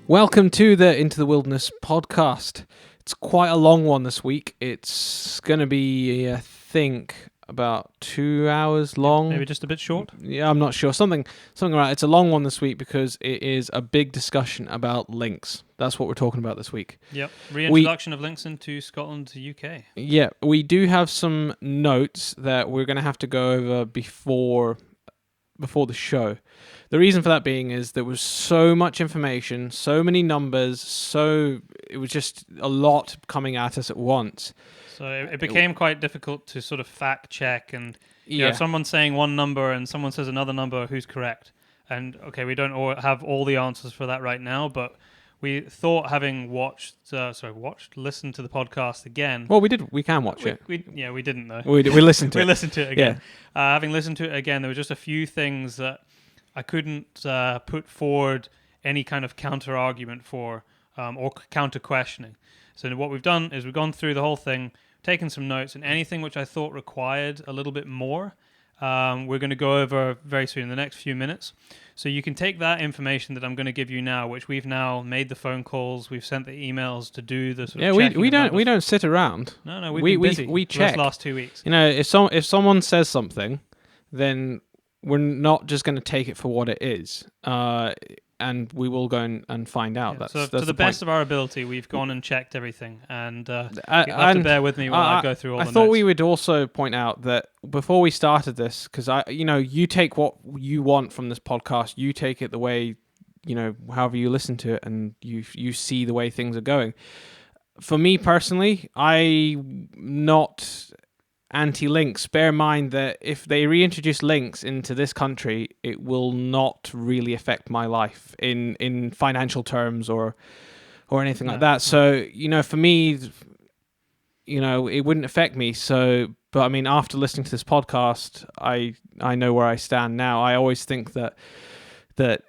Welcome to the Into the Wilderness podcast. It's quite a long one this week. It's going to be, I think, about 2 hours long. Maybe just a bit short? Yeah, I'm not sure. Something around. It's a long one this week because it is a big discussion about lynx. That's what we're talking about this week. Yep. Reintroduction of lynx into Scotland to UK. Yeah, we do have some notes that we're going to have to go over before the show. The reason for that being is there was so much information, so many numbers, it was just a lot coming at us at once. So it became quite difficult to sort of fact check, and you know, if someone's saying one number and someone says another number, who's correct? And okay, we don't have all the answers for that right now, but we thought, having listened to the podcast again. Well, we did. We can watch it. We didn't though. We listened to it. We listened to it again. Yeah. Having listened to it again, there were just a few things that I couldn't put forward any kind of counter argument for or counter questioning. So what we've done is we've gone through the whole thing, taken some notes, and anything which I thought required a little bit more, we're going to go over very soon in the next few minutes. So you can take that information that I'm going to give you now, which we've now made the phone calls, we've sent the emails to do the sort of checking. We don't sit around. No, we've been busy. We check. For the last 2 weeks. You know, if someone says something, then we're not just going to take it for what it is, and we will go and find out. Yeah, that's to the best of our ability, we've gone and checked everything, and you'll have to bear with me while I go through all the notes. I thought we would also point out that before we started this, because you take what you want from this podcast, you take it the way, however you listen to it, and you see the way things are going. For me personally, I'm not anti-lynx. Bear in mind that if they reintroduce lynx into this country, it will not really affect my life in financial terms or anything like that. So, for me, it wouldn't affect me. So, but I mean, after listening to this podcast, I know where I stand now. I always think that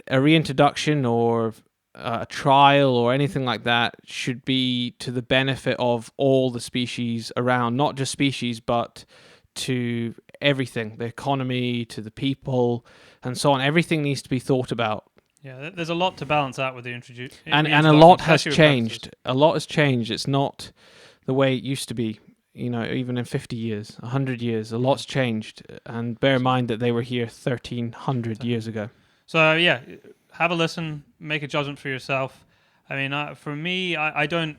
a reintroduction or a trial or anything like that should be to the benefit of all the species around, not just species, but to everything, the economy, to the people, and so on. Everything needs to be thought about. Yeah, there's a lot to balance out with the introduction. And a lot has changed. A lot has changed. It's not the way it used to be, even in 50 years, 100 years, a lot's changed. And bear in mind that they were here 1,300 years ago. So, yeah, have a listen, make a judgment for yourself. I mean, for me, I don't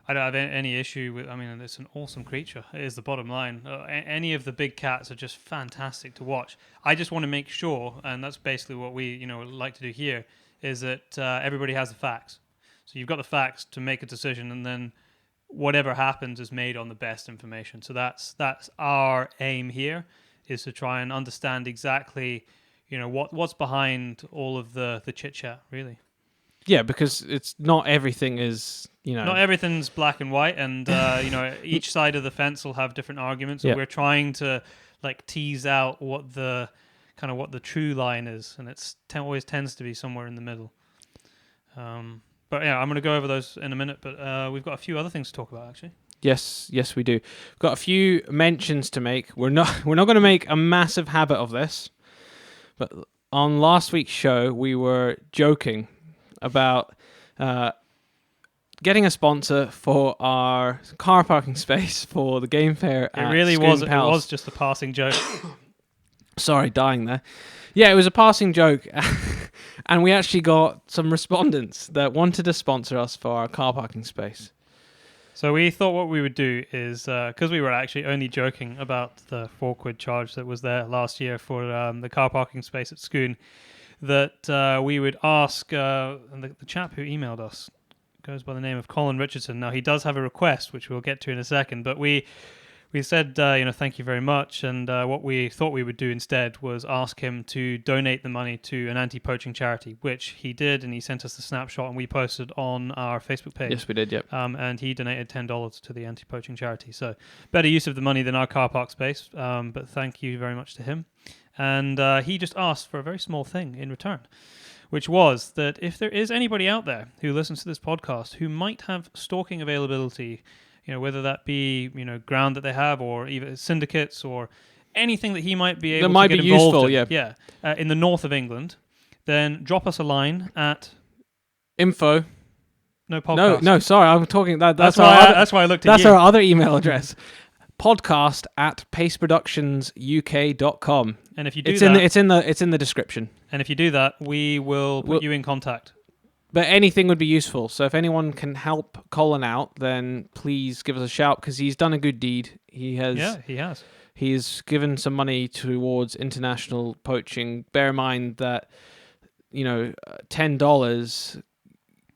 have any issue with. I mean, it's an awesome creature. It is the bottom line. Any of the big cats are just fantastic to watch. I just want to make sure, and that's basically what we like to do here, is that everybody has the facts. So you've got the facts to make a decision, and then whatever happens is made on the best information. So that's our aim here, is to try and understand exactly what's behind all of the chit chat, really. Yeah, because it's not everything is not everything's black and white, and each side of the fence will have different arguments. And we're trying to tease out what the true line is, and it's always tends to be somewhere in the middle. But yeah, I'm going to go over those in a minute. But we've got a few other things to talk about, actually. Yes, we do. We've got a few mentions to make. We're not going to make a massive habit of this. But on last week's show, we were joking about getting a sponsor for our car parking space for the game fair. It really was. It was just a passing joke. Sorry, dying there. Yeah, it was a passing joke, and we actually got some respondents that wanted to sponsor us for our car parking space. So we thought what we would do is, because we were actually only joking about the £4 charge that was there last year for the car parking space at Scone, that we would ask, and the chap who emailed us goes by the name of Colin Richardson. Now, he does have a request, which we'll get to in a second, but we said, thank you very much, and what we thought we would do instead was ask him to donate the money to an anti-poaching charity, which he did, and he sent us the snapshot, and we posted on our Facebook page. Yes, we did, yep. And he donated $10 to the anti-poaching charity, so better use of the money than our car park space, but thank you very much to him. And he just asked for a very small thing in return, which was that if there is anybody out there who listens to this podcast who might have stalking availability, whether that be, ground that they have, or even syndicates, or anything that he might be able to get involved in, in the north of England, then drop us a line at info No podcast. No, sorry, I'm talking that. That's why I looked at That's you. our other email address. podcast@paceproductionsuk.com. And if you do it's in the description. and if you do that, we will put you in contact. But anything would be useful. So if anyone can help Colin out, then please give us a shout, because he's done a good deed. He has. Yeah, he has. He's given some money towards international poaching. Bear in mind that, $10,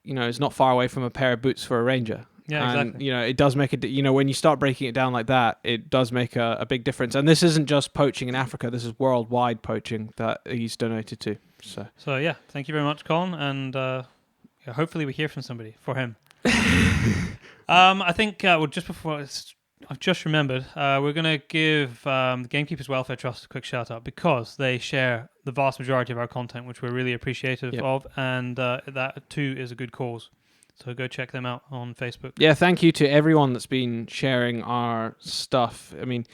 is not far away from a pair of boots for a ranger. Yeah, exactly. And, it does make when you start breaking it down like that, it does make a big difference. And this isn't just poaching in Africa. This is worldwide poaching that he's donated to. So yeah, thank you very much, Colin. And hopefully we hear from somebody for him. I think, just before... I've just remembered, we're going to give the Gamekeepers Welfare Trust a quick shout out, because they share the vast majority of our content, which we're really appreciative of, and that too is a good cause. So go check them out on Facebook. Yeah, thank you to everyone that's been sharing our stuff. I mean,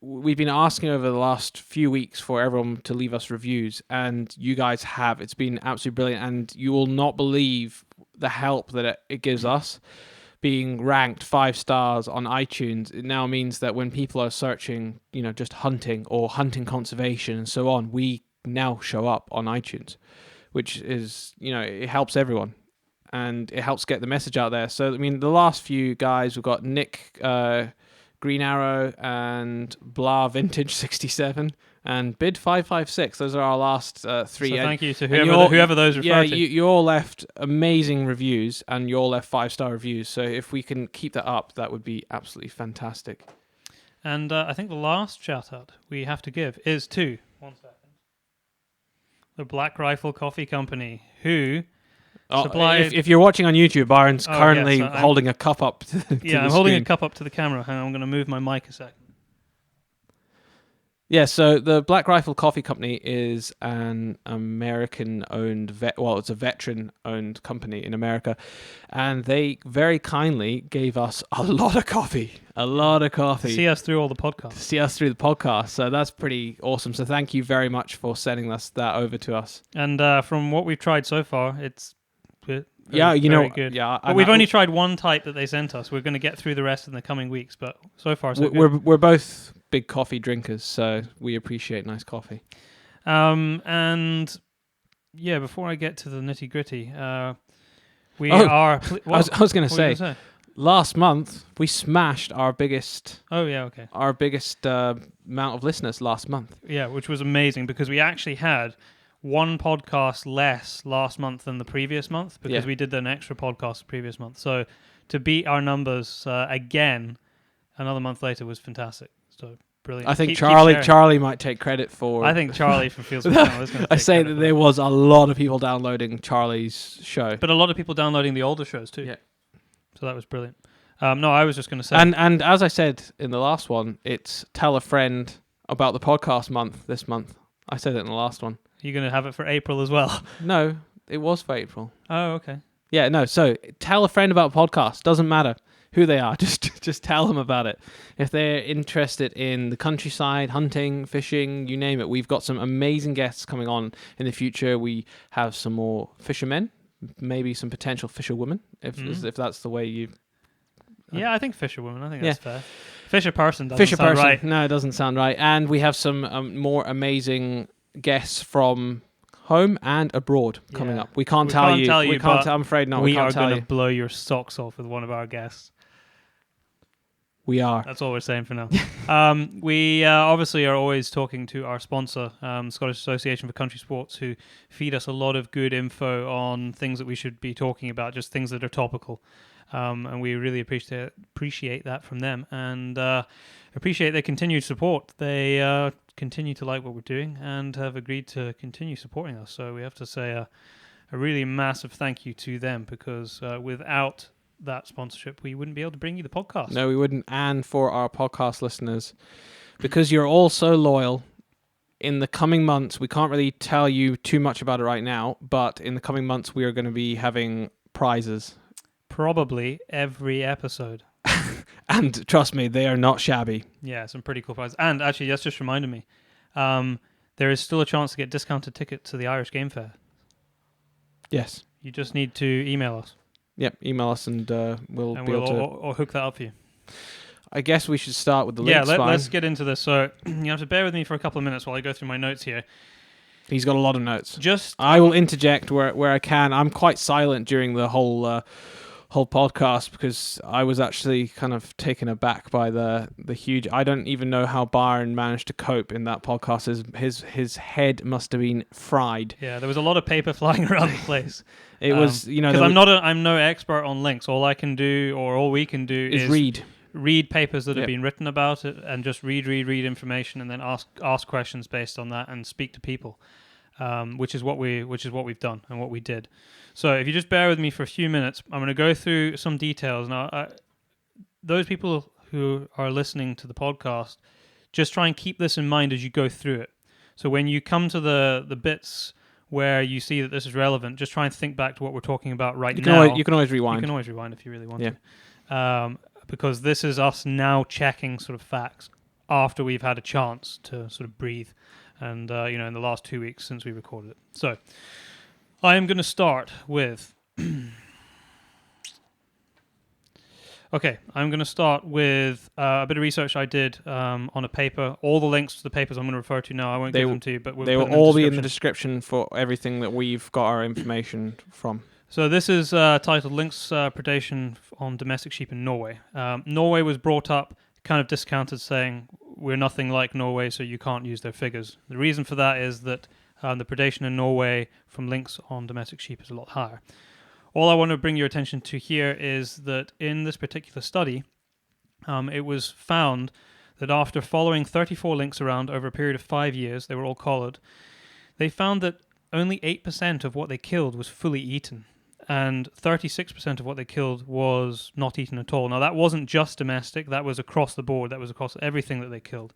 we've been asking over the last few weeks for everyone to leave us reviews, and you guys have. It's been absolutely brilliant, and you will not believe the help that it gives us. Being ranked 5 stars on iTunes, it now means that when people are searching, just hunting or hunting conservation and so on, we now show up on iTunes, which is, it helps everyone and it helps get the message out there. So, I mean, the last few guys, we've got Nick Green Arrow and Blah Vintage 67 and Bid 556. Those are our last 3. So thank you to whoever those refer to. Yeah, you all left amazing reviews, and you all left 5-star reviews. So if we can keep that up, that would be absolutely fantastic. And I think the last shout out we have to give is to the Black Rifle Coffee Company, who supplied... If you're watching on YouTube, Byron's currently holding a cup up to the I'm holding a cup up to the camera. Hang on, I'm going to move my mic a second. Yeah, so the Black Rifle Coffee Company is an American-owned, it's a veteran-owned company in America, and they very kindly gave us a lot of coffee. To see us through all the podcasts. So that's pretty awesome. So thank you very much for sending that over to us. And from what we've tried so far, it's good. Yeah, but we've only tried one type that they sent us. We're going to get through the rest in the coming weeks, but so far so good. We're both big coffee drinkers, so we appreciate nice coffee. And yeah, before I get to the nitty gritty, we are. I was going to say, last month we smashed our biggest. Oh yeah, okay. Our biggest amount of listeners last month. Yeah, which was amazing, because we actually had one podcast less last month than the previous month, because we did an extra podcast the previous month. So to beat our numbers again another month later was fantastic. So brilliant. I think Charlie might take credit for... I think Charlie from Fields Channel is going to take I say that there was a lot of people downloading Charlie's show. But a lot of people downloading the older shows too. Yeah. So that was brilliant. No, I was just going to say... And as I said in the last one, it's tell a friend about the podcast month this month. I said it in the last one. You're going to have it for April as well? No, it was for April. Oh, okay. Yeah, no, so tell a friend about podcasts. Doesn't matter who they are. Just tell them about it. If they're interested in the countryside, hunting, fishing, you name it. We've got some amazing guests coming on in the future. We have some more fishermen, maybe some potential fisherwomen, if that's the way you... Yeah, I think fisherwoman. I think that's fair. Fisher person doesn't sound right. No, it doesn't sound right. And we have some more amazing guests from home and abroad coming up. We can't tell you. I'm afraid not. We are going to blow your socks off with one of our guests. We are. That's all we're saying for now. We obviously are always talking to our sponsor, Scottish Association for Country Sports, who feed us a lot of good info on things that we should be talking about, just things that are topical. And we really appreciate that from them, and appreciate their continued support. They continue to like what we're doing and have agreed to continue supporting us. So we have to say a really massive thank you to them, because without that sponsorship, we wouldn't be able to bring you the podcast. No, we wouldn't. And for our podcast listeners, because you're all so loyal, in the coming months, we can't really tell you too much about it right now, but in the coming months, we are going to be having prizes. Probably every episode. And trust me, they are not shabby. Yeah, some pretty cool prizes. And actually, that's just reminded me, there is still a chance to get discounted tickets to the Irish Game Fair. Yes. You just need to email us. Yep, email us and we'll and be able to. or hook that up for you. I guess we should start with the Yeah, Lynx let's get into this. So you have to bear with me for a couple of minutes while I go through my notes here. He's got a lot of notes. Just I will interject where I can. I'm quite silent during the whole podcast because I was actually kind of taken aback by the huge. I don't even know how Byron managed to cope in that podcast. His head must have been fried. Yeah, there was a lot of paper flying around the place. It was, because I'm no expert on Lynx. All I can do, or all we can do, is read papers that have been written about it, and just read information, and then ask questions based on that, and speak to people, which is what we've done and what we did. So if you just bear with me for a few minutes, I'm going to go through some details. Now, those people who are listening to the podcast, just try and keep this in mind as you go through it. So when you come to the bits where you see that this is relevant, just try and think back to what we're talking about now. You can always rewind. You can always rewind if you really want to. Because this is us now checking sort of facts after we've had a chance to sort of breathe, and in the last 2 weeks since we recorded it. So I am going to start with. Okay, I'm going to start with a bit of research I did on a paper. All the links to the papers I'm going to refer to now, I won't give them to you, but they will all be in the description for everything that we've got our information from. So this is titled Lynx Predation on Domestic Sheep in Norway. Norway was brought up, kind of discounted, saying we're nothing like Norway, so you can't use their figures. The reason for that is that the predation in Norway from lynx on domestic sheep is a lot higher. All I want to bring your attention to here is that in this particular study, it was found that after following 34 lynx around over a period of 5 years, they were all collared, they found that only 8% of what they killed was fully eaten, and 36% of what they killed was not eaten at all. Now, that wasn't just domestic, that was across the board, that was across everything that they killed.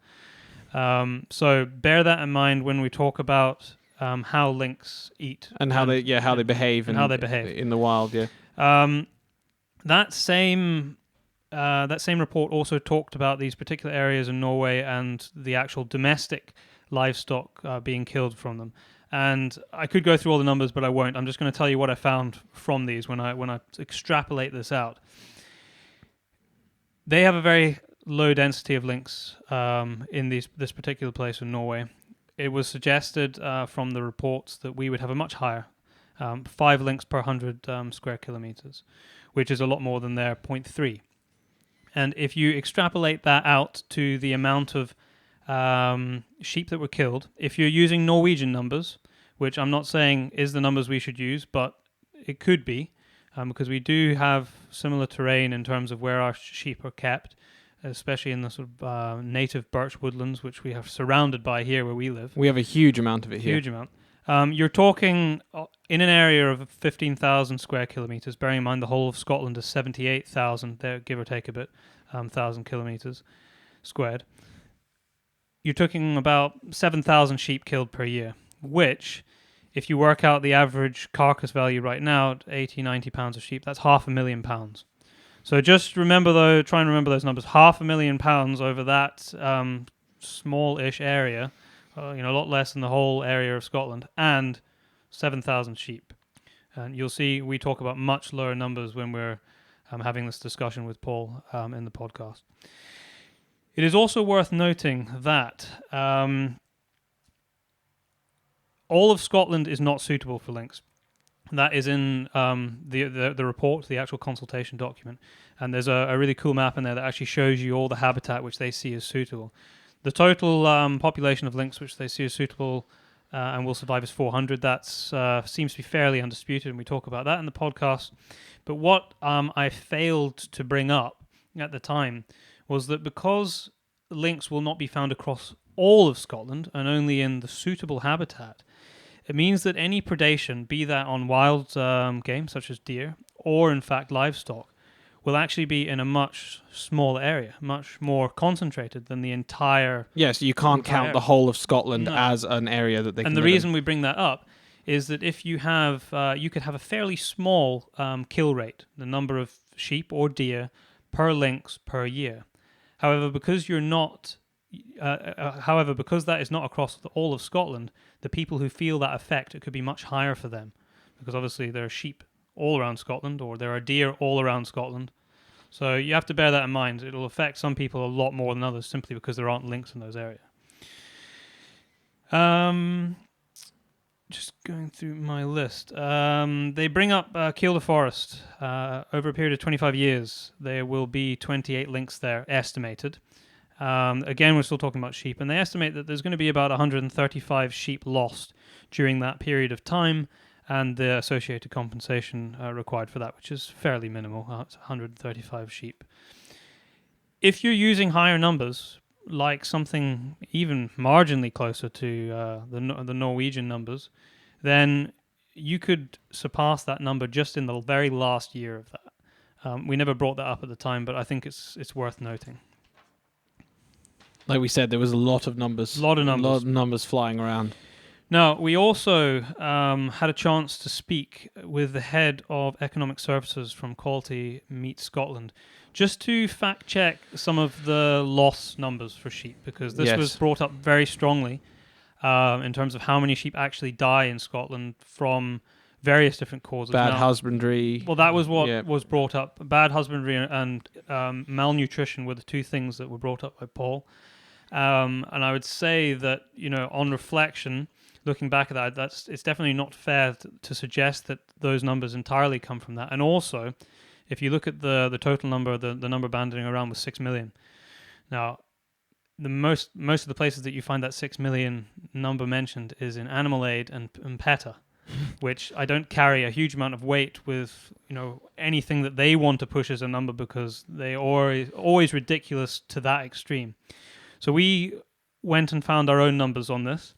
So bear that in mind when we talk about how lynx eat and how they behave in the wild. That same report also talked about these particular areas in Norway and the actual domestic livestock being killed from them. And I could go through all the numbers, but I won't. I'm just going to tell you what I found from these when I extrapolate this out. They have a very low density of lynx in this particular place in Norway. It was suggested from the reports that we would have a much higher, 5 lynx per 100 square kilometers, which is a lot more than their 0.3. And if you extrapolate that out to the amount of sheep that were killed, if you're using Norwegian numbers, which I'm not saying is the numbers we should use, but it could be, because we do have similar terrain in terms of where our sheep are kept, especially in the sort of native birch woodlands, which we have surrounded by here where we live. We have a huge amount of it here. Huge amount. You're talking in an area of 15,000 square kilometres, bearing in mind the whole of Scotland is 78,000, there, give or take a bit, 1,000 kilometres squared. You're talking about 7,000 sheep killed per year, which, if you work out the average carcass value right now, 80, 90 pounds of sheep, that's £500,000. So just remember, try and remember those numbers. £500,000 over that small-ish area, a lot less than the whole area of Scotland, and 7,000 sheep. And you'll see we talk about much lower numbers when we're having this discussion with Paul in the podcast. It is also worth noting that all of Scotland is not suitable for lynx. That is in the report, the actual consultation document. And there's a really cool map in there that actually shows you all the habitat which they see as suitable. The total population of lynx which they see as suitable and will survive is 400. That seems to be fairly undisputed, and we talk about that in the podcast. But what I failed to bring up at the time was that because lynx will not be found across all of Scotland and only in the suitable habitat, it means that any predation, be that on wild game such as deer or in fact livestock, will actually be in a much smaller area, much more concentrated than the entire... Yes, you can't count the whole of Scotland as an area that they can And the reason we bring that up is that if you have, you could have a fairly small kill rate, the number of sheep or deer per lynx per year. However, because that is not across all of Scotland, the people who feel that effect, it could be much higher for them, because obviously there are sheep all around Scotland, or there are deer all around Scotland. So you have to bear that in mind. It'll affect some people a lot more than others simply because there aren't lynx in those areas. Just going through my list. They bring up Kielder Forest. Over a period of 25 years, there will be 28 lynx there, estimated. Again, we're still talking about sheep, and they estimate that there's going to be about 135 sheep lost during that period of time, and the associated compensation required for that, which is fairly minimal. It's 135 sheep. If you're using higher numbers, like something even marginally closer to the Norwegian numbers, then you could surpass that number just in the very last year of that. We never brought that up at the time, but I think it's worth noting. Like we said, there was a lot of numbers. A lot of numbers flying around. Now, we also had a chance to speak with the head of economic services from Quality Meat Scotland, just to fact check some of the loss numbers for sheep, because this was brought up very strongly in terms of how many sheep actually die in Scotland from various different causes. Bad husbandry. Well, that was what was brought up. Bad husbandry and malnutrition were the two things that were brought up by Paul. And I would say that, on reflection, looking back at that, it's definitely not fair to suggest that those numbers entirely come from that. And also, if you look at the total number, the number banding around was 6 million. Now, the most of the places that you find that 6 million number mentioned is in Animal Aid and PETA, which I don't carry a huge amount of weight with, anything that they want to push as a number, because they are always ridiculous to that extreme. So we went and found our own numbers on this,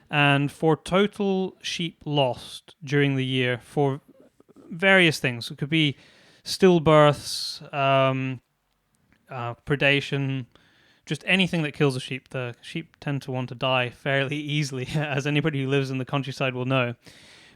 and for total sheep lost during the year for various things, it could be stillbirths, predation, just anything that kills a sheep. The sheep tend to want to die fairly easily, as anybody who lives in the countryside will know.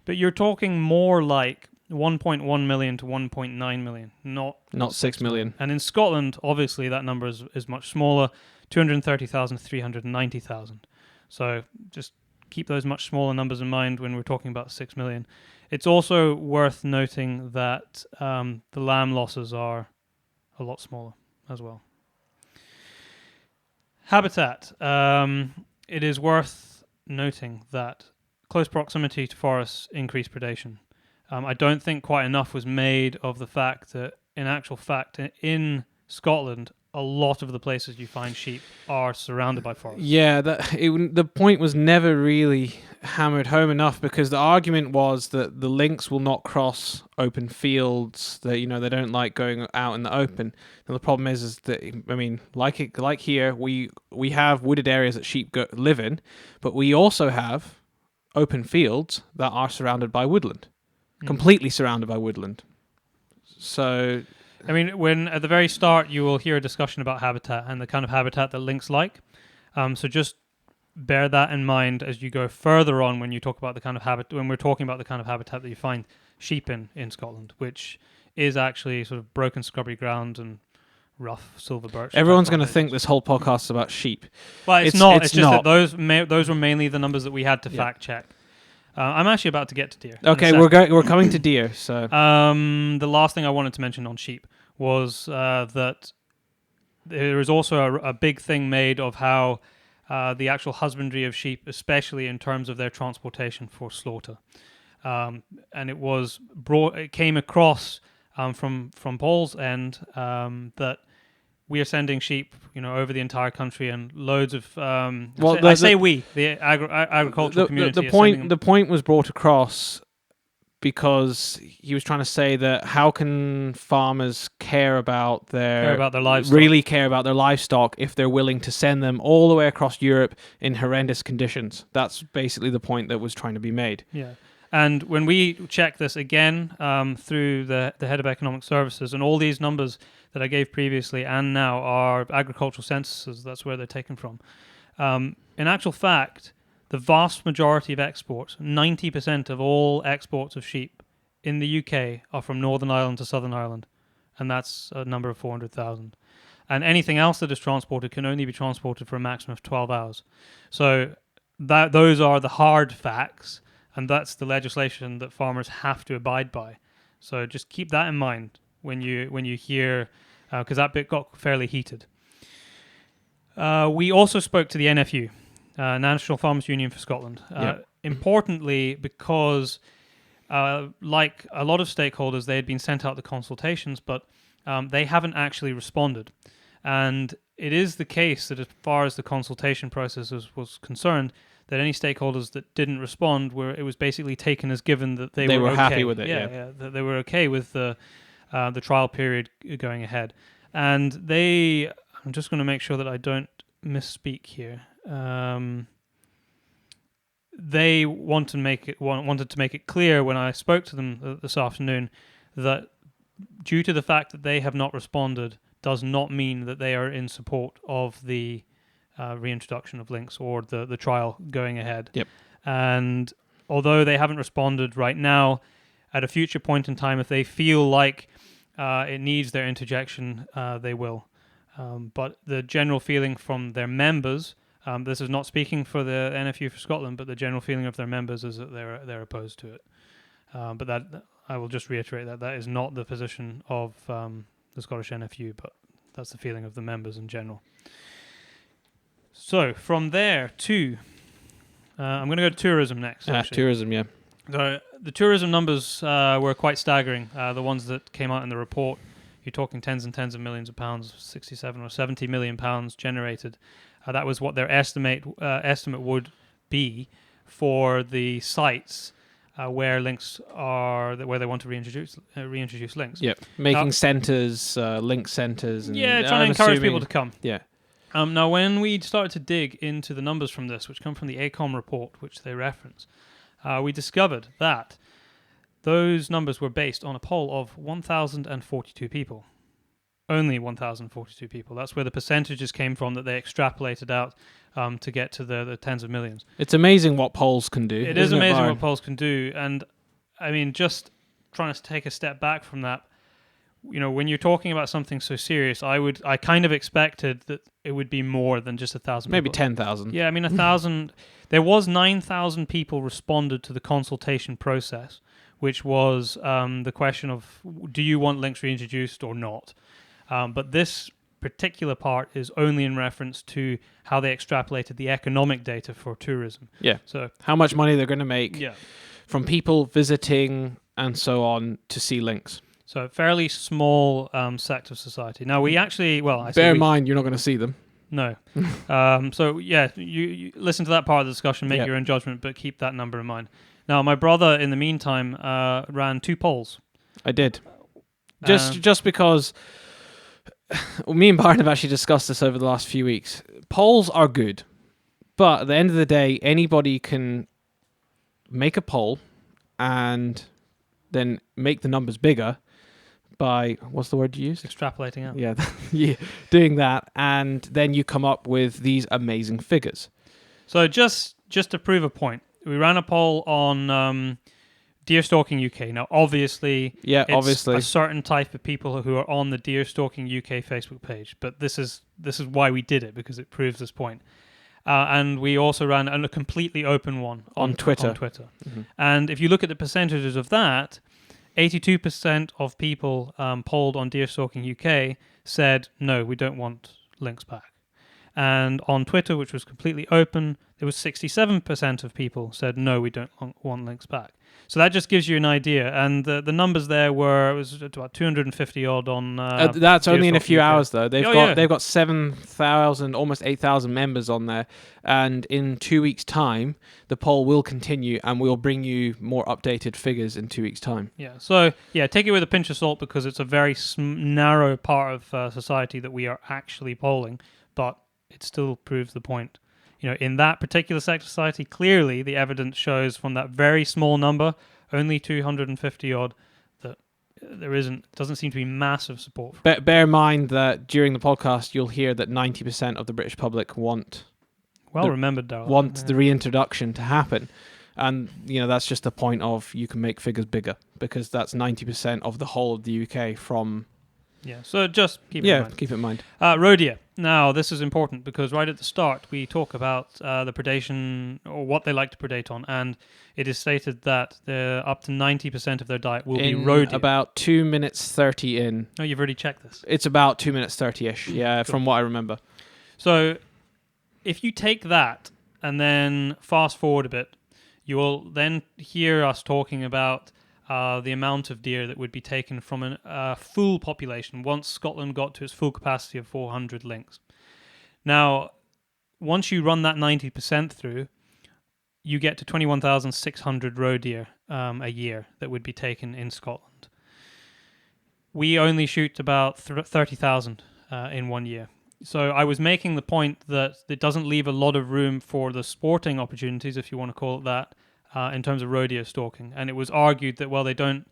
But you're talking more like 1.1 million to 1.9 million, not 6 million. And in Scotland, obviously, that number is much smaller, 230,000 to 390,000. So just keep those much smaller numbers in mind when we're talking about 6 million. It's also worth noting that the lamb losses are a lot smaller as well. Habitat. It is worth noting that close proximity to forests increase predation. I don't think quite enough was made of the fact that, in actual fact, in Scotland, a lot of the places you find sheep are surrounded by forests. Yeah, the point was never really hammered home enough, because the argument was that the lynx will not cross open fields. That they don't like going out in the open. And the problem is that like here, we have wooded areas that sheep live in, but we also have open fields that are surrounded by woodland, completely surrounded by woodland. So, when at the very start you will hear a discussion about habitat and the kind of habitat that lynx like. So just bear that in mind as you go further on when you talk about the kind of when we're talking about the kind of habitat that you find sheep in Scotland, which is actually sort of broken scrubby ground and rough silver birch. Everyone's going to think this whole podcast is about sheep. Well, it's not. It's just that those were mainly the numbers that we had to fact check. I'm actually about to get to deer. Okay, we're coming to deer. So the last thing I wanted to mention on sheep was that there is also a big thing made of how the actual husbandry of sheep, especially in terms of their transportation for slaughter, and it came across from Paul's end that we are sending sheep, over the entire country, and loads of. The agricultural community. The point was brought across because he was trying to say that how can farmers care about their livestock, really care about their livestock, if they're willing to send them all the way across Europe in horrendous conditions? That's basically the point that was trying to be made. Yeah. And when we check this again through the head of economic services, and all these numbers that I gave previously and now are agricultural censuses, that's where they're taken from. In actual fact, the vast majority of exports, 90% of all exports of sheep in the UK, are from Northern Ireland to Southern Ireland, and that's a number of 400,000. And anything else that is transported can only be transported for a maximum of 12 hours. So those are the hard facts, and that's the legislation that farmers have to abide by. So just keep that in mind when you hear, because that bit got fairly heated. We also spoke to the NFU, National Farmers Union for Scotland. Importantly, because like a lot of stakeholders, they had been sent out the consultations, but they haven't actually responded. And it is the case that as far as the consultation process was concerned, that any stakeholders that didn't respond, it was basically taken as given that they were okay. happy with it. That they were okay with the trial period going ahead. And I'm just going to make sure that I don't misspeak here. They wanted to make it clear when I spoke to them this afternoon that due to the fact that they have not responded does not mean that they are in support of the reintroduction of lynx or the trial going ahead. Yep. And although they haven't responded right now, at a future point in time, if they feel like it needs their interjection, they will. But the general feeling from their members, this is not speaking for the NFU for Scotland, but the general feeling of their members is that they're opposed to it. But that I will just reiterate that is not the position of the Scottish NFU, but that's the feeling of the members in general. So from there to, I'm going to go to tourism next. Tourism, yeah. So the tourism numbers were quite staggering. The ones that came out in the report, you're talking tens and tens of millions of pounds, 67 or 70 million pounds generated. That was what their estimate would be for the sites where lynx where they want to reintroduce lynx. Yeah, making centres, lynx centres. Trying to encourage people to come. Yeah. Now, when we started to dig into the numbers from this, which come from the ACOM report, which they reference, we discovered that those numbers were based on a poll of 1,042 people. Only 1,042 people. That's where the percentages came from that they extrapolated out to get to the tens of millions. It's amazing what polls can do. It is amazing what polls can do. And, I mean, just trying to take a step back from that, when you're talking about something so serious, I kind of expected that it would be more than just 1,000 people. Maybe 10,000. Yeah, I mean, 1,000. There was 9,000 people responded to the consultation process, which was the question of, do you want lynx reintroduced or not? But this particular part is only in reference to how they extrapolated the economic data for tourism. Yeah. So how much money they're going to make from people visiting and so on to see lynx. So a fairly small sect of society. Now we actually, bear in mind you're not going to see them. No. So yeah, you listen to that part of the discussion, make your own judgment, but keep that number in mind. Now my brother, in the meantime, ran 2 polls. I did. Just because me and Byron have actually discussed this over the last few weeks. Polls are good, but at the end of the day, anybody can make a poll and then make the numbers bigger by, what's the word you used? Extrapolating out. Yeah, doing that, and then you come up with these amazing figures. So just to prove a point, we ran a poll on Deer Stalking UK. Now, obviously, it's a certain type of people who are on the Deer Stalking UK Facebook page, but this is why we did it, because it proves this point. And we also ran a completely open one on Twitter. Mm-hmm. And if you look at the percentages of that, 82% of people polled on Deer Stalking UK said, no, we don't want lynx back. And on Twitter, which was completely open, there was 67% of people said, no, we don't want lynx back. So that just gives you an idea. And the numbers there it was about 250 odd on... that's only in a few hours, though. They've got 7,000, almost 8,000 members on there. And in 2 weeks' time, the poll will continue, and we'll bring you more updated figures in 2 weeks' time. Yeah. So, take it with a pinch of salt, because it's a very narrow part of society that we are actually polling, but it still proves the point. In that particular sector of society, clearly the evidence shows from that very small number, only 250 odd, that doesn't seem to be massive support. Bear in mind that during the podcast, you'll hear that 90% of the British public want the reintroduction to happen. And, that's just the point of you can make figures bigger, because that's 90% of the whole of the UK from Yeah, so just keep it in mind. Keep it in mind. Roe deer. Now, this is important because right at the start we talk about the predation, or what they like to predate on, and it is stated that up to 90% of their diet will be roe deer. About 2 minutes 30 in. Oh, you've already checked this? It's about 2 minutes 30-ish, yeah, Cool. from what I remember. So if you take that and then fast forward a bit, you will then hear us talking about the amount of deer that would be taken from a full population once Scotland got to its full capacity of 400 lynx. Now, once you run that 90% through, you get to 21,600 roe deer a year that would be taken in Scotland. We only shoot about 30,000 in 1 year. So I was making the point that it doesn't leave a lot of room for the sporting opportunities, if you want to call it that, in terms of roe deer stalking. And it was argued that, well, they don't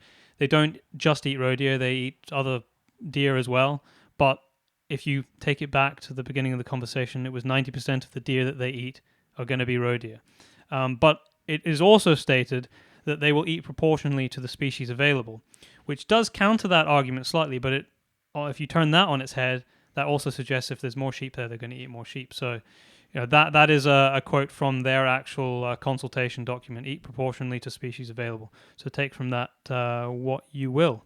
just eat roe deer, they eat other deer as well. But if you take it back to the beginning of the conversation, it was 90% of the deer that they eat are going to be roe deer. But it is also stated that they will eat proportionally to the species available, which does counter that argument slightly, but if you turn that on its head, that also suggests if there's more sheep there, they're going to eat more sheep. So that is a quote from their actual consultation document, eat proportionally to species available. So take from that what you will.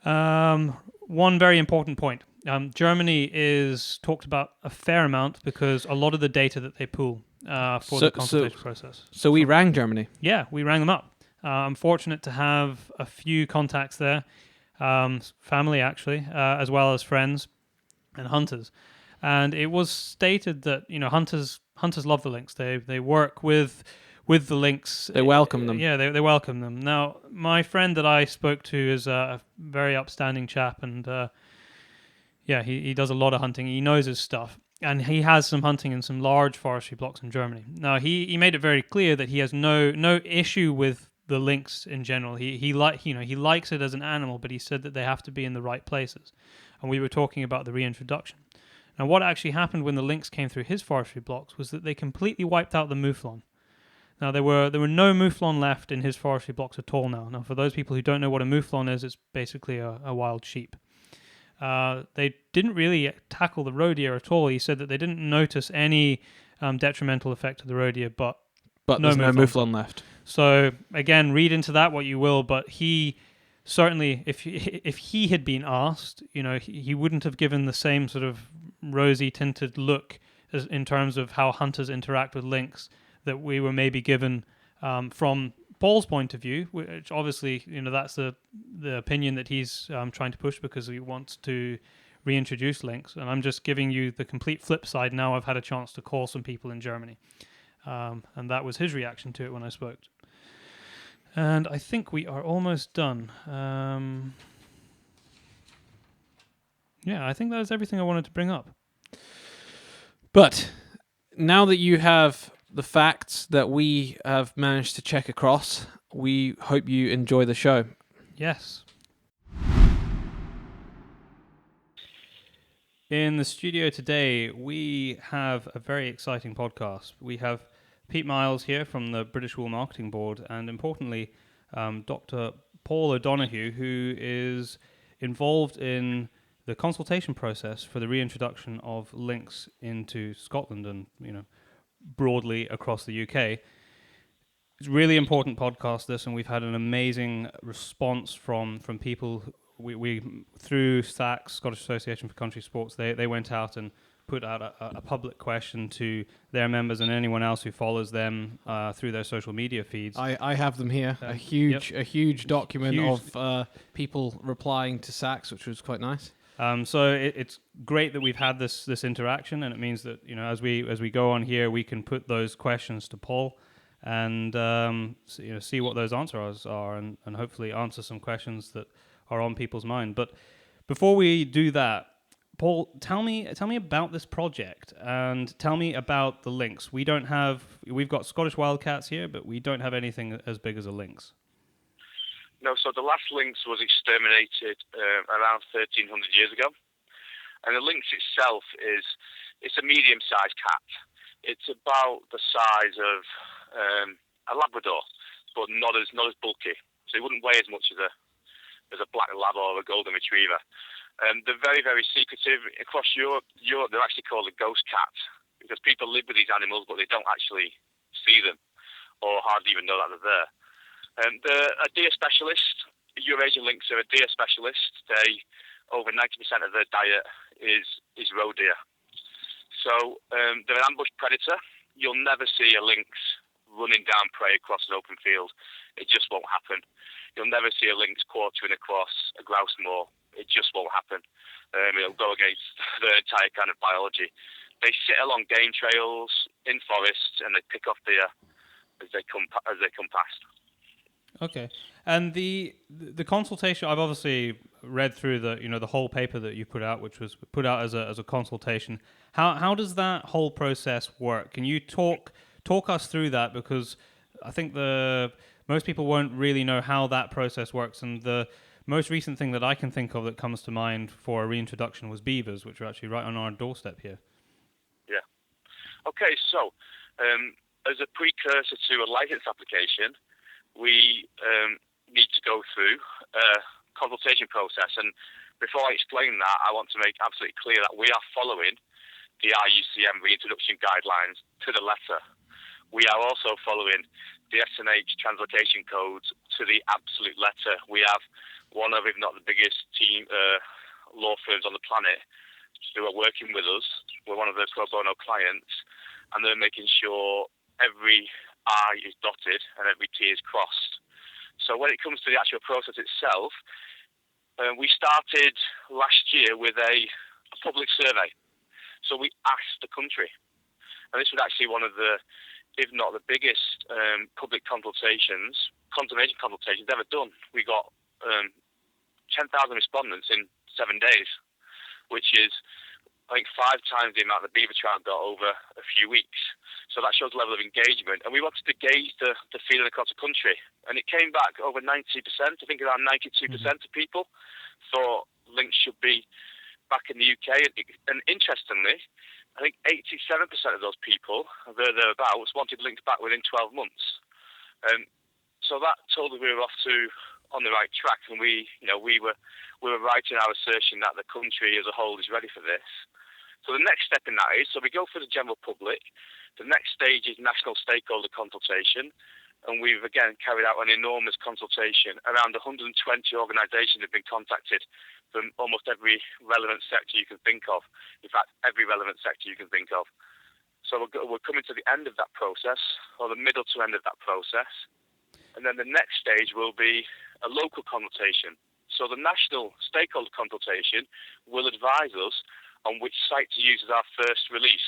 One very important point. Germany is talked about a fair amount because a lot of the data that they pool for the consultation process. So we rang Germany. Yeah, we rang them up. I'm fortunate to have a few contacts there, family actually, as well as friends and hunters. And it was stated that hunters love the lynx. They work with the lynx. They welcome them. Yeah, they welcome them. Now, my friend that I spoke to is a very upstanding chap, and he does a lot of hunting. He knows his stuff, and he has some hunting in some large forestry blocks in Germany. Now, he made it very clear that he has no issue with the lynx in general. He likes it as an animal, but he said that they have to be in the right places. And we were talking about the reintroduction. Now, what actually happened when the lynx came through his forestry blocks was that they completely wiped out the mouflon. Now, there were no mouflon left in his forestry blocks at all now. Now, for those people who don't know what a mouflon is, it's basically a wild sheep. They didn't really tackle the roe deer at all. He said that they didn't notice any detrimental effect to the roe deer, but there's no mouflon left. So, again, read into that what you will, but he certainly, if he had been asked, he wouldn't have given the same sort of rosy tinted look as in terms of how hunters interact with lynx that we were maybe given from Paul's point of view, which obviously that's the opinion that he's trying to push because he wants to reintroduce lynx. And I'm just giving you the complete flip side. Now I've had a chance to call some people in Germany, and that was his reaction to it when I spoke. And I think we are almost done. I think that is everything I wanted to bring up. But now that you have the facts that we have managed to check across, we hope you enjoy the show. Yes. In the studio today, we have a very exciting podcast. We have Pete Myles here from the British Wool Marketing Board, and importantly, Dr. Paul O'Donoghue, who is involved in the consultation process for the reintroduction of lynx into Scotland and broadly across the UK. It's a really important podcast, this, and we've had an amazing response from people. We through SACS, Scottish Association for Country Sports, they went out and put out a public question to their members and anyone else who follows them through their social media feeds. I have them here, a huge document of people replying to SACS, which was quite nice. So it's great that we've had this interaction, and it means that as we go on here, we can put those questions to Paul and see what those answers are, and hopefully answer some questions that are on people's mind. But before we do that, Paul, tell me about this project and tell me about the lynx. We've got Scottish Wildcats here, but we don't have anything as big as a lynx. No, so the last lynx was exterminated around 1,300 years ago. And the lynx itself it's a medium-sized cat. It's about the size of a Labrador, but not as bulky. So it wouldn't weigh as much as a black lab or a golden retriever. They're very, very secretive. Across Europe, they're actually called a ghost cat because people live with these animals, but they don't actually see them or hardly even know that they're there. They're a deer specialist. Eurasian Lynx are a deer specialist. Over 90% of their diet is roe deer. So they're an ambush predator. You'll never see a lynx running down prey across an open field. It just won't happen. You'll never see a lynx quartering across a grouse moor. It just won't happen. It'll go against the entire kind of biology. They sit along game trails in forests and they pick off deer as they come past. Okay, and the consultation. I've obviously read through the whole paper that you put out, which was put out as a consultation. How does that whole process work? Can you talk us through that? Because I think most people won't really know how that process works. And the most recent thing that I can think of that comes to mind for a reintroduction was beavers, which are actually right on our doorstep here. Yeah. Okay, so as a precursor to a license application, we need to go through a consultation process. And before I explain that, I want to make absolutely clear that we are following the IUCN reintroduction guidelines to the letter. We are also following the SNH translocation codes to the absolute letter. We have one of, if not the biggest team law firms on the planet who are working with us. We're one of their pro bono clients, and they're making sure every I is dotted and every T is crossed. So when it comes to the actual process itself, we started last year with a public survey. So we asked the country, and this was actually one of the, if not the biggest public consultation consultations ever done. We got 10,000 respondents in 7 days, which is, I think, 5 times the amount the beaver trial got over a few weeks. So that shows the level of engagement. And we wanted to gauge the feeling across the country. And it came back over 90%, I think around 92% of people thought lynx should be back in the UK. And interestingly, I think 87% of those people, thereabouts, wanted lynx back within 12 months. So that told us we were on the right track, and we were right in our assertion that the country as a whole is ready for this. So the next step in that is, so we go for the general public. The next stage is national stakeholder consultation, and we've again carried out an enormous consultation. Around 120 organisations have been contacted from almost every relevant sector you can think of. In fact, every relevant sector you can think of. So we're coming to the end of that process, or the middle to end of that process. And then the next stage will be a local consultation. So the national stakeholder consultation will advise us on which site to use as our first release.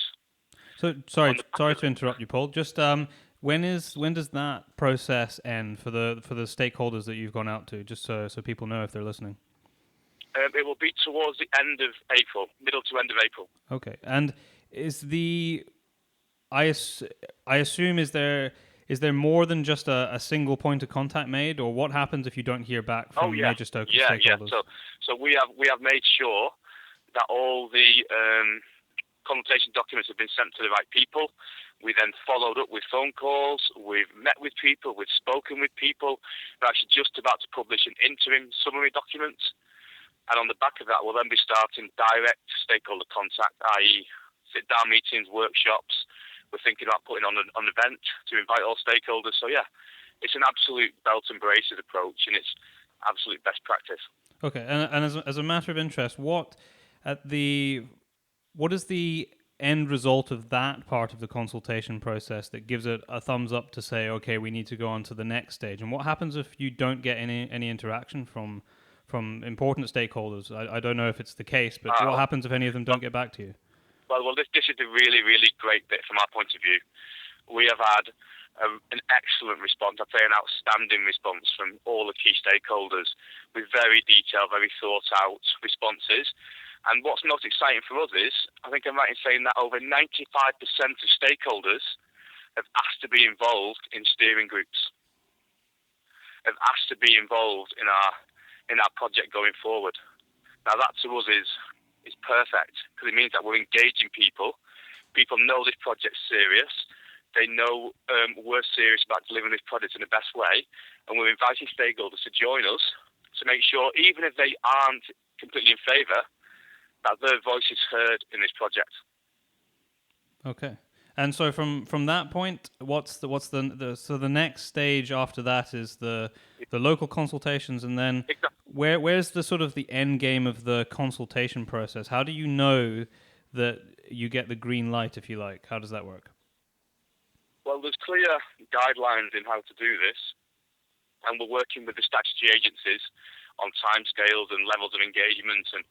So sorry to interrupt you, Paul. Just when does that process end for the stakeholders that you've gone out to? Just so people know if they're listening. It will be towards the end of April, middle to end of April. Okay, and I assume is there more than just a single point of contact made, or what happens if you don't hear back from major stakeholders? Yeah. So we have made sure that all the consultation documents have been sent to the right people. We then followed up with phone calls. We've met with people. We've spoken with people. We're actually just about to publish an interim summary document. And on the back of that, we'll then be starting direct stakeholder contact, i.e. sit-down meetings, workshops. We're thinking about putting on an event to invite all stakeholders. So, yeah, it's an absolute belt and braces approach, and it's absolute best practice. Okay, and as a matter of interest, what is the end result of that part of the consultation process that gives it a thumbs up to say, okay, we need to go on to the next stage? And what happens if you don't get any interaction from important stakeholders? I don't know if it's the case, but what happens if any of them don't get back to you? Well, this is the really, really great bit from our point of view. We have had an excellent response, I'd say an outstanding response from all the key stakeholders with very detailed, very thought-out responses. And what's most exciting for us is, I think I'm right in saying that over 95% of stakeholders have asked to be involved in steering groups, have asked to be involved in our project going forward. Now that to us is perfect, because it means that we're engaging people. People know this project's serious. They know we're serious about delivering this project in the best way, and we're inviting stakeholders to join us to make sure, even if they aren't completely in favour that their voice is heard in this project. Okay. And so from that point, what's the next stage after that is the local consultations, and then where's the sort of the end game of the consultation process? How do you know that you get the green light, if you like? How does that work? Well, there's clear guidelines in how to do this, and we're working with the statutory agencies on timescales and levels of engagement and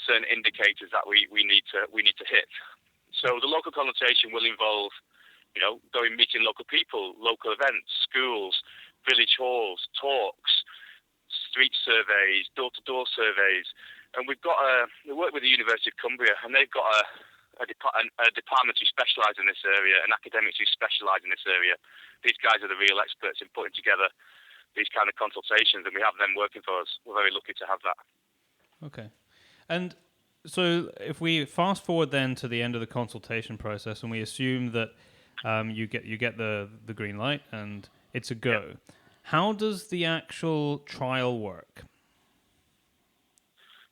certain indicators that we need to hit. So the local consultation will involve, meeting local people, local events, schools, village halls, talks, street surveys, door-to-door surveys, and we work with the University of Cumbria, and they've got a department who specialise in this area, and academics who specialise in this area. These guys are the real experts in putting together these kind of consultations, and we have them working for us. We're very lucky to have that. Okay. And so if we fast forward then to the end of the consultation process, and we assume that you get the green light and it's a go, how does the actual trial work?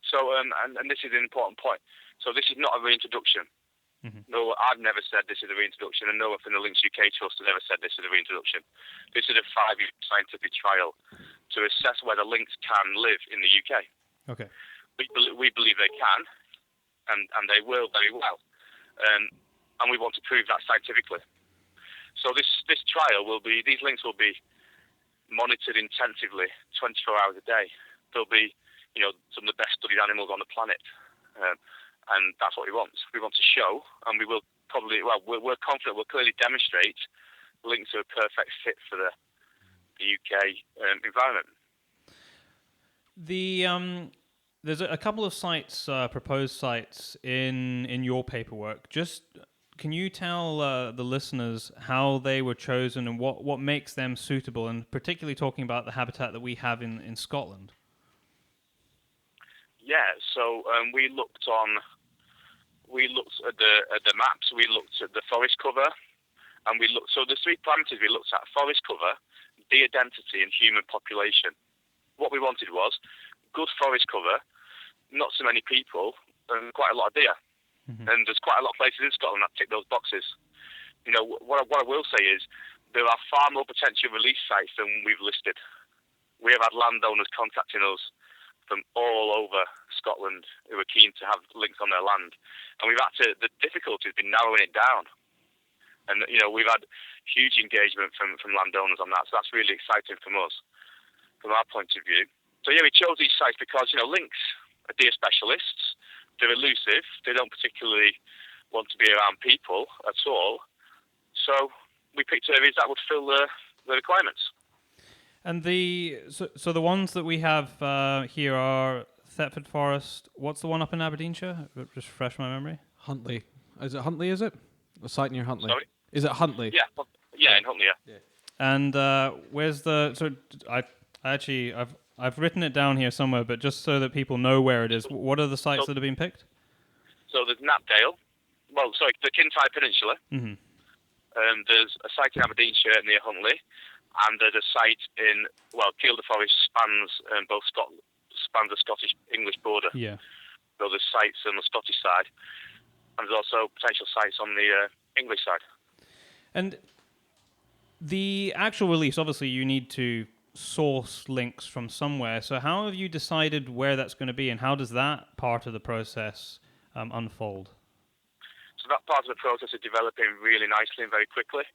So, and this is an important point. So this is not a reintroduction. Mm-hmm. No, I've never said this is a reintroduction, and no one from the Lynx UK Trust has ever said this is a reintroduction. This is a 5-year scientific trial to assess whether lynx can live in the UK. Okay. We believe they can, and they will very well, and we want to prove that scientifically. So this trial these lynx will be monitored intensively, 24 hours a day. They'll be, some of the best studied animals on the planet. And that's what we want. We want to show, and we will probably, we're confident we'll clearly demonstrate lynx are a perfect fit for the UK environment. There's a couple of sites, proposed sites in your paperwork. Just can you tell the listeners how they were chosen and what makes them suitable, and particularly talking about the habitat that we have in Scotland? Yeah, so we looked at the maps, we looked at the forest cover, and so the 3 parameters we looked at: forest cover, deer density, and human population. What we wanted was good forest cover, not so many people, and quite a lot of deer. Mm-hmm. And there's quite a lot of places in Scotland that tick those boxes. What I will say is there are far more potential release sites than we've listed. We have had landowners contacting us from all over Scotland who are keen to have lynx on their land, and the difficulty has been narrowing it down. And we've had huge engagement from landowners on that, so that's really exciting from us, from our point of view. So we chose these sites because lynx are deer specialists. They're elusive. They don't particularly want to be around people at all. So we picked areas that would fill the requirements. And so the ones that we have here are Thetford Forest. What's the one up in Aberdeenshire? Just refresh my memory. Huntly. Is it Huntly, is it? A site near Huntly. Sorry? Is it Huntly? Yeah, in Huntly, yeah. And where's so I've written it down here somewhere, but just so that people know where it is, what are the sites that have been picked? So there's Knapdale. The Kintyre Peninsula. Mm-hmm. There's a site in Aberdeenshire near Huntly. And there's a site in Kielder Forest spans the Scottish-English border. Yeah. So there's sites on the Scottish side, and there's also potential sites on the English side. And the actual release, obviously, you need to source lynx from somewhere. So how have you decided where that's going to be, and how does that part of the process unfold? So that part of the process is developing really nicely and very quickly.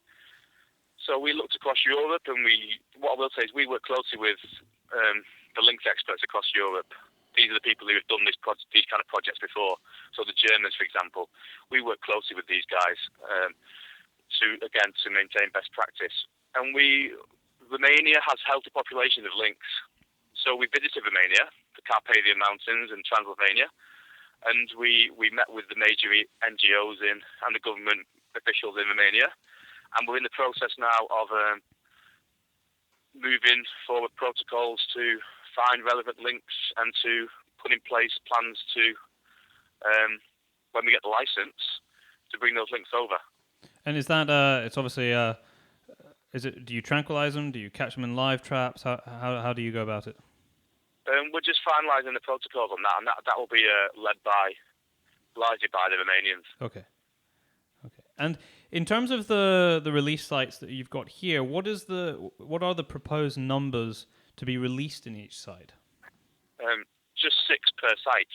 So we looked across Europe, and what I will say is we work closely with the lynx experts across Europe. These are the people who have done these kind of projects before. So the Germans, for example, we work closely with these guys to maintain best practice. And Romania has healthy populations of lynx. So we visited Romania, the Carpathian Mountains and Transylvania, and we met with the major NGOs and the government officials in Romania. And we're in the process now of moving forward protocols to find relevant links and to put in place plans to, when we get the license, to bring those links over. And is that, it's obviously, do you tranquilize them? Do you catch them in live traps? How do you go about it? We're just finalising the protocols on that, and that will be led largely by the Romanians. Okay. And in terms of the release sites that you've got here, what are the proposed numbers to be released in each site? Just 6 per site,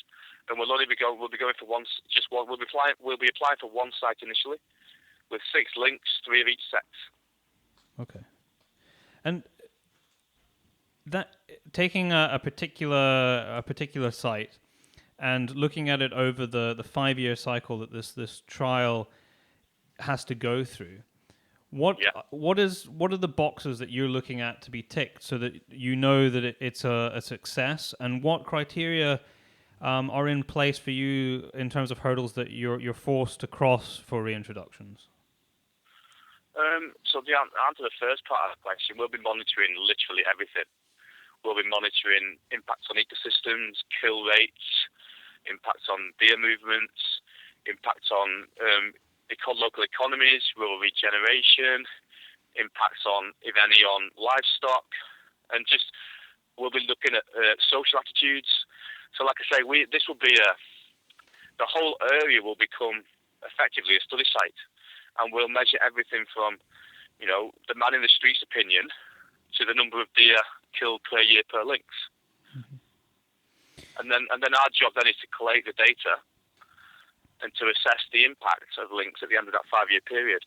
and we'll be going for one. Just one. We'll be applying for one site initially, with 6 lynx, 3 of each sex. Okay. And that taking a particular site and looking at it over the 5-year cycle that this trial has to go through, what are the boxes that you're looking at to be ticked so that you know that it's a success, and what criteria are in place for you in terms of hurdles that you're forced to cross for reintroductions? So to answer the first part of the question, we'll be monitoring literally everything. We'll be monitoring impacts on ecosystems, kill rates, impacts on deer movements, impacts on local economies, rural regeneration, impacts on, if any, on livestock, and just we'll be looking at social attitudes. So, like I say, this will be the whole area will become effectively a study site, and we'll measure everything from, the man in the street's opinion to the number of deer killed per year per lynx. Mm-hmm. And then our job then is to collate the data and to assess the impact of lynx at the end of that 5-year period.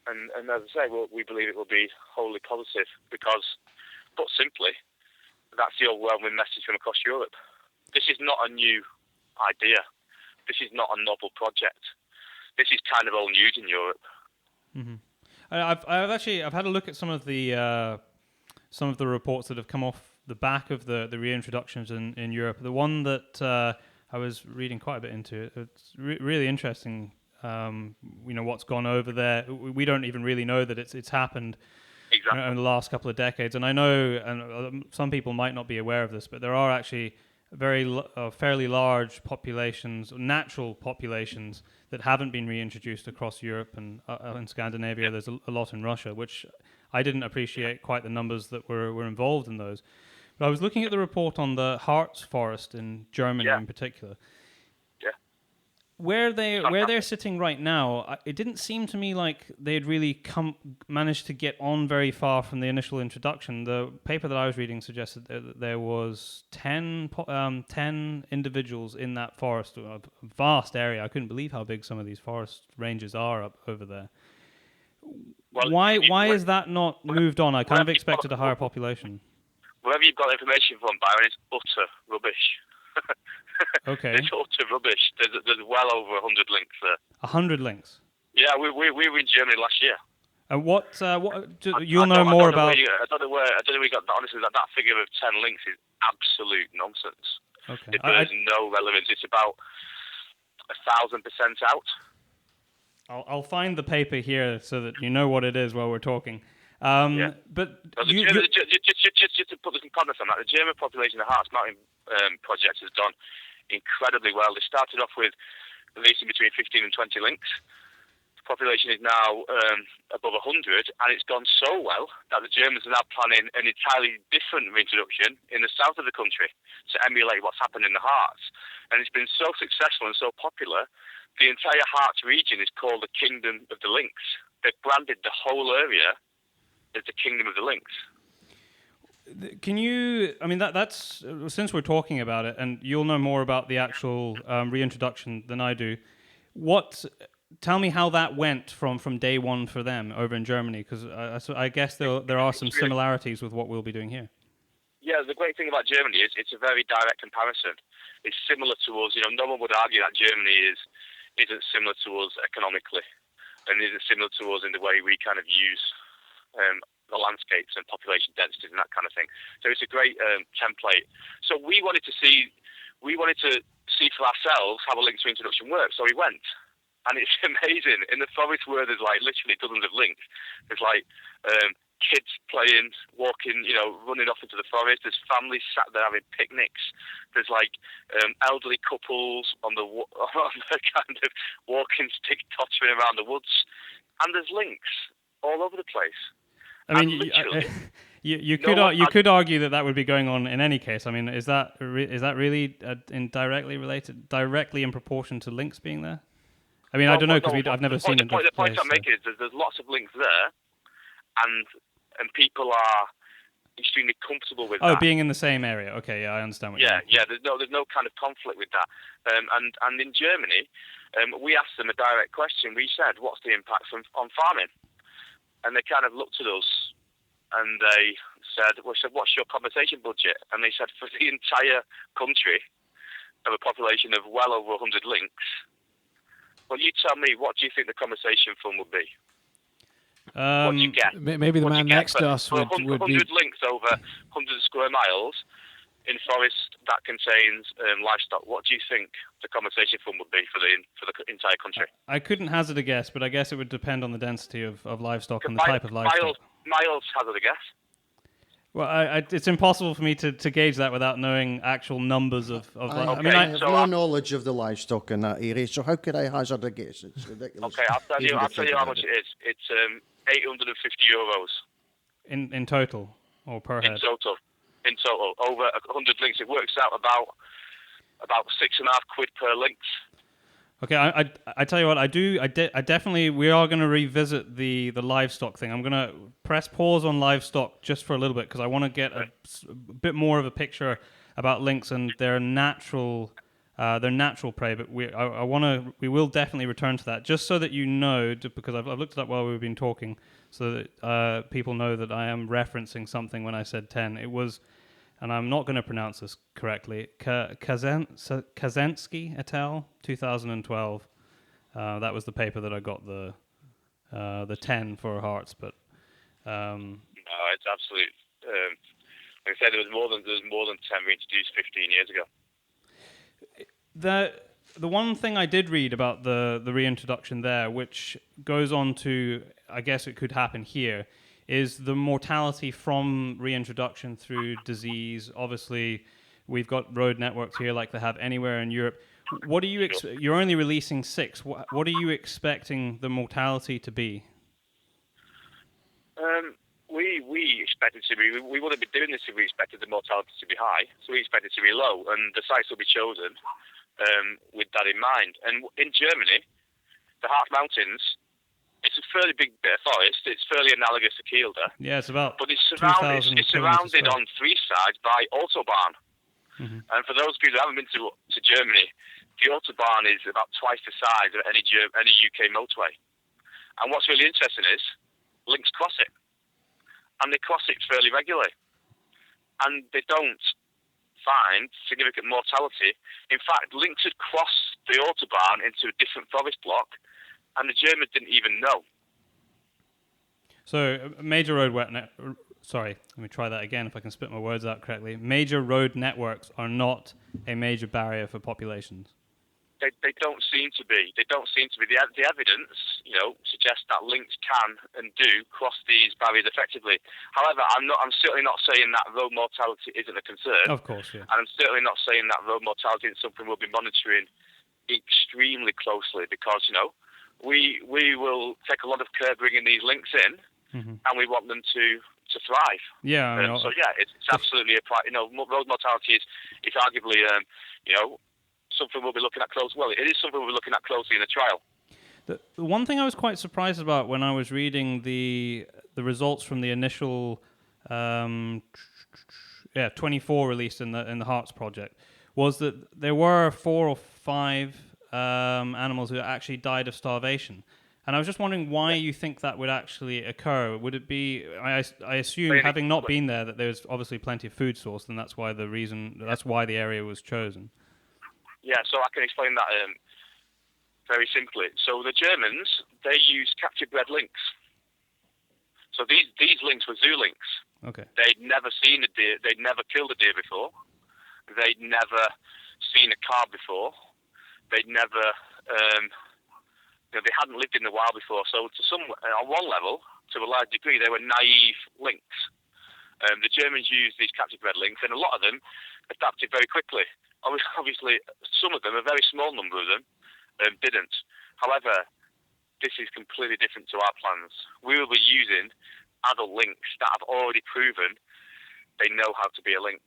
And as I say, we believe it will be wholly positive because, put simply, that's the overwhelming message from across Europe. This is not a new idea. This is not a novel project. This is kind of old news in Europe. Mm-hmm. I've had a look at some of the reports that have come off the back of the reintroductions in Europe. The one that I was reading quite a bit into, it's really interesting. What's gone over there. We don't even really know that it's happened in the last couple of decades. And I know, and some people might not be aware of this, but there are actually fairly large populations, natural populations, that haven't been reintroduced across Europe and in Scandinavia. There's a lot in Russia, which I didn't appreciate quite the numbers that were involved in those. But I was looking at the report on the Harz forest in Germany in particular. Yeah. Where they're sitting right now, it didn't seem to me like they'd really managed to get on very far from the initial introduction. The paper that I was reading suggested that there was 10 individuals in that forest, a vast area. I couldn't believe how big some of these forest ranges are up over there. Well, why is that not moved on? I kind of expected a higher population. Wherever you've got information from, Byron, it's utter rubbish. Okay. It's utter rubbish. There's well over 100 lynx there. 100 lynx? Yeah, we were in Germany last year. And you'll know more about... I don't know where we got that. Honestly, that figure of 10 lynx is absolute nonsense. Okay. It bears no relevance. It's about 1,000% out. I'll find the paper here so that you know what it is while we're talking. But just to put this in context on that, the German population, the Harz Mountain project has done incredibly well. They started off with releasing between 15 and 20 lynx. The population is now above 100, and it's gone so well that the Germans are now planning an entirely different reintroduction in the south of the country to emulate what's happened in the Harz. And it's been so successful and so popular, the entire Harz region is called the Kingdom of the Lynx. They've branded the whole area as the Kingdom of the Lynx. Can you? I mean, that's since we're talking about it, and you'll know more about the actual reintroduction than I do. Tell me how that went from day one for them over in Germany, because I guess there are some similarities with what we'll be doing here. Yeah, the great thing about Germany is it's a very direct comparison. It's similar to us. No one would argue that Germany isn't similar to us economically, and isn't similar to us in the way we kind of use the landscapes and population densities and that kind of thing. So it's a great template. So we wanted to see for ourselves how a lynx reintroduction works. So we went, and it's amazing. In the forest where there's like literally dozens of lynx, there's like kids playing, walking, running off into the forest. There's families sat there having picnics. There's like elderly couples on the kind of walking stick, tottering around the woods, and there's lynx all over the place. I mean, You could argue that would be going on in any case. I mean, is that really directly in proportion to lynx being there? I mean, I don't know because I've never seen it. The point I'm making is there's lots of lynx there, and people are extremely comfortable with that. Oh, being in the same area. Okay, yeah, I understand what you mean. Yeah. There's no kind of conflict with that. And in Germany, we asked them a direct question. We said, "What's the impact on farming?" And they kind of looked at us, and they said, "What's your compensation budget?" And they said, for the entire country of a population of well over 100 lynx, well, you tell me, what do you think the compensation fund would be? What do you get? Maybe the man next to us would be 100 lynx over 100 square miles in forest that contains livestock. What do you think the compensation fund would be for the entire country? I couldn't hazard a guess, but I guess it would depend on the density of livestock and the type of livestock. Myles hazard a guess. Well, it's impossible for me to gauge that without knowing actual numbers of I have no knowledge of the livestock in that area, so how could I hazard a guess? It's ridiculous. Okay, I'll tell you how much it is. It's 850 euros. In total, or per head? In total, over 100 lynx. It works out about £6.50 per lynx. Okay, I tell you what, I definitely, we are going to revisit the livestock thing. I'm going to press pause on livestock just for a little bit because I want to get a bit more of a picture about lynx and their natural prey. But we will definitely return to that just so that you know, because I've looked it up while we've been talking, so that people know that I am referencing something when I said 10. It was, and I'm not going to pronounce this correctly, Kazensky et al., 2012. That was the paper that I got the 10 for hearts, but no, it's absolute. Like I said, there was more than 10 reintroduced 15 years ago. The one thing I did read about the reintroduction there, which goes on to, I guess it could happen here, is the mortality from reintroduction through disease. Obviously, we've got road networks here like they have anywhere in Europe. What do you you're only releasing 6. What are you expecting the mortality to be? We expected to be. We wouldn't be doing this if we expected the mortality to be high. So we expect it to be low, and the sites will be chosen with that in mind. And in Germany, the Harz Mountains, it's a fairly big bit of forest. It's fairly analogous to Kielder. Yeah, it's about. But it's surrounded on 3 sides by autobahn. Mm-hmm. And for those people who haven't been to Germany, the autobahn is about twice the size of any UK motorway. And what's really interesting is lynx cross it, and they cross it fairly regularly, and they don't find significant mortality. In fact, lynx had crossed the autobahn into a different forest block, and the Germans didn't even know. So, major road sorry, let me try that again if I can spit my words out correctly. Major road networks are not a major barrier for populations. They don't seem to be. They don't seem to be. The evidence, suggests that lynx can and do cross these barriers effectively. However, I'm certainly not saying that road mortality isn't a concern. Of course, yeah. And I'm certainly not saying that road mortality is something we'll be monitoring extremely closely because, we will take a lot of care bringing these lynx in, mm-hmm. and we want them to thrive. Yeah. It's absolutely road mortality is arguably, something we'll be looking at close. Well, it is something we'll be looking at closely in the trial. The one thing I was quite surprised about when I was reading the results from the initial 24 released in the Hearts project was that there were 4 or 5 animals who actually died of starvation. And I was just wondering why you think that would actually occur. Would it be? I assume, having not been there, that there's obviously plenty of food source, and that's why the area was chosen. Yeah, so I can explain that very simply. So the Germans, they use captive-bred lynx. So these lynx were zoo lynx. Okay. They'd never seen a deer. They'd never killed a deer before. They'd never seen a calf before. They'd never, they hadn't lived in the wild before. So on one level, to a large degree, they were naive lynx. The Germans used these captive-bred lynx, and a lot of them adapted very quickly. Obviously, some of them, a very small number of them, didn't. However, this is completely different to our plans. We will be using adult lynx that have already proven they know how to be a lynx.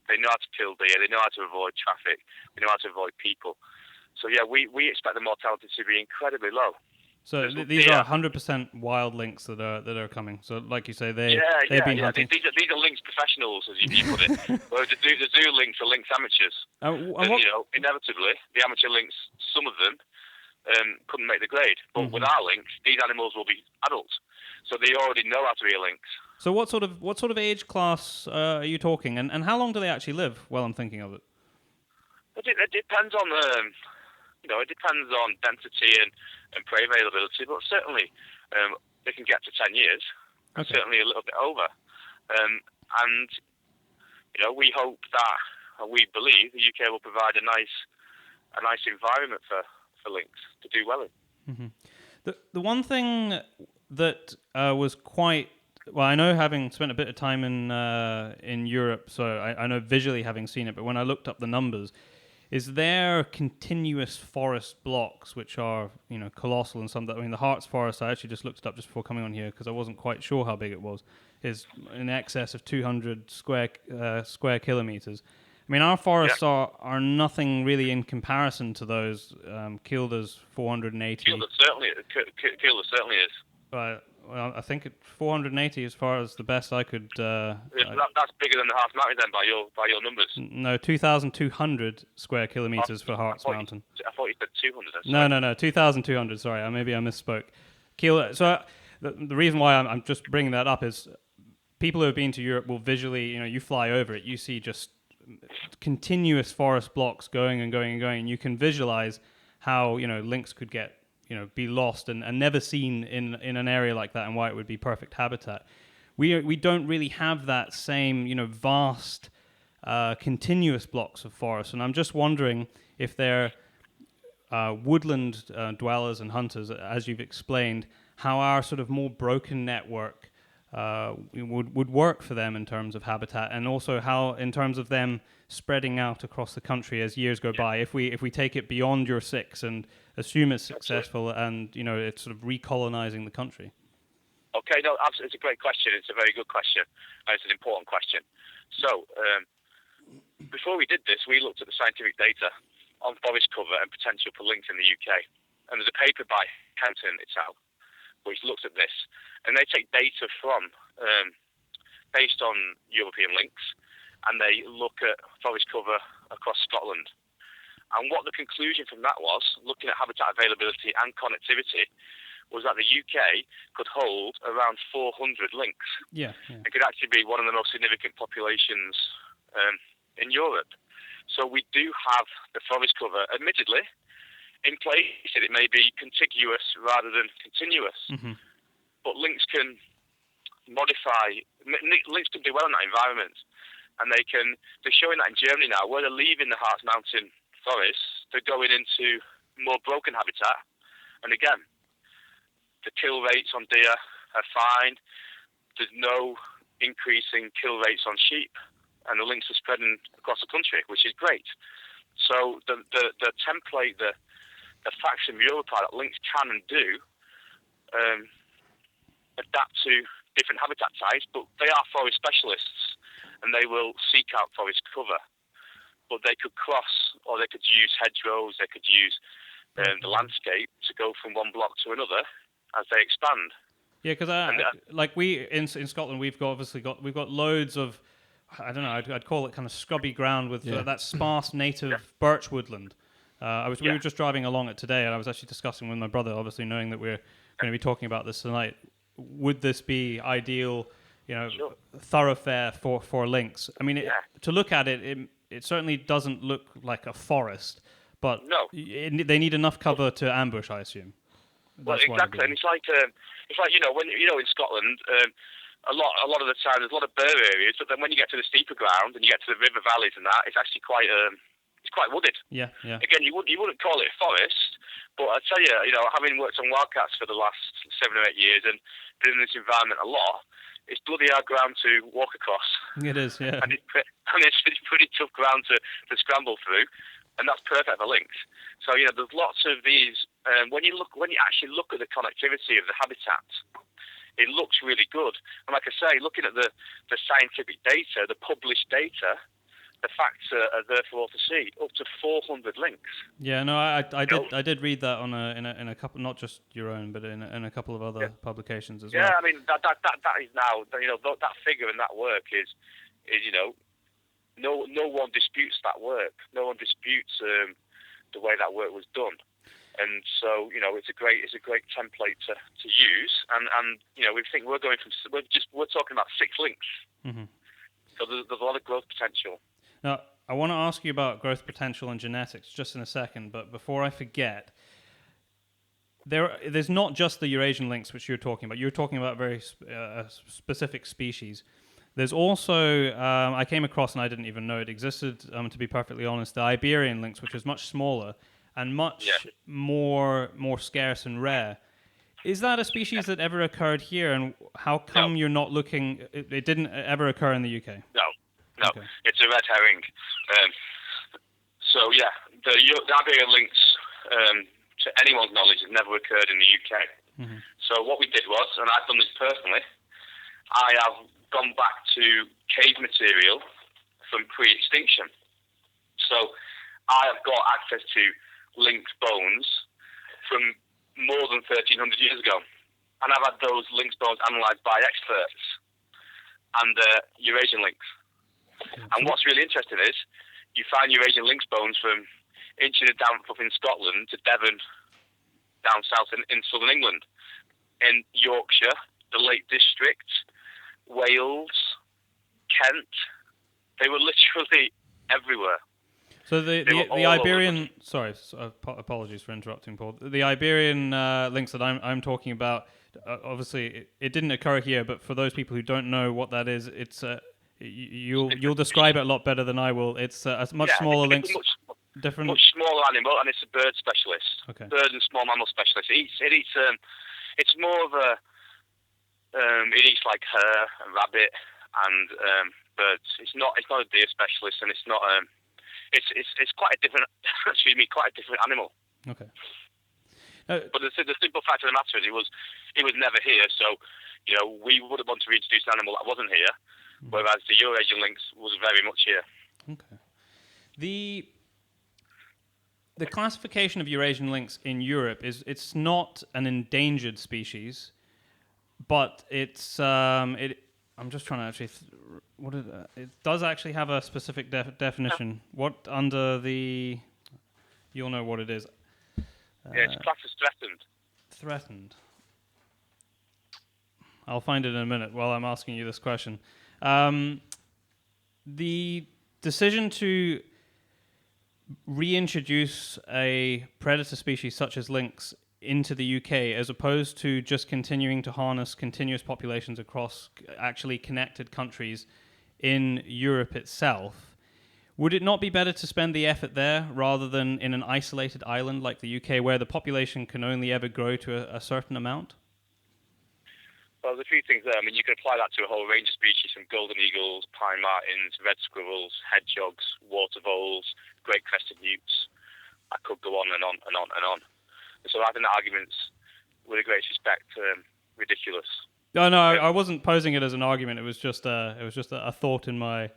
They know how to kill deer. They know how to avoid traffic. They know how to avoid people. So yeah, we expect the mortality to be incredibly low. So these are 100% wild lynx that are coming. So like you say, they've been hunting. These are lynx professionals, as you put it. Whereas the zoo lynx are lynx amateurs. And inevitably, the amateur lynx, some of them couldn't make the grade. But with our lynx, these animals will be adults, so they already know how to be a lynx. So what sort of age class are you talking, and how long do they actually live? Well, I'm thinking of it. It depends on it depends on density and prey availability, but certainly they can get to 10 years, and certainly a little bit over. And we hope that, we believe the UK will provide a nice environment for lynx to do well in. Mm-hmm. The one thing that was quite well, I know, having spent a bit of time in Europe, so I know visually having seen it, but when I looked up the numbers, is there continuous forest blocks which are colossal and some that, I mean, the Harts Forest, I actually just looked it up just before coming on here because I wasn't quite sure how big it was, is in excess of 200 square kilometers. I mean, our forests are nothing really in comparison to those. Kilda's 480. Kilda certainly is. Well, I think 480 as far as the best I could. That's bigger than the Harts Mountain then by your numbers. No, 2,200 square kilometers for Harts Mountain. I thought you said 200. No, 2,200. Sorry, maybe I misspoke. So the reason why I'm just bringing that up is people who have been to Europe will visually, you fly over it, you see just continuous forest blocks going and going and going, and you can visualize how lynx could get be lost and never seen in an area like that, and why it would be perfect habitat. We don't really have that same vast continuous blocks of forest, and I'm just wondering if they're woodland dwellers and hunters, as you've explained, how our sort of more broken network would work for them in terms of habitat, and also how in terms of them spreading out across the country as years go by. If we take it beyond your 6 and assume it's successful, and it's sort of recolonizing the country. Okay, no, absolutely, it's a great question. It's a very good question, and it's an important question. So, before we did this, we looked at the scientific data on forest cover and potential for lynx in the UK. And there's a paper by Hampton itself which looks at this, and they take data from based on European lynx, and they look at forest cover across Scotland. And what the conclusion from that was, looking at habitat availability and connectivity, was that the UK could hold around 400 lynx. Yeah. It could actually be one of the most significant populations in Europe. So we do have the forest cover, admittedly, in place. It may be contiguous rather than continuous. Mm-hmm. But lynx can modify, lynx can do well in that environment. And they're showing that in Germany now, where they're leaving the Harz Mountain forests, they're going into more broken habitat. And again, the kill rates on deer are fine. There's no increasing kill rates on sheep, and the lynx are spreading across the country, which is great. So the template, the facts from Europe are that lynx can and do adapt to different habitat types, but they are forest specialists, and they will seek out forest cover. But they could cross, or they could use hedgerows, they could use the landscape to go from one block to another as they expand. Yeah, because we in Scotland, we've got loads of, I don't know, I'd call it kind of scrubby ground with that sparse native birch woodland. We were just driving along it today, and I was actually discussing with my brother, obviously knowing that we're going to be talking about this tonight. Would this be ideal, thoroughfare for lynx? I mean, to look at it, it certainly doesn't look like a forest, but they need enough cover to ambush, I assume. Well, exactly, and it's like when in Scotland, a lot of the time there's a lot of burr areas, but then when you get to the steeper ground and you get to the river valleys and that, it's actually quite wooded. Yeah. Again, you wouldn't call it a forest, but I tell you, having worked on wildcats for the last 7 or 8 years and been in this environment a lot, it's bloody hard ground to walk across. It is, yeah. And it's pretty tough ground to scramble through, and that's perfect for lynx. So there's lots of these. When you actually look at the connectivity of the habitat, It looks really good. And like I say, looking at the scientific data, the published data, the facts are there for all to see. Up to 400 lynx. Yeah, no, I did read that on in a couple, not just your own, but in a couple of other publications as well. Yeah, I mean that is now, that figure and that work is no one disputes that work. No one disputes the way that work was done. And so, it's a great template to use. And we think we're talking about 6 lynx. Mm-hmm. So there's a lot of growth potential. Now, I want to ask you about growth potential and genetics just in a second, but before I forget, there's not just the Eurasian lynx which you're talking about. You're talking about very specific species. There's also, I came across, and I didn't even know it existed, to be perfectly honest, the Iberian lynx, which is much smaller and much more scarce and rare. Is that a species that ever occurred here, and how come you're not looking? It didn't ever occur in the UK. No, Okay. It's a red herring. The Iberian lynx, to anyone's knowledge, has never occurred in the UK. Mm-hmm. So what we did was, and I've done this personally, I have gone back to cave material from pre-extinction. So I have got access to lynx bones from more than 1,300 years ago. And I've had those lynx bones analysed by experts and Eurasian lynx. And what's really interesting is you find Eurasian lynx bones from inching it down up in Scotland to Devon, down south in southern England, in Yorkshire, the Lake District, Wales, Kent. They were literally everywhere. So the Iberian, sorry, apologies for interrupting, Paul. The Iberian lynx that I'm talking about, obviously it didn't occur here, but for those people who don't know what that is, it's you'll describe it a lot better than I will. It's a much smaller lynx, different, much smaller animal, and it's a bird specialist. Okay. Bird and small mammal specialist. It eats. It's more of a. It eats like hare and rabbit and birds. It's not a deer specialist, and it's not. It's quite a different. Quite a different animal. Okay. But the simple fact of the matter is, it was never here. So, we wouldn't want to reintroduce an animal that wasn't here, whereas the Eurasian lynx was very much here. Okay. The classification of Eurasian lynx in Europe it's not an endangered species, but it's I'm just trying to actually. It does actually have a specific definition. What under the? You'll know what it is. It's classed as threatened. Threatened. I'll find it in a minute while I'm asking you this question. The decision to reintroduce a predator species such as lynx into the UK, as opposed to just continuing to harness continuous populations across actually connected countries in Europe itself, would it not be better to spend the effort there rather than in an isolated island like the UK where the population can only ever grow to a certain amount? Well, there's a few things there. I mean, you can apply that to a whole range of species, from golden eagles, pine martens, red squirrels, hedgehogs, water voles, great crested newts. I could go on and on and on and on. So I think the argument's, with the greatest respect, ridiculous. No, I wasn't posing it as an argument. It was just a thought in my,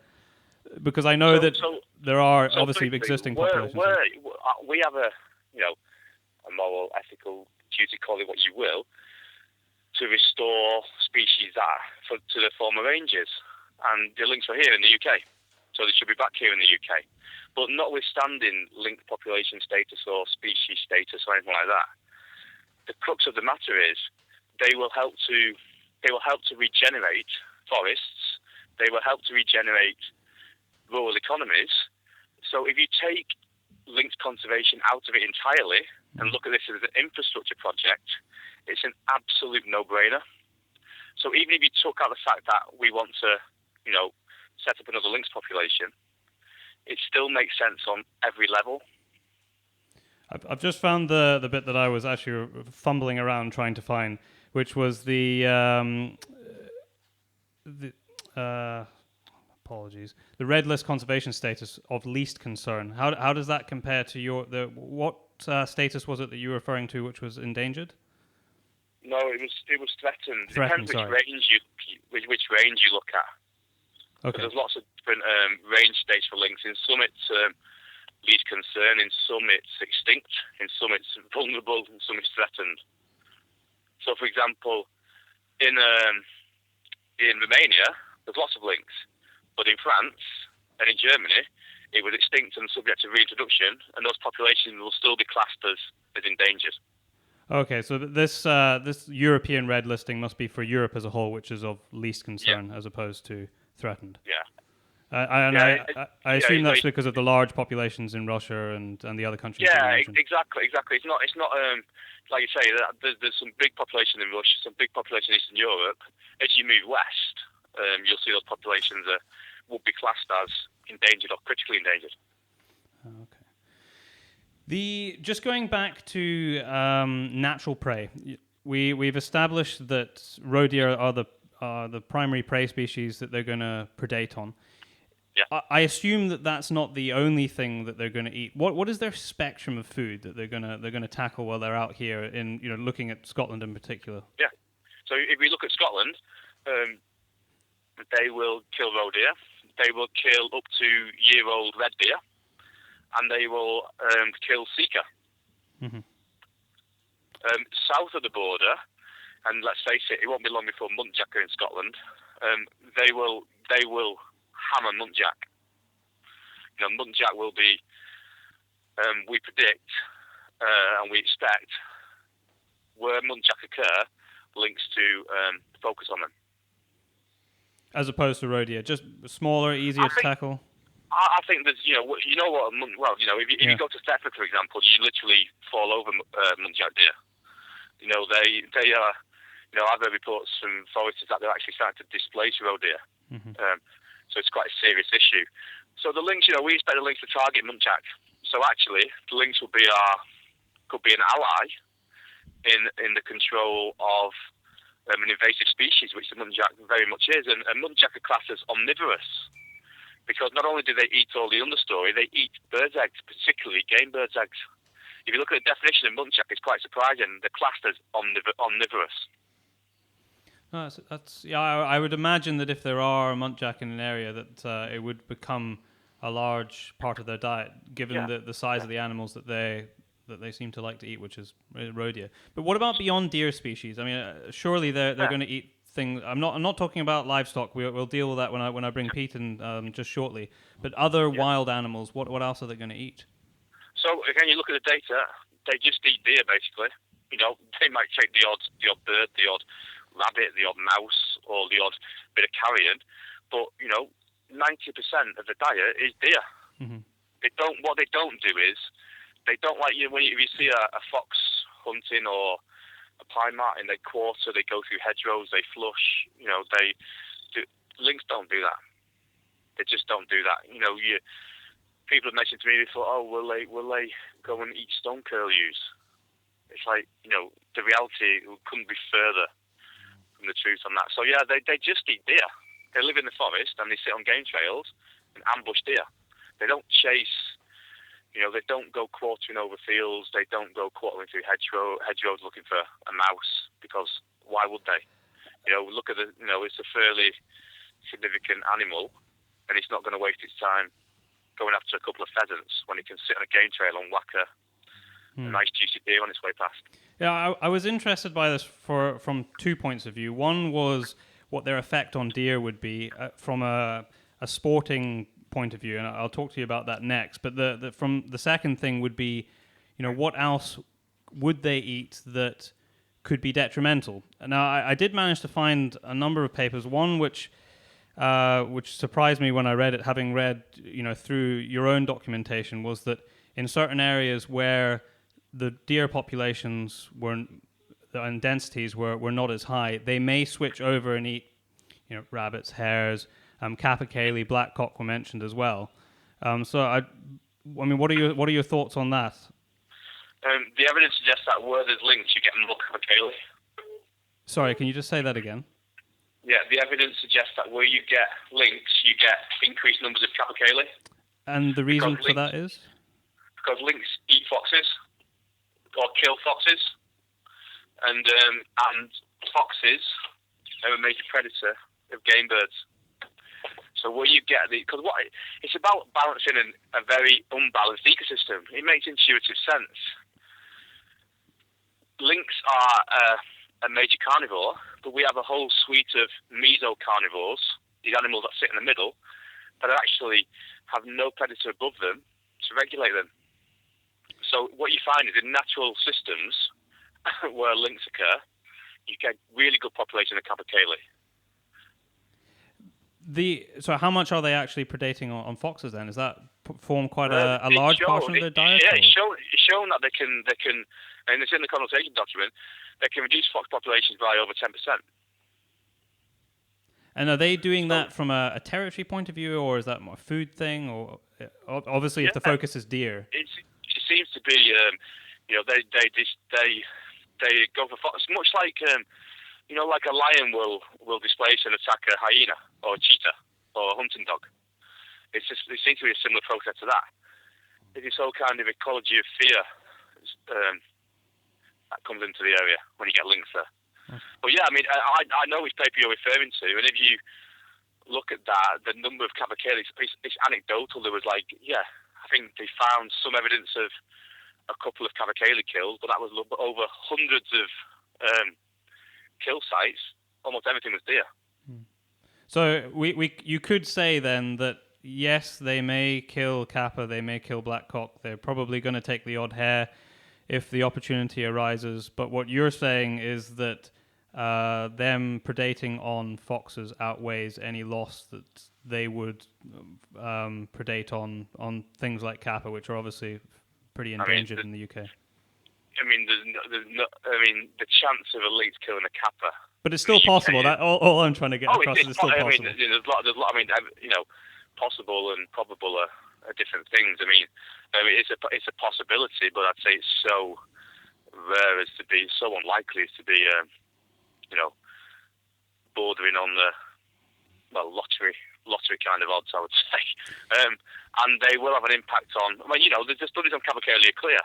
because I know that there are obviously existing populations. We have a moral, ethical duty, call it what you will, to restore species to their former ranges. And the lynx are here in the UK, so they should be back here in the UK. But notwithstanding lynx population status or species status or anything like that, the crux of the matter is they will help to regenerate forests. They will help to regenerate rural economies. So if you take lynx conservation out of it entirely and look at this as an infrastructure project, it's an absolute no-brainer. So even if you took out the fact that we want to, set up another lynx population, it still makes sense on every level. I've just found the bit that I was actually fumbling around trying to find, which was the red list conservation status of least concern. How does that compare to what status was it that you were referring to, which was endangered? No, it was threatened. Threatened, Depends sorry. which range you look at. Okay. There's lots of different range states for lynx. In some it's least concern, in some it's extinct, in some it's vulnerable, in some it's threatened. So, for example, in Romania, there's lots of lynx, but in France and in Germany, it was extinct and subject to reintroduction, and those populations will still be classed as endangered. Okay, so this European red listing must be for Europe as a whole, which is of least concern as opposed to threatened. Yeah. I assume that's because of the large populations in Russia and the other countries. Yeah, exactly. It's not like you say. There's some big population in Russia, some big population in Eastern Europe. As you move west, you'll see those populations will be classed as endangered or critically endangered. Okay. Just going back to natural prey, we've established that roe deer are the primary prey species that they're going to predate on. Yeah. I assume that that's not the only thing that they're going to eat. What is their spectrum of food that they're going to tackle while they're out here in looking at Scotland in particular? Yeah. So if we look at Scotland, they will kill roe deer. They will kill up to year-old red deer, and they will kill sika. Mm-hmm. South of the border, and let's face it won't be long before muntjac are in Scotland. They will hammer muntjac. Muntjac will be. We predict and we expect where muntjac occur, links to focus on them. As opposed to roe deer, just smaller, easier to tackle. I think there's, if you go to Stepford, for example, you literally fall over muntjac deer. They are, I've heard reports from foresters that they're actually starting to displace roe deer. Mm-hmm. So it's quite a serious issue. So the lynx, we expect the lynx to target muntjac. So actually, the lynx could be an ally in the control of an invasive species, which the muntjac very much is. And muntjac are classed as omnivorous, because not only do they eat all the understory, they eat birds' eggs, particularly game birds' eggs. If you look at the definition of muntjac, it's quite surprising. They're classed as omnivorous. I would imagine that if there are muntjac in an area, that it would become a large part of their diet, given the size of the animals that they seem to like to eat, which is roe deer. But what about beyond deer species? I mean, surely they're going to eat things. I'm not talking about livestock. We'll deal with that when I bring Pete in just shortly. But other wild animals, what else are they going to eat? So again, you look at the data. They just eat deer basically. They might take the odd bird, the odd rabbit, the odd mouse, or the odd bit of carrion, but 90% of the diet is deer. Mm-hmm. What they don't do is they don't like if you see a fox hunting or a pine marten, they quarter, they go through hedgerows, they flush. Lynx don't do that. They just don't do that. People have mentioned to me before, will they go and eat stone curlews? It's like, the reality couldn't be further from the truth on that. So yeah, they just eat deer. They live in the forest and they sit on game trails and ambush deer. They don't chase. They don't go quartering over fields. They don't go quartering through hedgerows looking for a mouse, because why would they? Look at it's a fairly significant animal, and it's not going to waste its time going after a couple of pheasants when it can sit on a game trail and whack a nice juicy deer on its way past. Yeah, I was interested by this from 2 points of view. One was what their effect on deer would be from a sporting point of view, and I'll talk to you about that next. But from the second thing would be, what else would they eat that could be detrimental? Now, I did manage to find a number of papers. One which surprised me when I read it, having read through your own documentation, was that in certain areas where the deer populations and densities were not as high, they may switch over and eat rabbits, hares. Capercaillie, blackcock were mentioned as well. I mean, what are your thoughts on that? The evidence suggests that where there's lynx, you get more capercaillie. Sorry, can you just say that again? Yeah, the evidence suggests that where you get lynx, you get increased numbers of capercaillie. And the reason for that is? Because lynx eat foxes or kill foxes. and foxes are a major predator of game birds. So what you get, because it's about balancing a very unbalanced ecosystem. It makes intuitive sense. Lynx are a major carnivore, but we have a whole suite of mesocarnivores, these animals that sit in the middle, that actually have no predator above them to regulate them. So what you find is in natural systems where lynx occur, you get really good population of capercaillie. So how much are they actually predating on foxes then? Is that form quite a large portion of their diet? Yeah, it's shown that they can, and it's in the consultation document, they can reduce fox populations by over 10%. And are they doing that from a territory point of view, or is that more a food thing? Or obviously, if the focus is deer, it seems to be, they go for fox, much like like a lion will displace and attack a hyena or a cheetah or a hunting dog. It seems to be a similar process to that. It's this whole kind of ecology of fear that comes into the area when you get lynx there. But yeah, I mean, I know which paper you're referring to, and if you look at that, the number of capercaillie, it's anecdotal. There was I think they found some evidence of a couple of capercaillie kills, but that was over hundreds of kill sites. Almost everything was deer. So you could say then that yes, they may kill kappa, they may kill blackcock. They're probably going to take the odd hare if the opportunity arises. But what you're saying is that them predating on foxes outweighs any loss that they would predate on things like kappa, which are obviously pretty endangered in the UK. I mean, the chance of a lynx killing a kappa. But it's still possible. That all I'm trying to get across is it's still possible. I mean, there's a lot. I mean, possible and probable are different things. I mean, it's a possibility, but I'd say it's so rare as to be, so unlikely as to be, bordering on the lottery kind of odds, I would say. And they will have an impact on. I mean, the studies on capercaillie are clear.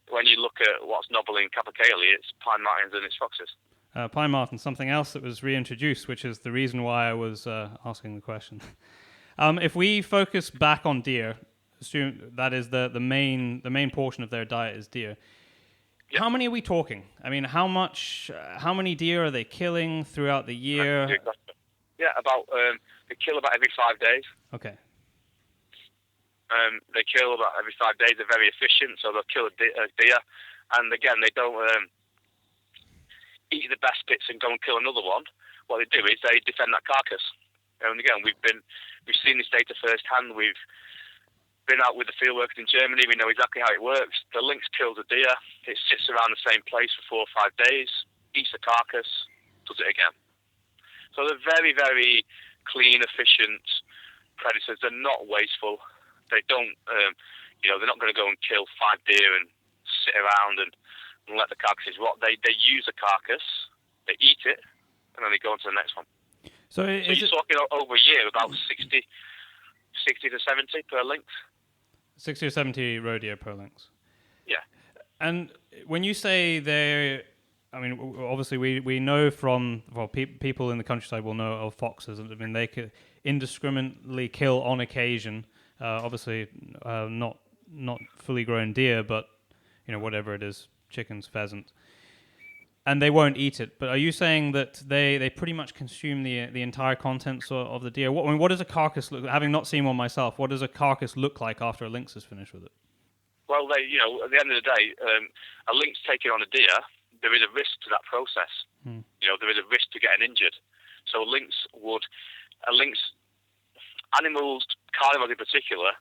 When you look at what's novel in capercaillie, it's pine martens and it's foxes. Pine marten, something else that was reintroduced, which is the reason why I was asking the question. If we focus back on deer, assume that is the main portion of their diet is deer. Yep. How many are we talking? I mean, how many deer are they killing throughout the year? Yeah, they kill about every 5 days. Okay. They kill about every 5 days. They're very efficient, so they'll kill a deer. And again, they don't eat the best bits and go and kill another one. What they do is they defend that carcass. And again, we've seen this data firsthand. We've been out with the fieldworkers in Germany. We know exactly how it works. The lynx kills a deer. It sits around the same place for 4 or 5 days, eats the carcass, does it again. So they're very, very clean, efficient predators. They're not wasteful. They don't, they're not going to go and kill 5 deer and sit around and let the carcasses rot. They use the carcass, they eat it, and then they go on to the next one. So you're talking over a year about 60 to 70 per lynx. 60 or 70 roe deer per lynx. Yeah. And when you say they're, I mean, obviously we know from, people in the countryside will know of foxes. I mean, they could indiscriminately kill on occasion. Obviously, not fully grown deer, but whatever it is, chickens, pheasants, and they won't eat it. But are you saying that they pretty much consume the entire contents of the deer? What does a carcass look? Having not seen one myself, what does a carcass look like after a lynx is finished with it? Well, at the end of the day, a lynx taking on a deer, there is a risk to that process. There is a risk to getting injured. So animals, carnivores in particular,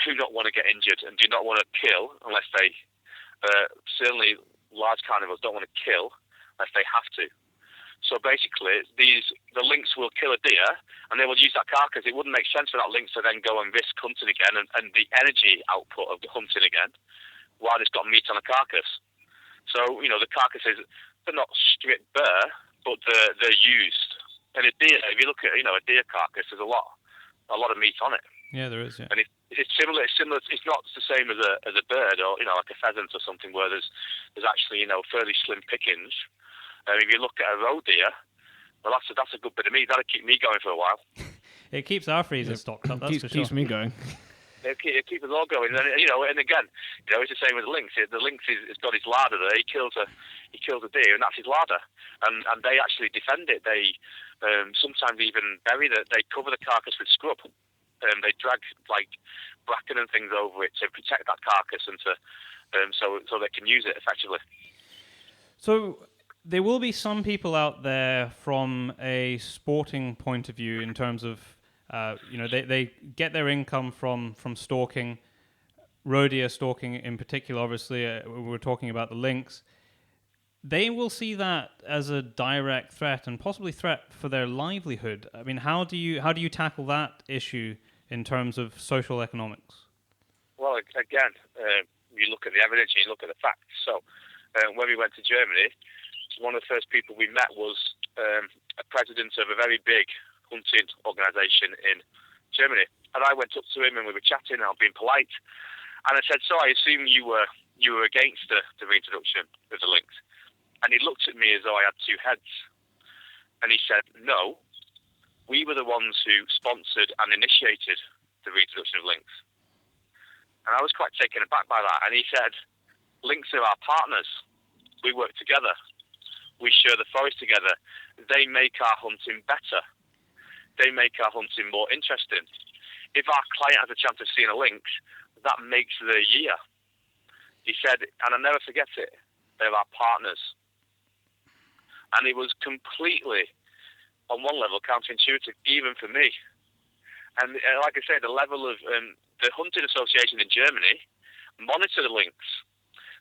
do not want to get injured and do not want to kill unless they, certainly large carnivores don't want to kill unless they have to. So basically, the lynx will kill a deer and they will use that carcass. It wouldn't make sense for that lynx to then go and risk hunting again and the energy output of the hunting again while it's got meat on a carcass. So, the carcasses, they're not stripped bare, but they're used. And a deer, if you look at, a deer carcass, there's a lot of meat on it. Yeah, there is, yeah. And It's similar. It's similar. It's not the same as a bird, or like a pheasant or something, where there's actually fairly slim pickings. If you look at a roe deer, well, that's a good bit of meat. That'll keep me going for a while. It keeps our freezer stocked up. That's for sure. Keeps me going. It keeps us all going. And and again, it's the same with the lynx. The lynx has got his larder there. He kills a deer, and that's his larder. And they actually defend it. They sometimes even bury it. They cover the carcass with scrub. They drag like bracken and things over it to protect that carcass and to so they can use it effectively. So there will be some people out there from a sporting point of view in terms of they get their income from stalking, roe deer stalking in particular. Obviously, we're talking about the lynx. They will see that as a direct threat and possibly threat for their livelihood. I mean, how do you tackle that issue in terms of social economics? Well, again, you look at the evidence, you look at the facts. So when we went to Germany, one of the first people we met was a president of a very big hunting organisation in Germany. And I went up to him and we were chatting, and I was being polite. And I said, so I assume you were against the reintroduction of the lynx. And he looked at me as though I had two heads. And he said, no, we were the ones who sponsored and initiated the reintroduction of lynx. And I was quite taken aback by that. And he said, lynx are our partners. We work together. We share the forest together. They make our hunting better. They make our hunting more interesting. If our client has a chance of seeing a lynx, that makes their year. He said, and I'll never forget it, they're our partners. And it was completely, on one level, counterintuitive, even for me. And like I said, the level of the hunting association in Germany monitor the lynx.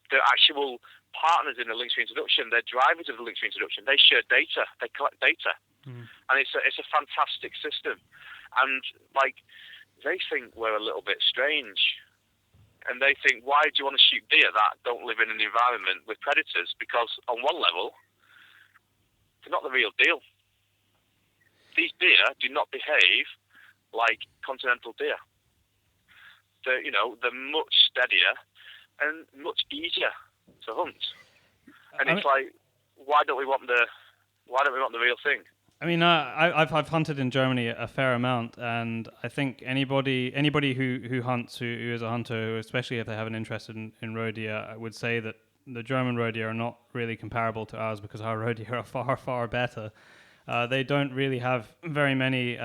They're actual partners in the lynx reintroduction. They're drivers of the lynx reintroduction. They share data. They collect data. And it's a fantastic system. And they think we're a little bit strange. And they think, why do you want to shoot deer that don't live in an environment with predators? Because on one level, they're not the real deal. These deer do not behave like continental deer. They're much steadier and much easier to hunt. And it's like, why don't we want the real thing? I mean, I've hunted in Germany a fair amount, and I think anybody who hunts, who is a hunter, especially if they have an interest in roe deer, would say that the German roe deer are not really comparable to ours because our roe deer are far, far better. They don't really have very many,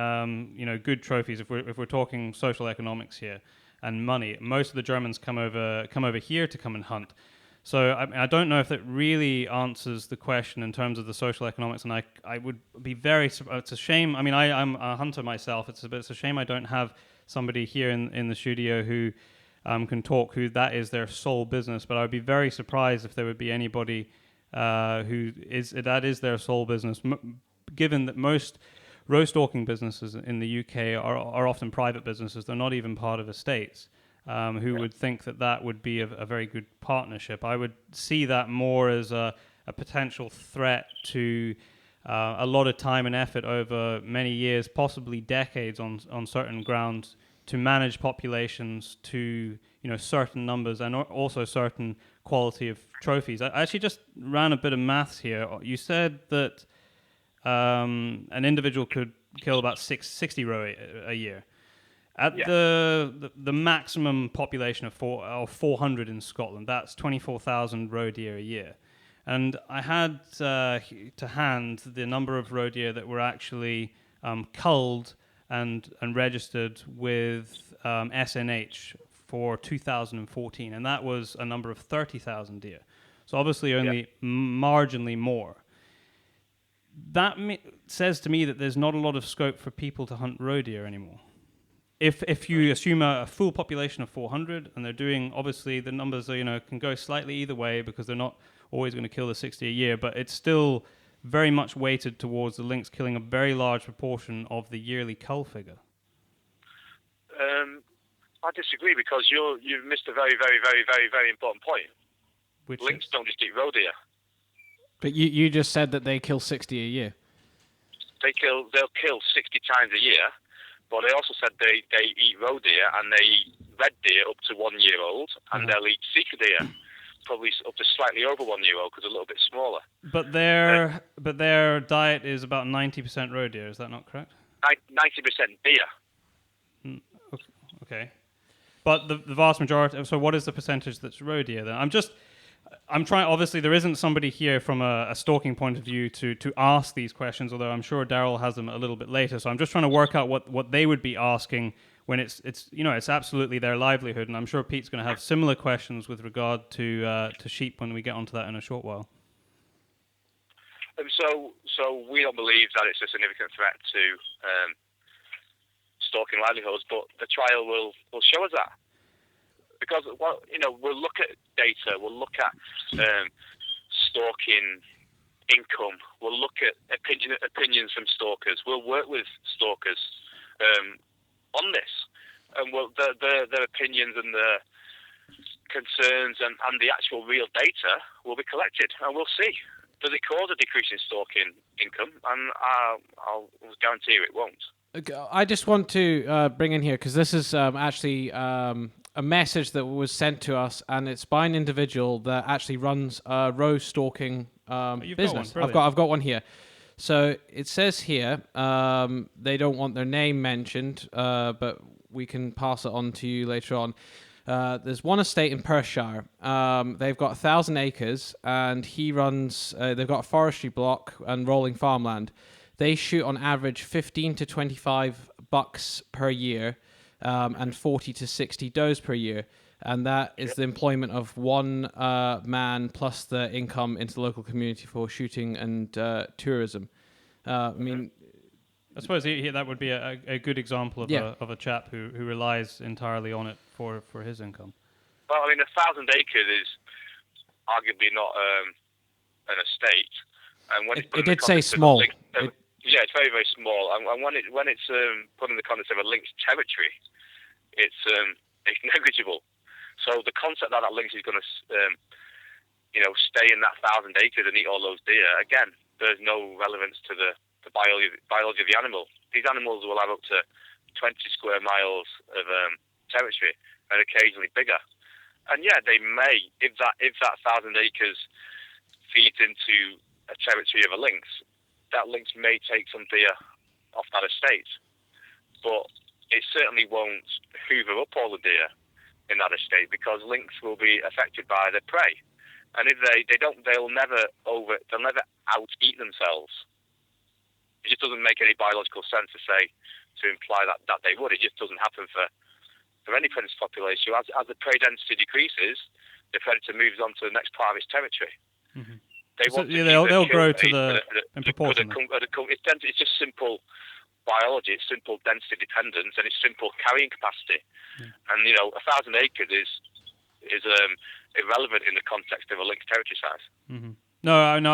good trophies. If we're talking social economics here and money, most of the Germans come over here to come and hunt. So I don't know if that really answers the question in terms of the social economics, and I would be very. It's a shame. I mean, I'm a hunter myself. It's a shame I don't have somebody here in the studio who can talk, who that is their sole business. But I would be very surprised if there would be anybody who is their sole business, given that most roe stalking businesses in the UK are often private businesses. They're not even part of estates. Who would think that would be a very good partnership. I would see that more as a potential threat to a lot of time and effort over many years, possibly decades on certain grounds, to manage populations to certain numbers and also certain quality of trophies. I actually just ran a bit of maths here. You said that an individual could kill about 60 roe a year. At the maximum population of 400 in Scotland, that's 24,000 roe deer a year. And I had to hand the number of roe deer that were actually culled and registered with SNH for 2014, and that was a number of 30,000 deer. So obviously only marginally more. That says to me that there's not a lot of scope for people to hunt roe deer anymore. If you assume a full population of 400, and they're doing, obviously the numbers are, can go slightly either way because they're not always going to kill the 60 a year, but it's still very much weighted towards the lynx killing a very large proportion of the yearly cull figure. I disagree because you've missed a very, very, very, very, very important point. Which lynx don't just eat roe deer. But you just said that they kill 60 a year. They'll kill 60 times a year, But they also said they eat roe deer and they eat red deer up to 1 year old, and they'll eat sika deer, probably up to slightly over 1 year old because they're a little bit smaller. But their diet is about 90% roe deer. Is that not correct? 90% deer. Okay. But the vast majority. So what is the percentage that's roe deer then? I'm trying. Obviously, there isn't somebody here from a stalking point of view to ask these questions. Although I'm sure Daryl has them a little bit later. So I'm just trying to work out what they would be asking when it's absolutely their livelihood. And I'm sure Pete's going to have similar questions with regard to sheep when we get onto that in a short while. So we don't believe that it's a significant threat to stalking livelihoods, but the trial will show us that. Because we'll look at data, we'll look at stalking income, we'll look at opinions from stalkers, we'll work with stalkers on this, and their opinions and their concerns and the actual real data will be collected, and we'll see. Does it cause a decrease in stalking income? And I'll guarantee you it won't. I just want to bring in here, because this is actually a message that was sent to us, and it's by an individual that actually runs a roe stalking business. I've got one here. So it says here they don't want their name mentioned, but we can pass it on to you later on. There's one estate in Perthshire. They've got 1,000 acres, and he runs. They've got a forestry block and rolling farmland. They shoot on average 15 to 25 bucks per year, and 40 to 60 does per year, and that is the employment of one man plus the income into the local community for shooting and tourism. I suppose that would be a good example of a chap who relies entirely on it for his income. Well, 1,000 acres is arguably not an estate, and when it did say small. Yeah, it's very, very small, and when it's put in the context of a lynx territory, it's negligible. So the concept that lynx is going to stay in that 1,000 acres and eat all those deer, again, there's no relevance to the biology of the animal. These animals will have up to 20 square miles of territory, and occasionally bigger. And yeah, they may, if that 1,000 acres feeds into a territory of a lynx, that lynx may take some deer off that estate, but it certainly won't hoover up all the deer in that estate, because lynx will be affected by their prey, and if they don't, they'll never out eat themselves. It just doesn't make any biological sense to imply that they would. It just doesn't happen for any predator population. As the prey density decreases, the predator moves on to the next part of its territory. Mm-hmm. They'll grow in proportion. It's just simple biology. It's simple density dependence, and it's simple carrying capacity. And 1,000 acres is irrelevant in the context of a lynx territory size. Mm-hmm. No,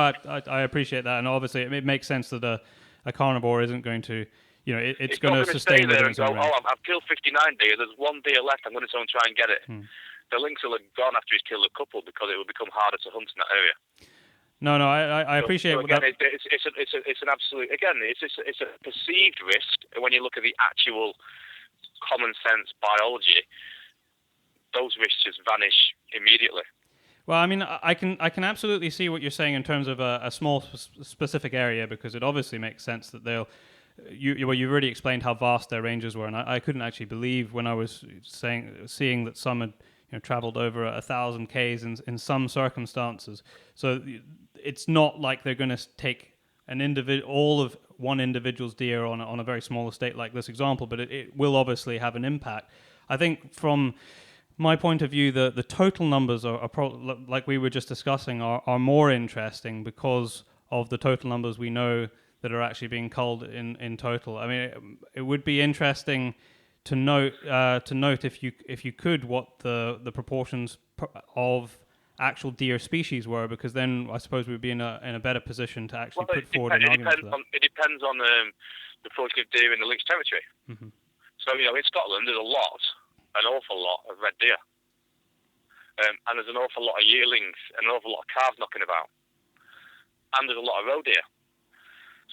I appreciate that, and obviously it makes sense that a carnivore isn't going to, it's going to sustain there within and go, its own range. I've killed 59 deer. There's one deer left. I'm going to try and get it. The lynx will have gone after he's killed a couple, because it will become harder to hunt in that area. No, I appreciate again, that. It's an absolute, again, it's a perceived risk. When you look at the actual common sense biology, those risks just vanish immediately. Well, I can absolutely see what you're saying in terms of a small specific area, because it obviously makes sense that you already explained how vast their ranges were, and I couldn't actually believe when I was seeing that some had traveled over 1,000 Ks in some circumstances. So it's not like they're going to take all of one individual's deer on a very small estate like this example, but it will obviously have an impact. I think from my point of view, the total numbers are like we were just discussing, are more interesting because of the total numbers we know that are actually being culled in total. It would be interesting to note if you could what the proportions of actual deer species were, because then I suppose we'd be in a better position to actually put forward an argument for that. It depends on the proportion of deer in the lynx territory. Mm-hmm. So in Scotland there's an awful lot of red deer, and there's an awful lot of yearlings and an awful lot of calves knocking about, and there's a lot of roe deer.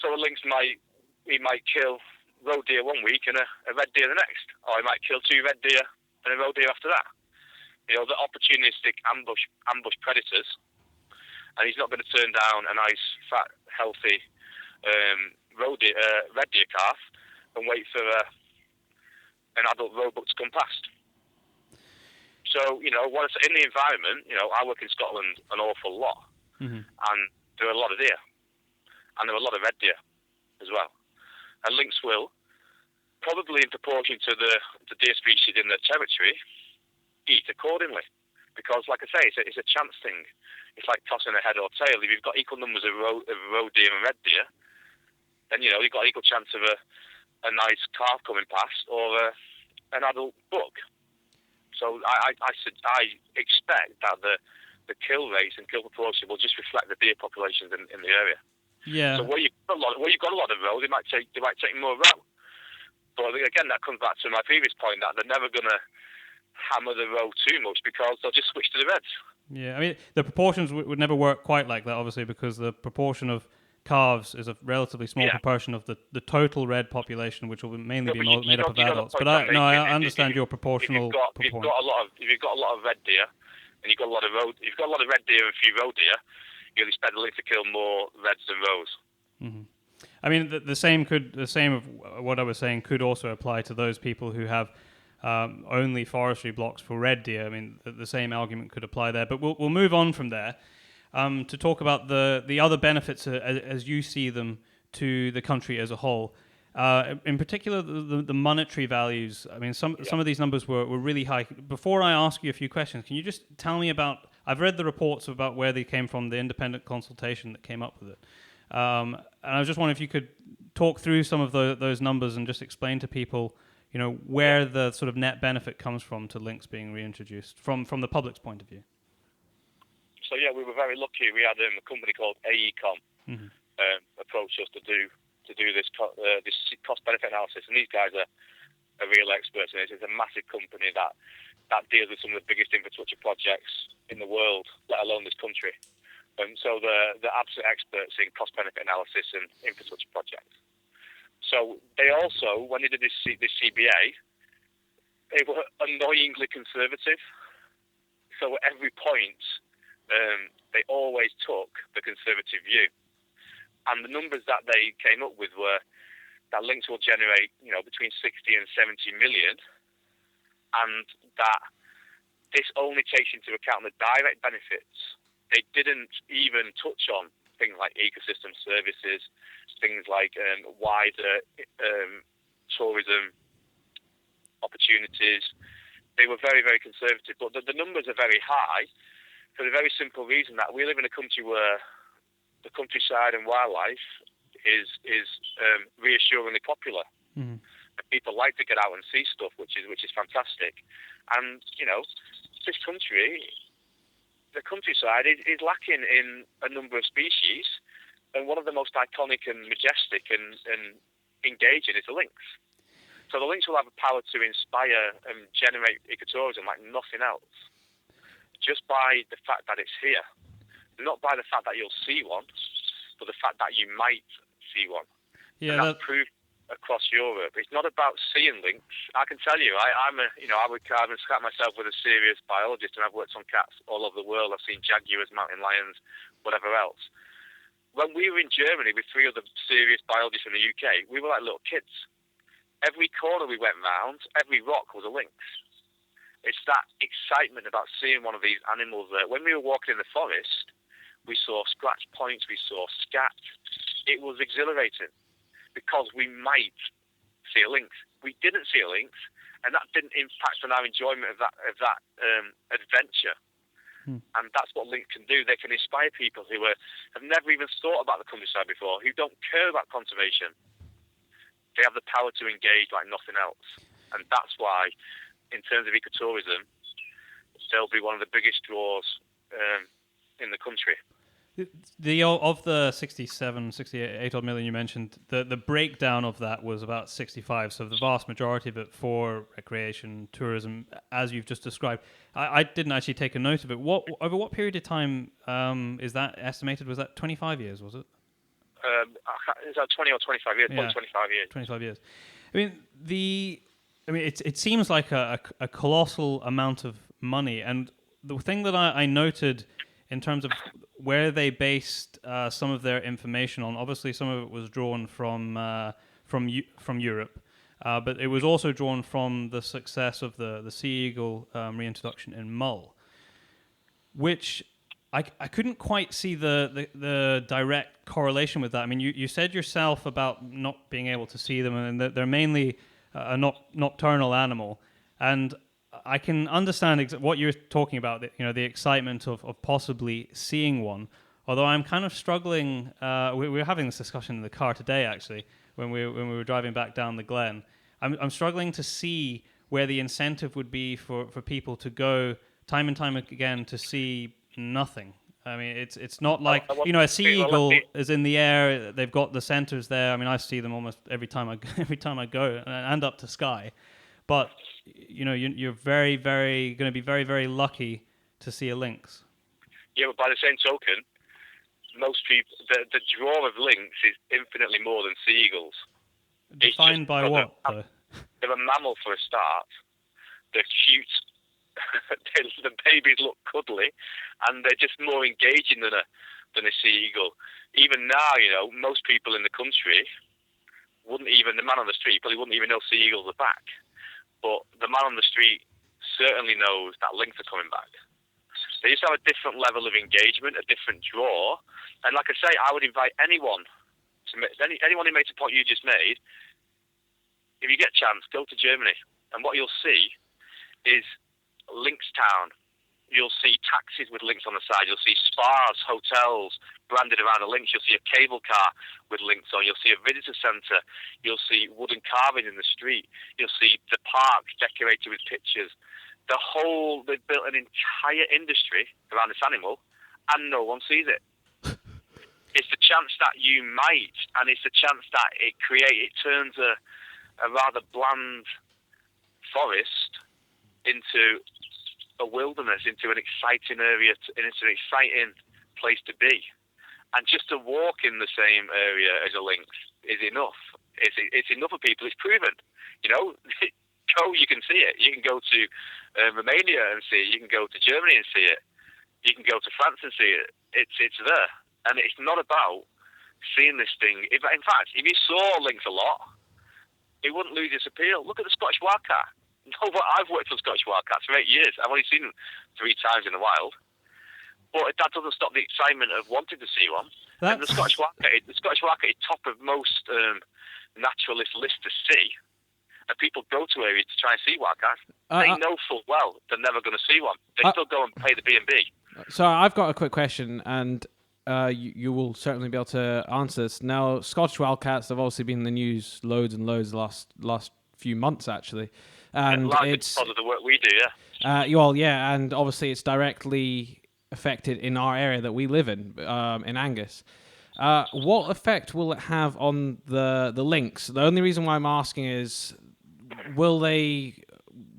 So a lynx might kill roe deer one week and a red deer the next, or he might kill 2 red deer and a roe deer after that. You know, the opportunistic ambush predators, and he's not going to turn down a nice, fat, healthy red deer calf and wait for an adult roebuck to come past. So, you know, once in the environment, you know, I work in Scotland an awful lot, and there are a lot of deer, and there are a lot of red deer as well. And lynx will, probably in proportion to the deer species in their territory, eat accordingly, because, like I say, it's a chance thing. It's like tossing a head or tail. If you've got equal numbers of roe deer and red deer, then you know you've got equal chance of a nice calf coming past or an adult buck. So I expect that the kill rates and kill proportion will just reflect the deer populations in the area. Yeah. So where you've got a lot of roe, they might take more roe. But again, that comes back to my previous point that they're never going to hammer the roe too much because they'll just switch to the reds. Yeah, I mean, the proportions would never work quite like that, obviously, because the proportion of calves is a relatively small proportion of the total red population, which will mainly be made up of adults. But I understand your proportional. If you've got a lot of red deer, and you've got a lot of red deer and a few roe deer, you'll expect the lynx to kill more reds than roes. Mm-hmm. I mean, the same of what I was saying could also apply to those people who have only forestry blocks for red deer. I mean, the same argument could apply there. But we'll move on from there to talk about the other benefits as you see them to the country as a whole. In particular, the monetary values. I mean, some of these numbers were really high. Before I ask you a few questions, can you just tell me about? I've read the reports about where they came from, the independent consultation that came up with it. And I was just wondering if you could talk through some of those numbers and just explain to people, you know, where the sort of net benefit comes from to lynx being reintroduced from the public's point of view. So yeah, we were very lucky. We had a company called AECOM approach us to do this cost benefit analysis, and these guys are real experts in it. It's a massive company that deals with some of the biggest infrastructure projects in the world, let alone this country. So they're absolute experts in cost benefit analysis and infrastructure projects. So they also, when they did this CBA, they were annoyingly conservative. So at every point, they always took the conservative view. And the numbers that they came up with were that lynx will generate, you know, between 60 and 70 million, and that this only takes into account the direct benefits. They didn't even touch on things like ecosystem services, things like wider tourism opportunities. They were very, very conservative, but the numbers are very high for the very simple reason that we live in a country where the countryside and wildlife is reassuringly popular. Mm-hmm. People like to get out and see stuff, which is fantastic. And you know, this country. The countryside is lacking in a number of species, and one of the most iconic and majestic and engaging is the lynx. So the lynx will have a power to inspire and generate ecotourism like nothing else, just by the fact that it's here. Not by the fact that you'll see one, but the fact that you might see one. Yeah, and that's proved across Europe. It's not about seeing lynx. I can tell you, I would describe myself with a serious biologist, and I've worked on cats all over the world. I've seen jaguars, mountain lions, whatever else. When we were in Germany with 3 other serious biologists from the UK, we were like little kids. Every corner we went round, every rock was a lynx. It's that excitement about seeing one of these animals there. When we were walking in the forest, we saw scratch points, we saw scat. It was exhilarating, because we might see a lynx. We didn't see a lynx, and that didn't impact on our enjoyment of that adventure. And that's what lynx can do. They can inspire people who have never even thought about the countryside before, who don't care about conservation. They have the power to engage like nothing else. And that's why, in terms of ecotourism, they'll be one of the biggest draws in the country. Of the 68 odd million you mentioned, the breakdown of that was about 65. So the vast majority of it for recreation, tourism, as you've just described. I didn't actually take a note of it. Over what period of time is that estimated? Was that 25 years? Was it? Is that 20 or 25 years? Yeah. Probably 25 years. 25 years. It seems like a colossal amount of money, and the thing that I noted in terms of where they based some of their information on, obviously some of it was drawn from Europe, but it was also drawn from the success of the sea eagle reintroduction in Mull, which I couldn't quite see the direct correlation with that. I mean, you said yourself about not being able to see them, and that they're mainly a nocturnal animal, and I can understand what you're talking about. The excitement of possibly seeing one. Although I'm kind of struggling. We were having this discussion in the car today, actually, when we were driving back down the Glen. I'm struggling to see where the incentive would be for people to go time and time again to see nothing. I mean, it's not like a sea eagle is in the air. They've got the centers there. I mean, I see them almost every time I go and up to Skye. But you're very, very going to be very, very lucky to see a lynx. Yeah, but by the same token, most people the draw of lynx is infinitely more than sea eagles. Defined by what? They're a mammal for a start. They're cute. The babies look cuddly, and they're just more engaging than a sea eagle. Even now, most people in the country the man on the street probably wouldn't even know sea eagles are back. But the man on the street certainly knows that lynx are coming back. They just have a different level of engagement, a different draw. And like I say, I would invite anyone who makes the point you just made. If you get a chance, go to Germany, and what you'll see is Lynx Town. You'll see taxis with lynx on the side. You'll see spas, hotels branded around a lynx. You'll see a cable car with lynx on. You'll see a visitor centre. You'll see wooden carving in the street. You'll see the park decorated with pictures. They've built an entire industry around this animal, and no one sees it. It's the chance that you might, and it's the chance that it turns a rather bland forest into a wilderness, into an exciting area, into an exciting place to be. And just to walk in the same area as a lynx is enough. It's enough for people. It's proven. Go, you can see it. You can go to Romania and see it. You can go to Germany and see it. You can go to France and see it. It's there. And it's not about seeing this thing. In fact, if you saw lynx a lot, it wouldn't lose its appeal. Look at the Scottish wildcat. No, but I've worked on Scottish wildcats for 8 years. I've only seen them 3 times in the wild. But that doesn't stop the excitement of wanting to see one. And the Scottish wildcat is top of most naturalist lists to see. And people go to areas to try and see wildcats. They know full well they're never going to see one. They still go and pay the B&B. So I've got a quick question, and you will certainly be able to answer this. Now, Scottish wildcats have obviously been in the news loads and loads the last few months, actually. And it's because of the work we do, yeah. And obviously it's directly affected in our area that we live in Angus. What effect will it have on the lynx? The only reason why I'm asking is, will they,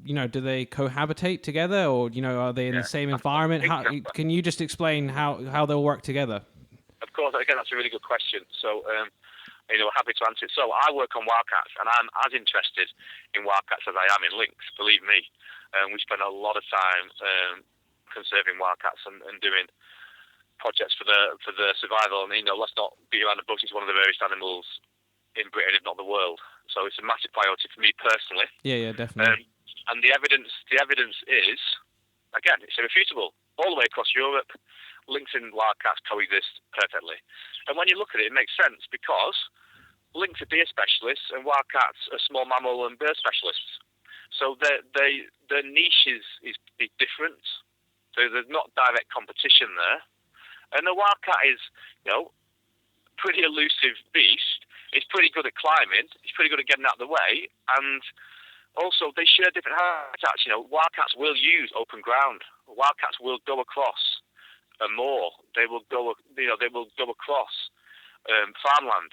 do they cohabitate together, or are they in the same environment? Can you just explain how they'll work together? Of course, again, that's a really good question. So. Happy to answer it. So I work on wildcats, and I'm as interested in wildcats as I am in lynx, believe me. We spend a lot of time conserving wildcats and doing projects for the survival. And let's not beat around the bush. It's one of the rarest animals in Britain, if not the world. So it's a massive priority for me personally. Yeah, definitely. And the evidence is, again, it's irrefutable. All the way across Europe, lynx and wildcats coexist perfectly. And when you look at it, it makes sense, because lynx are deer specialists and wildcats are small mammal and bird specialists. So their niche is different. So there's not direct competition there. And the wildcat is, pretty elusive beast. It's pretty good at climbing. It's pretty good at getting out of the way. And also, they share different habitats. Wildcats will use open ground. Wildcats will go across a moor. They will go across farmland.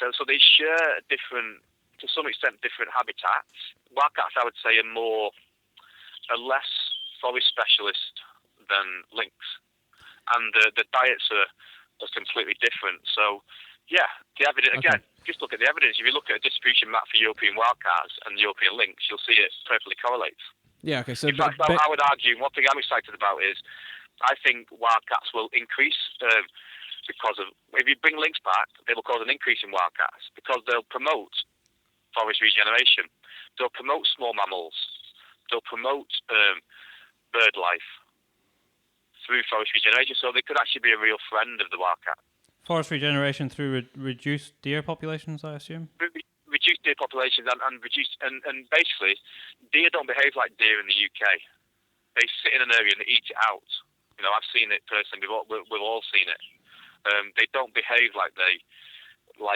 So they share to some extent, different habitats. Wildcats, I would say, are less forest specialist than lynx, and the diets are completely different. So, Yeah, the evidence, Okay. again, just look at the evidence. If you look at a distribution map for European wildcats and European lynx, you'll see it perfectly correlates. Yeah. Okay. So In fact, I would argue, one thing I'm excited about is I think wildcats will increase because of, if you bring lynx back, they will cause an increase in wildcats because they'll promote forest regeneration. They'll promote small mammals. They'll promote bird life through forest regeneration. So they could actually be a real friend of the wildcat. Forest regeneration through reduced deer populations, I assume? Reduce deer populations and reduce and basically deer don't behave like deer in the UK. They sit in an area and they eat it out. You know, I've seen it personally. We've all seen it. They don't behave like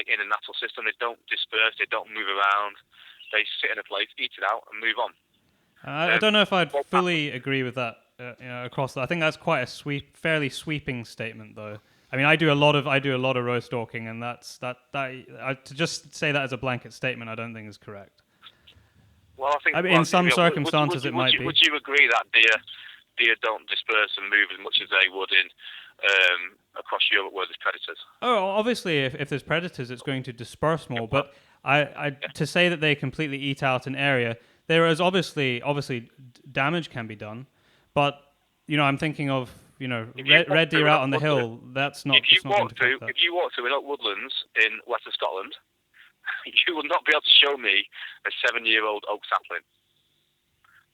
in a natural system. They don't disperse. They don't move around. They sit in a place, eat it out, and move on. I don't know if I'd fully agree with that across. I think that's quite a fairly sweeping statement, though. I mean, I do a lot of row stalking, and to just say that as a blanket statement, I don't think is correct. Well, I think in some circumstances it might be. Would you agree that deer don't disperse and move as much as they would in across Europe where there's predators? Oh, obviously, if there's predators, it's going to disperse more. But to say that they completely eat out an area, there is obviously damage can be done, but I'm thinking of red deer out on the hill. That's not. If you walk through that. oak woodlands in western Scotland, you will not be able to show me a 7-year-old oak sapling.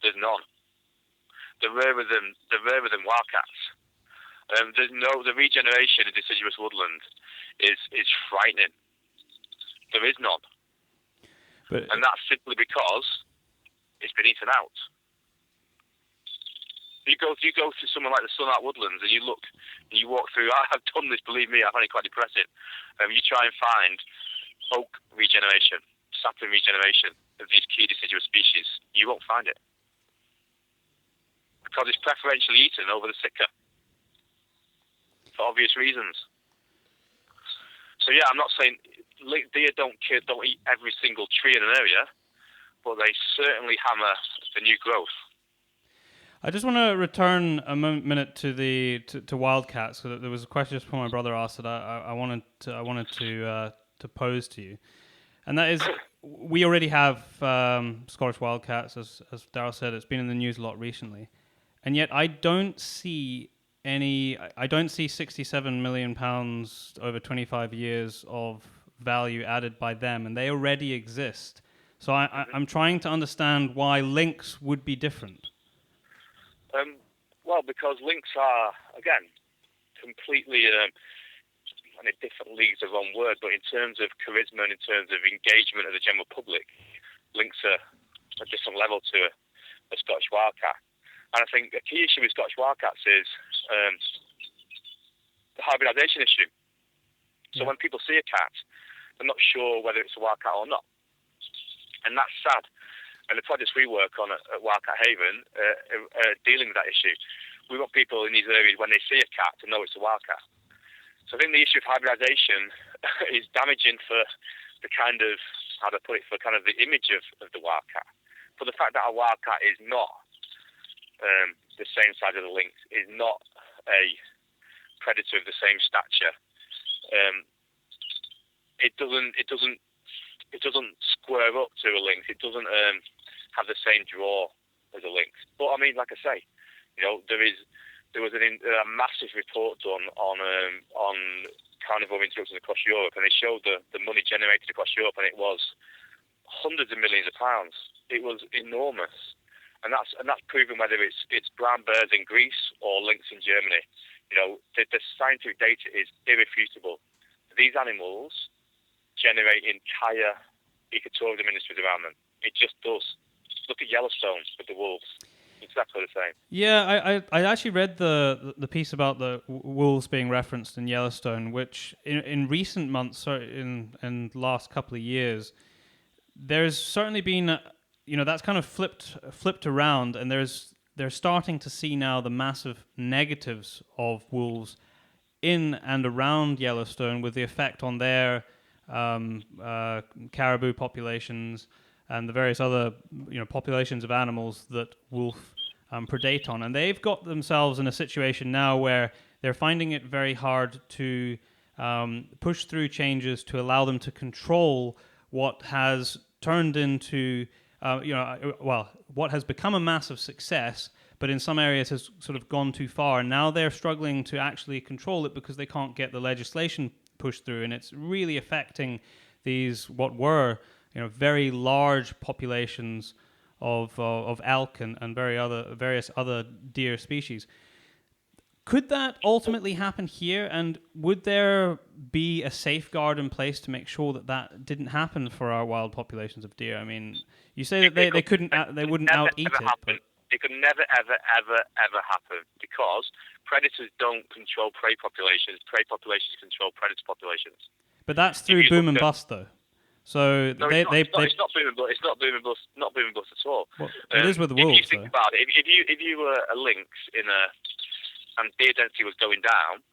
There's none. They're rarer than wildcats. The regeneration in deciduous woodland is frightening. There is none, and that's simply because it's been eaten out. You go to somewhere like the Sunart Woodlands and you look and you walk through. I've done this, believe me. I find it quite depressing. You try and find oak regeneration, sapling regeneration of these key deciduous species. You won't find it because it's preferentially eaten over the sitka for obvious reasons. So yeah, I'm not saying deer don't eat every single tree in an area, but they certainly hammer the new growth. I just want to return a minute to wildcats. So there was a question just before my brother asked that I wanted to pose to you, and that is, we already have Scottish wildcats, as Darryl said. It's been in the news a lot recently, and yet I don't see 67 million pounds over 25 years of value added by them, and they already exist. So I'm trying to understand why lynx would be different. Well, because lynx are, again, completely, different leagues are the wrong word, but in terms of charisma and in terms of engagement of the general public, lynx are a different level to a Scottish wildcat. And I think the key issue with Scottish wildcats is the hybridisation issue. So when people see a cat, they're not sure whether it's a wildcat or not. And that's sad. And the projects we work on at Wildcat Haven are dealing with that issue. We want people in these areas, when they see a cat, to know it's a wildcat. So I think the issue of hybridisation is damaging for the kind of, for kind of the image of the wildcat. For the fact that a wildcat is not the same size as the lynx, is not a predator of the same stature. It doesn't square up to a lynx. It doesn't have the same draw as a lynx. But I mean, like I say, there was a massive report done on carnivore introductions across Europe, and they showed the money generated across Europe, and it was hundreds of millions of pounds. It was enormous, and that's proven whether it's brown bears in Greece or lynx in Germany. The scientific data is irrefutable. These animals generate entire ecotourism industries around them. It just does. Look at Yellowstone with the wolves. Exactly the same. Yeah, I actually read the piece about the wolves being referenced in Yellowstone, which in recent months, in the last couple of years, there's certainly been, that's kind of flipped around, and they're starting to see now the massive negatives of wolves in and around Yellowstone, with the effect on their caribou populations and the various other populations of animals that wolf predate on. And they've got themselves in a situation now where they're finding it very hard to push through changes to allow them to control what has turned into, what has become a massive success, but in some areas has sort of gone too far. And now they're struggling to actually control it because they can't get the legislation pushed through, and it's really affecting these what were very large populations of elk and various other deer species. Could that ultimately happen here, and would there be a safeguard in place to make sure that that didn't happen for our wild populations of deer? I mean, you say that they wouldn't out-eat it. But it could never, ever, ever, ever happen because predators don't control prey populations. Prey populations control predator populations. But that's through boom and bust, though. So no, it's not boom and bust. It's not boom and bust. Not boom and bust at all. Well, it is with the wolves. If you think about it, if you were a lynx and deer density was going down,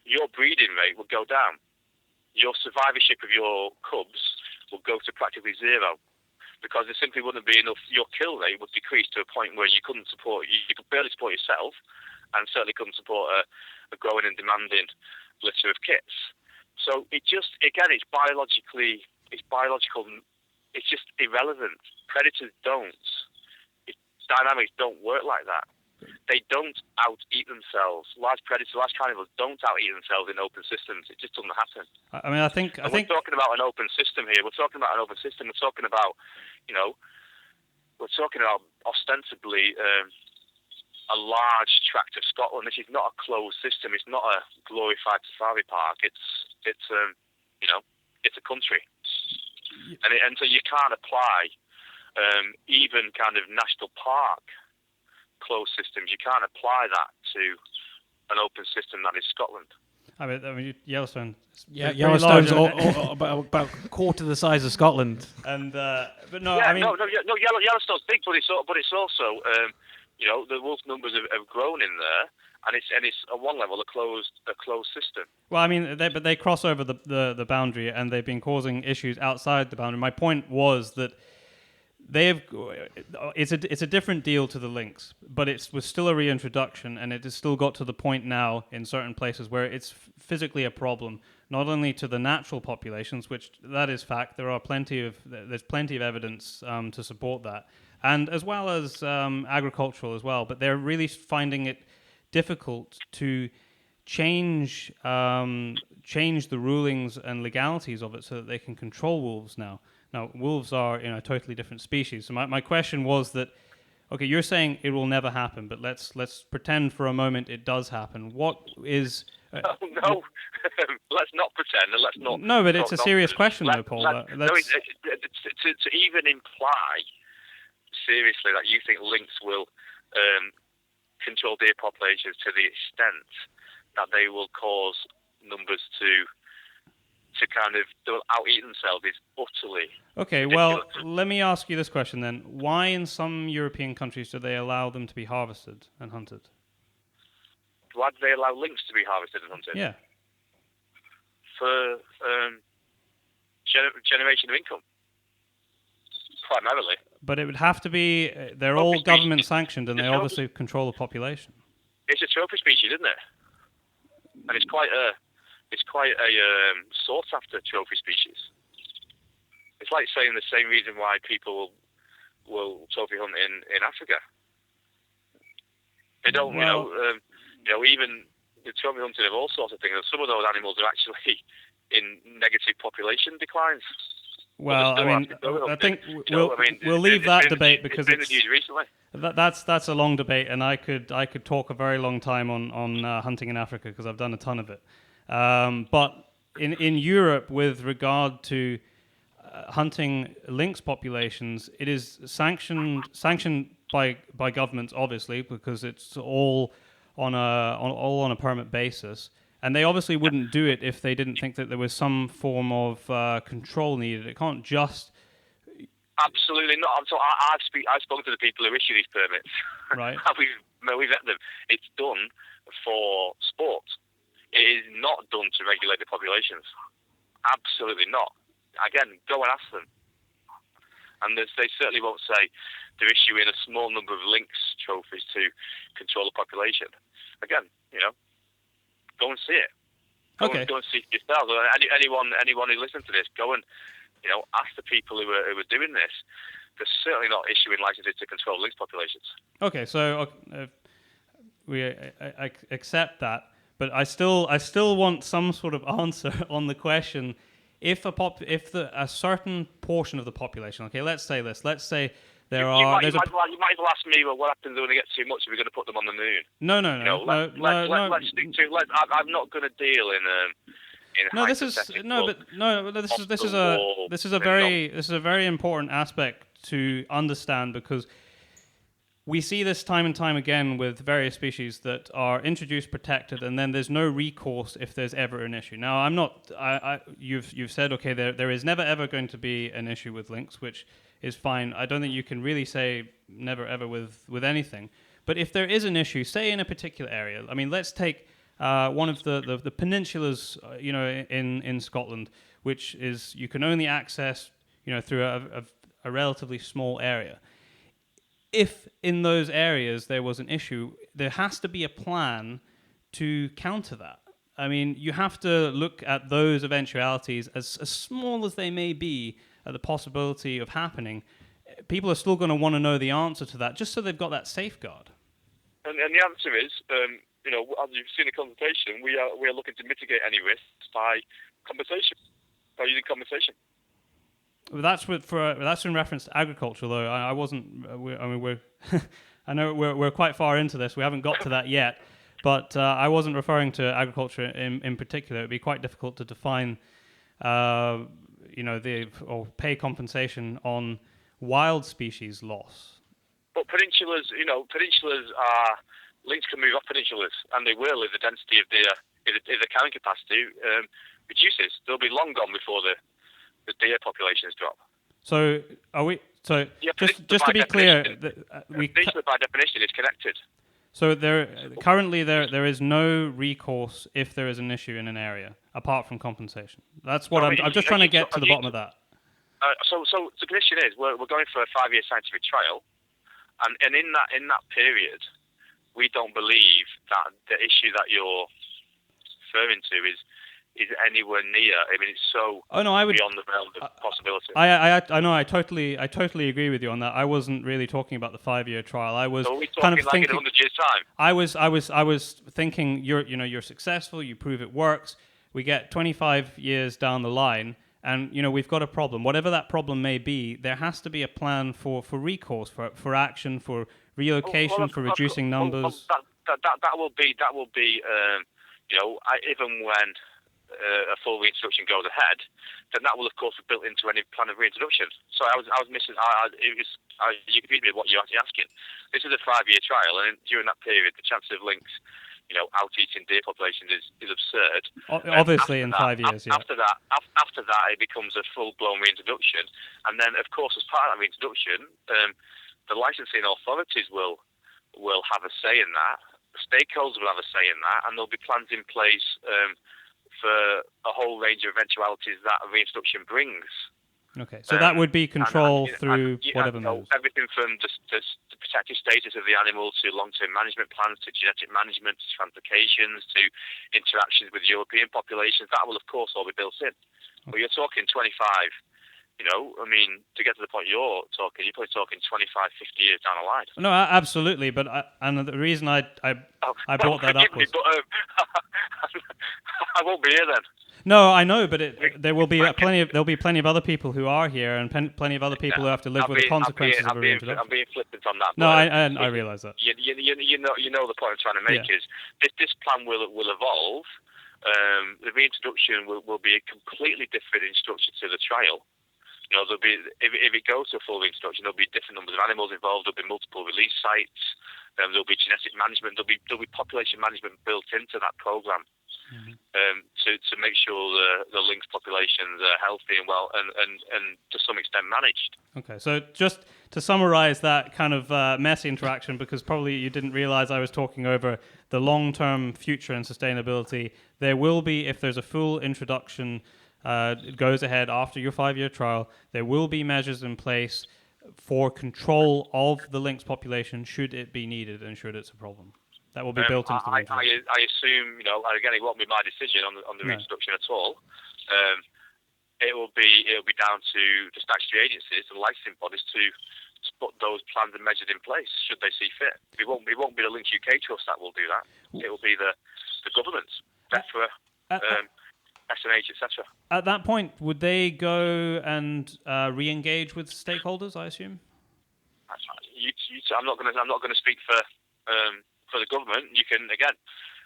your breeding rate would go down. Your survivorship of your cubs would go to practically zero. Because there simply wouldn't be enough. Your kill rate would decrease to a point where you couldn't support. You could barely support yourself, and certainly couldn't support a growing and demanding litter of kits. So it's biological. It's just irrelevant. Predators don't. Dynamics don't work like that. They don't out-eat themselves. Large carnivores don't out-eat themselves in open systems. It just doesn't happen. I mean, I think we're talking about an open system here. We're talking about ostensibly a large tract of Scotland. This is not a closed system. It's not a glorified safari park. It's a country, and so you can't apply even kind of national park closed systems. You can't apply that to an open system that is Scotland. I mean Yellowstone. Yellowstone's about a quarter the size of Scotland. And but no, yeah, I mean Yellowstone's big, but it's also the wolf numbers have grown in there, and it's at one level a closed system. Well, I mean, they cross over the boundary, and they've been causing issues outside the boundary. My point was that it's a different deal to the lynx, but it was still a reintroduction, and it has still got to the point now in certain places where it's physically a problem, not only to the natural populations, which that is fact. There's plenty of evidence to support that, and as well as agricultural as well. But they're really finding it difficult to change the rulings and legalities of it so that they can control wolves now. Now, wolves are a totally different species. So my question was that, okay, you're saying it will never happen, but let's pretend for a moment it does happen. What is... no, let's not pretend, and let's not... No, but it's a serious question, though, Paul. To even imply, seriously, that you think lynx will control deer populations to the extent that they will cause numbers to kind of out-eat themselves is utterly okay, ridiculous. Well, let me ask you this question then. Why in some European countries do they allow them to be harvested and hunted? Why do they allow lynx to be harvested and hunted? Yeah. For generation of income, primarily. But it would have to be, they're all government sanctioned, and they obviously control the population. It's a trophy species, isn't it? And it's quite a sought-after trophy species. It's like saying the same reason why people will trophy hunt in Africa. They don't, even the trophy hunting of all sorts of things. Some of those animals are actually in negative population declines. Well, I mean, I think we'll leave that debate because it's been in the news recently. That's a long debate, and I could talk a very long time on hunting in Africa because I've done a ton of it. But in Europe, with regard to hunting lynx populations, it is sanctioned by governments, obviously, because it's all on a permit basis. And they obviously wouldn't do it if they didn't think that there was some form of control needed. It can't just... Absolutely not. So I've spoken to the people who issue these permits. Right. We've met them. It's done for sport. It is not done to regulate the populations. Absolutely not. Again, go and ask them. And they certainly won't say they're issuing a small number of lynx trophies to control the population. Again, go and see it. Go Okay. and see for yourselves. Anyone who listens to this, go and ask the people who are doing this. They're certainly not issuing licenses to control lynx populations. Okay, so I accept that, but I still want some sort of answer on the question: if a certain portion of the population, okay, let's say there You are. might as well ask me, well, what happens when they get too much? Are we going to put them on the moon? No. Let's stick to. I'm not going to deal in. No, this is a very important aspect to understand, because we see this time and time again with various species that are introduced, protected, and then there's no recourse if there's ever an issue. Now, you've said, okay, there is never ever going to be an issue with lynx, which is fine. I don't think you can really say never ever with anything. But if there is an issue, say in a particular area, I mean, let's take one of the peninsulas, in Scotland, which is you can only access, through a relatively small area. If in those areas there was an issue, there has to be a plan to counter that. I mean, you have to look at those eventualities, as small as they may be, at the possibility of happening. People are still going to want to know the answer to that, just so they've got that safeguard. And the answer is, as you've seen in consultation, we are looking to mitigate any risks by compensation, by using compensation. That's in reference to agriculture, though. I wasn't. We're. I know we're quite far into this. We haven't got to that yet, but I wasn't referring to agriculture in particular. It'd be quite difficult to define, or pay compensation on wild species loss. But peninsulas are lynx can move off peninsulas, and they will if the density of the carrying capacity reduces. They'll be long gone before the deer populations drop. So are we? So yeah, just to be clear, peninsula by definition is connected. So currently there is no recourse if there is an issue in an area apart from compensation. That's what I'm just trying to get to the bottom of that. So the condition is we're going for a 5-year scientific trial, and in that period, we don't believe that the issue that you're referring to is anywhere near. I mean, it's so beyond the realm of possibility. I know. I totally agree with you on that. I wasn't really talking about the 5-year trial. I was kind of thinking, in 100 years' time. I was thinking you're successful. You prove it works. We get 25 years down the line, and we've got a problem. Whatever that problem may be, there has to be a plan for recourse, for action, for relocation, for reducing numbers. That will be. Even when a full reintroduction goes ahead, then that will of course be built into any plan of reintroduction. So I was missing. You confused me with what you're actually asking. This is a 5-year trial, and during that period, the chance of lynx, out-eating deer population is absurd. Obviously, in 5 years. After that, it becomes a full-blown reintroduction, and then of course, as part of that reintroduction, the licensing authorities will have a say in that. The stakeholders will have a say in that, and there'll be plans in place for a whole range of eventualities that a reintroduction brings. Okay, so that would be control through whatever moves. Everything from the protected status of the animal to long-term management plans to genetic management to translocations to interactions with European populations. That will, of course, all be built in. Okay. But you're talking 25, to get to the point you're talking, you're probably talking 25, 50 years down the line. No, absolutely. But and the reason I brought that up was... I won't be here then. No, I know, but there'll be plenty of other people who are here, and plenty of other people who have to live with the consequences of a reintroduction. I'm being flippant on that. No, I realise that. You know the point I'm trying to make is this plan will evolve. The reintroduction will be a completely different in structure to the trial. There'll be if it goes to a full reintroduction, there'll be different numbers of animals involved. There'll be multiple release sites. There'll be genetic management. There'll be population management built into that program. Mm-hmm. To make sure the lynx populations are healthy and well and to some extent managed. Okay, so just to summarize that kind of messy interaction, because probably you didn't realize I was talking over the long-term future and sustainability, there will be, if there's a full introduction, it goes ahead after your 5-year trial, there will be measures in place for control of the lynx population should it be needed and should it's a problem. That will be built into the reintroduction. I assume, again, it won't be my decision on the reintroduction at all. It will be down to the statutory agencies and licensing bodies to put those plans and measures in place should they see fit. It won't be the Lynx UK Trust that will do that. It will be the governments, DEFRA, SNH, etc. At that point, would they go and re-engage with stakeholders? I assume. I'm not going to speak for the government. You can again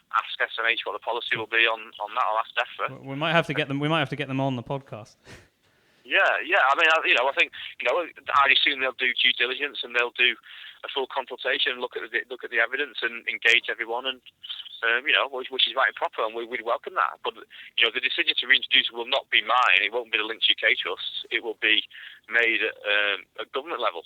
ask SNH what the policy will be on that. I'll ask DEFRA. We might have to get them. We might have to get them on the podcast. Yeah. I mean, I think I assume they'll do due diligence and they'll do a full consultation, look at the evidence and engage everyone, and which is right and proper, and we'd welcome that. But the decision to reintroduce will not be mine. It won't be the Lynx UK Trust. It will be made at government level.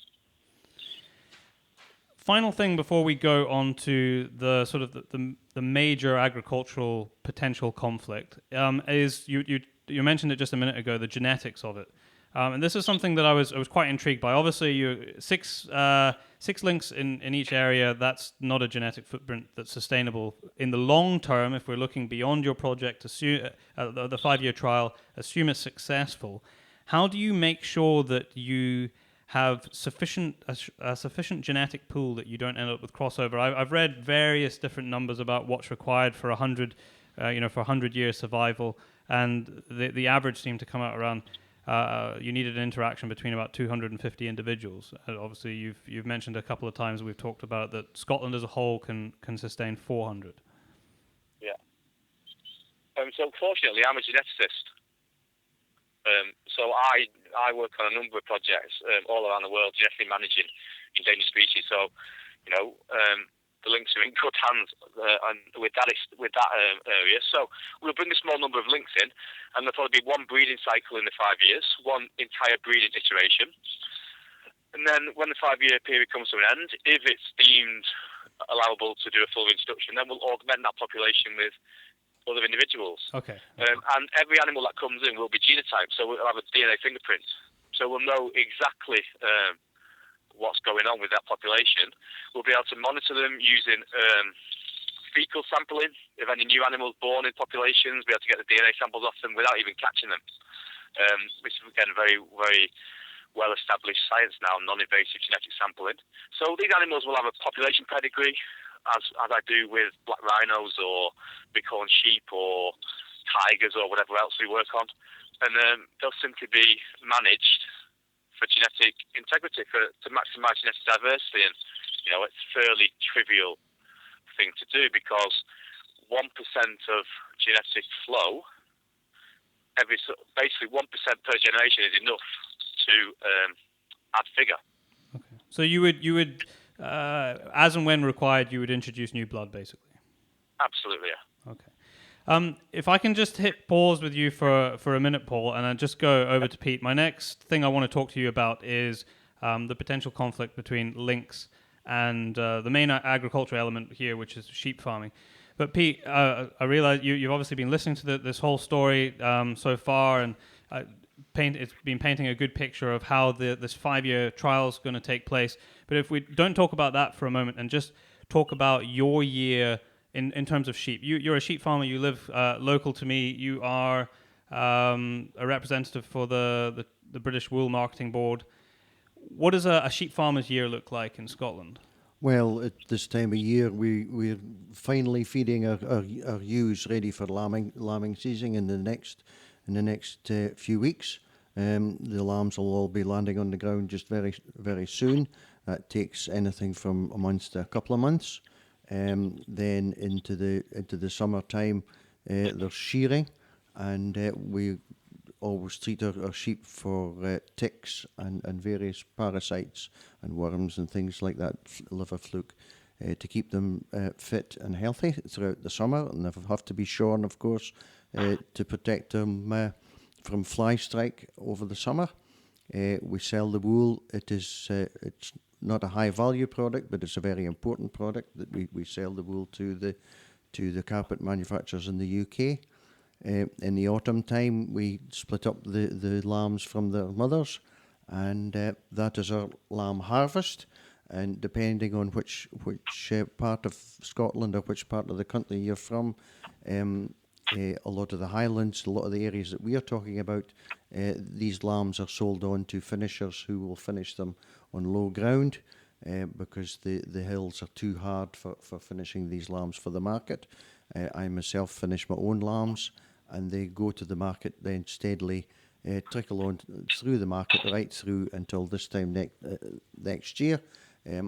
Final thing before we go on to the sort of the major agricultural potential conflict is you mentioned it just a minute ago, the genetics of it, and this is something that I was quite intrigued by. Obviously, you six lynx in each area. That's not a genetic footprint that's sustainable in the long term. If we're looking beyond your project, assume the 5-year trial, assume it's successful. How do you make sure that you have a sufficient genetic pool that you don't end up with crossover? I've read various different numbers about what's required for 100-year survival, and the average seemed to come out around you needed an interaction between about 250 individuals. Obviously, you've mentioned a couple of times, we've talked about that Scotland as a whole can sustain 400. Yeah. So fortunately, I'm a geneticist. So I work on a number of projects all around the world, genetically managing endangered species. So, the lynx are in good hands and with that area. So we'll bring a small number of lynx in, and there'll probably be one breeding cycle in the 5 years, one entire breeding iteration. And then when the 5-year period comes to an end, if it's deemed allowable to do a full reintroduction, then we'll augment that population with other individuals. Okay. And every animal that comes in will be genotyped, so we'll have a DNA fingerprint. So we'll know exactly what's going on with that population. We'll be able to monitor them using fecal sampling. If any new animals born in populations, we'll be able to get the DNA samples off them without even catching them. Which is, again, very, very well-established science now, non-invasive genetic sampling. So these animals will have a population pedigree, as I do with black rhinos or bighorn sheep or tigers or whatever else we work on. And they'll simply be managed for genetic integrity, to maximise genetic diversity. And, it's a fairly trivial thing to do, because 1% of genetic flow, basically 1% per generation is enough to add figure. Okay. So you would as and when required, you would introduce new blood, basically? Absolutely, yeah. Okay. If I can just hit pause with you for a minute, Paul, and then just go over to Pete. My next thing I want to talk to you about is the potential conflict between lynx and the main agricultural element here, which is sheep farming. But Pete, I realize you've obviously been listening to this whole story so far, and it's been painting a good picture of how this 5-year trial is going to take place. But if we don't talk about that for a moment and just talk about your year in terms of sheep. You're a sheep farmer. You live local to me. You are a representative for the British Wool Marketing Board. What does a sheep farmer's year look like in Scotland? Well, at this time of year, we're finally feeding our ewes ready for lambing season in the next few weeks. The lambs will all be landing on the ground just very, very soon. That takes anything from a month to a couple of months. Then into the summertime, there's shearing, and we always treat our sheep for ticks and various parasites and worms and things like that, liver fluke, to keep them fit and healthy throughout the summer. And they have to be shorn, of course, to protect them from fly strike over the summer. We sell the wool. It's not a high value product, but it's a very important product that we sell the wool to the carpet manufacturers in the UK. In the autumn time, we split up the lambs from their mothers, and that is our lamb harvest. and depending on which part of Scotland or which part of the country you're from, a lot of the Highlands, a lot of the areas that we are talking about, these lambs are sold on to finishers who will finish them on low ground because the hills are too hard for finishing these lambs for the market. I myself finish my own lambs, and they go to the market then steadily trickle on through the market right through until this time next year.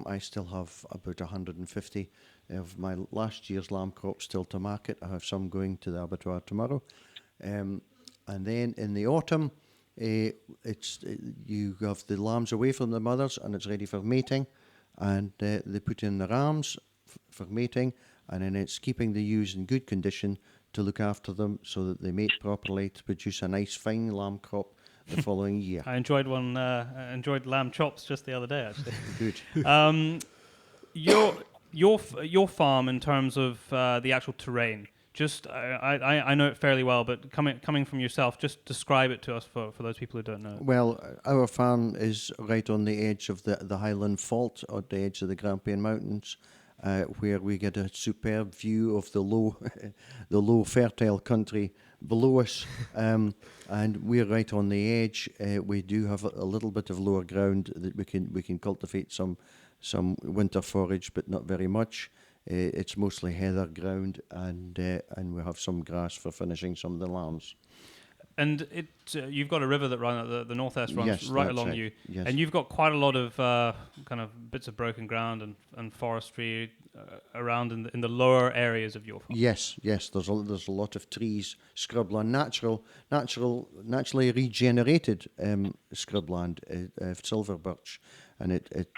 I still have about 150 of my last year's lamb crop still to market. I have some going to the abattoir tomorrow. And then in the autumn, you have the lambs away from the mothers and it's ready for mating. And they put in the rams for mating, and then it's keeping the ewes in good condition to look after them so that they mate properly to produce a nice fine lamb crop the following year. I enjoyed one. I enjoyed lamb chops just the other day, actually. Good. Your farm in terms of the actual terrain. Just I know it fairly well, but coming from yourself, just describe it to us for those people who don't know. Well, our farm is right on the edge of the Highland Fault, at the edge of the Grampian Mountains, where we get a superb view of the low fertile country below us, and we're right on the edge. We do have a little bit of lower ground that we can cultivate some winter forage, but not very much. It's mostly heather ground, and we have some grass for finishing some of the lambs. And you've got a river that runs, the North Esk runs right along you, yes. and you've got quite a lot of kind of bits of broken ground and forestry around in the lower areas of your farm. Yes. There's a lot of trees, scrubland, naturally regenerated scrubland, silver birch, and it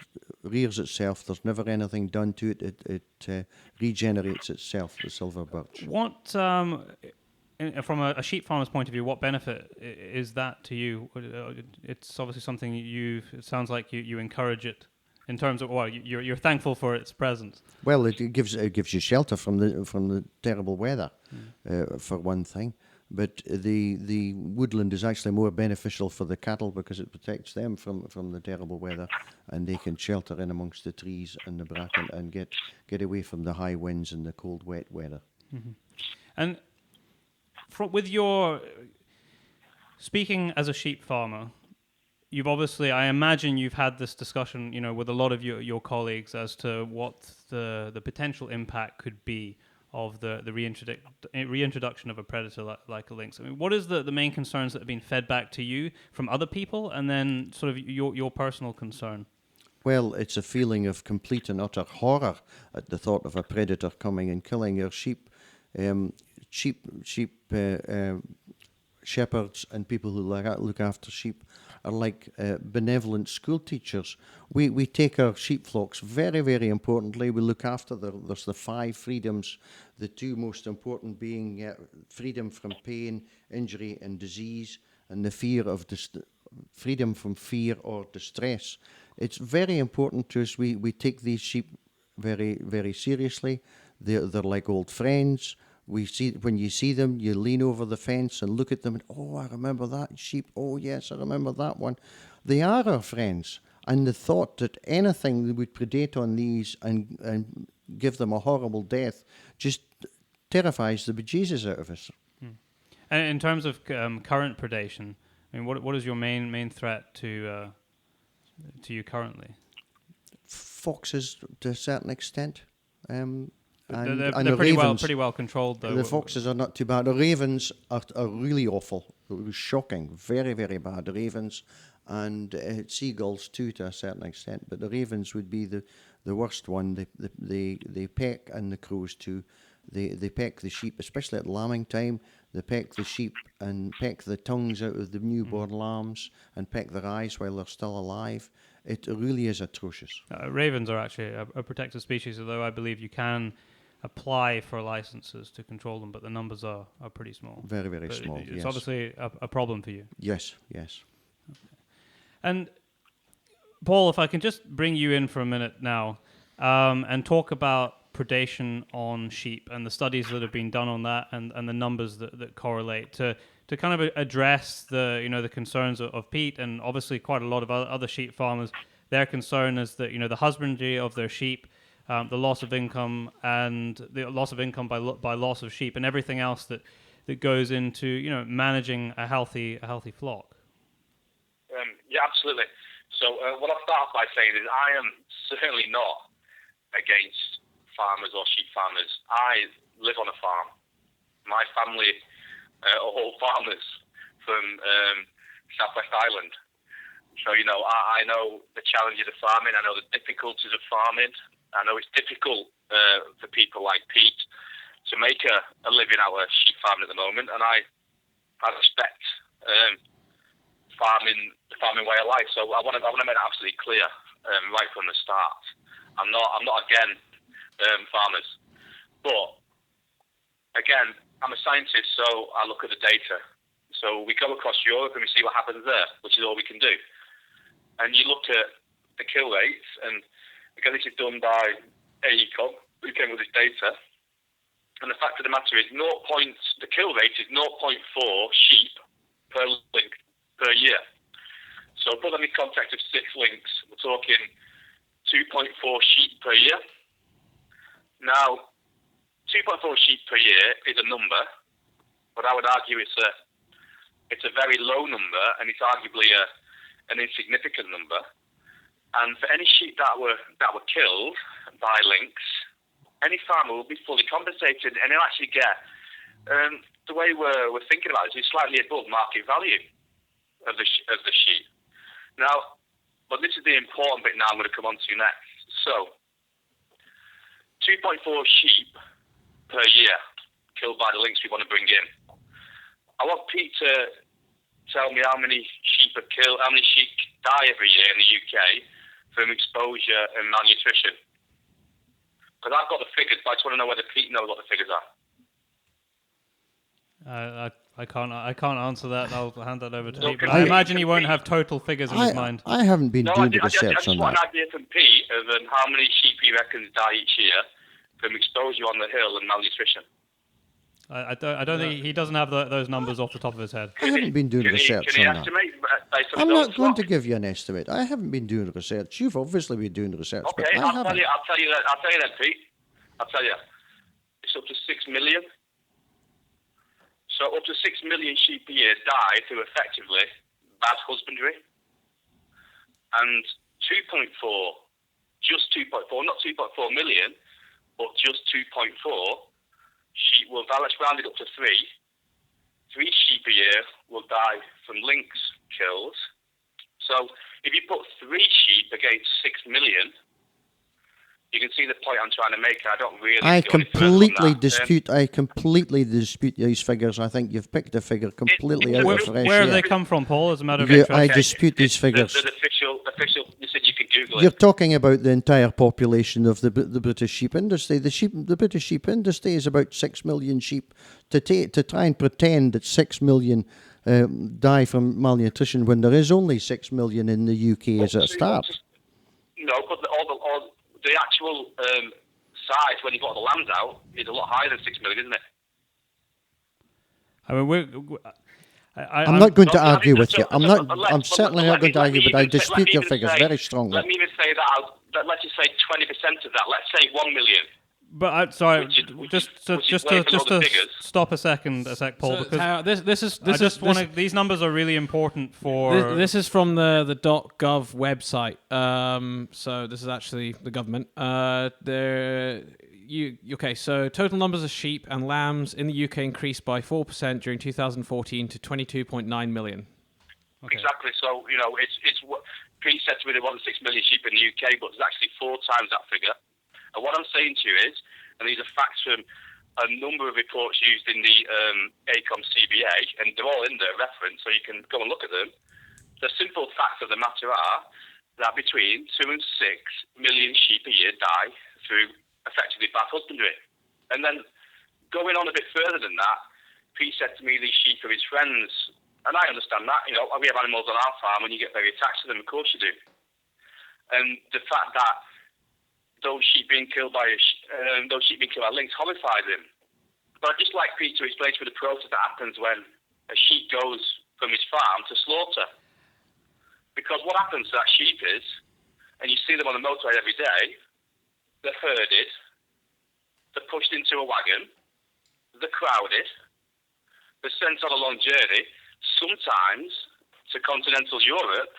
rears itself. There's never anything done to it. It regenerates itself, the silver birch. What from a sheep farmer's point of view, what benefit is that to you? It's obviously something it sounds like you encourage it in terms of, well, you're thankful for its presence. Well, it gives you shelter from the terrible weather, for one thing. But the woodland is actually more beneficial for the cattle because it protects them from the terrible weather, and they can shelter in amongst the trees and the bracken and get away from the high winds and the cold, wet weather. Mm-hmm. And with your speaking as a sheep farmer, you've obviously, I imagine you've had this discussion, with a lot of your colleagues as to what the potential impact could be of the reintroduction of a predator like a lynx. I mean, what is the main concerns that have been fed back to you from other people, and then sort of your personal concern? Well, it's a feeling of complete and utter horror at the thought of a predator coming and killing your sheep. Shepherds and people who look after sheep are like benevolent school teachers. We take our sheep flocks very, very importantly. We look after there's the 5 freedoms, the 2 most important being freedom from pain, injury and disease, and the freedom from fear or distress. It's very important to us. We take these sheep very, very seriously. They're like old friends. When you see them, you lean over the fence and look at them and, oh, I remember that sheep. Oh, yes, I remember that one. They are our friends. And the thought that anything that would predate on these and give them a horrible death just terrifies the bejesus out of us. And in terms of current predation, I mean, what is your main threat to you currently? Foxes, to a certain extent. They're the pretty well controlled, though. The foxes are not too bad. The ravens are really awful. Shocking. Very, very bad. The ravens and seagulls too, to a certain extent. But the ravens would be the worst one. They peck, and the crows too. They peck the sheep, especially at lambing time. They peck the sheep and peck the tongues out of the newborn lambs and peck their eyes while they're still alive. It really is atrocious. Ravens are actually a protected species, although I believe you can apply for licenses to control them, but the numbers are pretty small. Very, very small, It's yes. obviously a problem for you. Yes. Okay. And Paul, if I can just bring you in for a minute now and talk about predation on sheep and the studies that have been done on that and the numbers that correlate to kind of address the concerns of Pete and obviously quite a lot of other sheep farmers their concern is that the husbandry of their sheep, the loss of income, and the loss of income by loss of sheep, and everything else that goes into managing a healthy flock. Yeah, absolutely. So what I'll start off by saying is I am certainly not against farmers or sheep farmers. I live on a farm. My family are all farmers from Southwest Ireland. So, I know the challenges of farming. I know the difficulties of farming. I know it's difficult for people like Pete to make a living out of sheep farming at the moment. And I respect the farming way of life. So I want to make it absolutely clear right from the start. I'm not against farmers, but again, I'm a scientist, so I look at the data. So we go across Europe and we see what happens there, which is all we can do. And you look at the kill rates, and again, this is done by AECOM, who came with this data. And the fact of the matter is, the kill rate is 0.4 sheep per link per year. So put them in context of 6 links, we're talking 2.4 sheep per year. Now, 2.4 sheep per year is a number, but I would argue it's a very low number, and it's arguably an insignificant number. And for any sheep that were killed by lynx, any farmer will be fully compensated, and he'll actually get the way we're thinking about it is slightly above market value of the sheep. Now, but this is the important bit. Now I'm going to come on to next. So, 2.4 sheep per year killed by the lynx we want to bring in. I want Pete to tell me how many sheep are killed, how many sheep die every year in the UK from exposure and malnutrition. Because I've got the figures, but I just want to know whether Pete knows what the figures are. I can't answer that. I'll hand that over to Pete. But I imagine he won't have total figures in his mind. I haven't been doing the research on that. I just want an idea from Pete of how many sheep he reckons die each year from exposure on the hill and malnutrition. I don't think he doesn't have those numbers off the top of his head. I haven't been doing research on that. I'm not going to give you an estimate. I haven't been doing research. You've obviously been doing research, okay, but I haven't. I'll tell you that, Pete. I'll tell you. It's up to 6 million. So up to 6 million sheep a year die through effectively bad husbandry. And 2.4, just 2.4, not 2.4 million, but just 2.4 sheep will die. Let's round it up to 3. 3 sheep a year will die from lynx kills. So if you put 3 sheep against 6 million, you can see the point I'm trying to make. I don't really. I completely dispute these figures. I think you've picked a figure completely out of fresh Where have air. they come from, Paul? As a matter of interest, I dispute these figures. The official. You said you could Google it. You're talking about the entire population of the British sheep industry. The British sheep industry is about 6 million sheep. To try and pretend that 6 million die from malnutrition when there is only 6 million in the UK as a start. No, but the actual size when you got the lambs out is a lot higher than 6 million, isn't it? I mean, I'm not going to argue with you. I'm certainly not going to argue, but I dispute your figures very strongly. Let me even say that. Let's just say 20% of that. Let's say 1 million. But sorry, just to stop a sec, Paul, So, because these numbers are really important for. This is from the .gov website. So this is actually the government. Okay, so total numbers of sheep and lambs in the UK increased by 4% during 2014 to 22.9 million. Okay. Exactly. So it's what Pete said to me. There wasn't 6 million sheep in the UK, but there's actually 4 times that figure. And what I'm saying to you is, and these are facts from a number of reports used in the ACOM CBA, and they're all in there reference, so you can go and look at them. The simple facts of the matter are that between 2 and 6 million sheep a year die through effectively bad husbandry. And then going on a bit further than that, Pete said to me these sheep are his friends. And I understand that. We have animals on our farm and you get very attached to them, of course you do. And the fact that those sheep being killed by lynx horrifies him. But I'd just like Pete to explain to me the process that happens when a sheep goes from his farm to slaughter. Because what happens to that sheep is and you see them on the motorway every day. They're herded, they're pushed into a wagon, they're crowded, they're sent on a long journey, sometimes to continental Europe.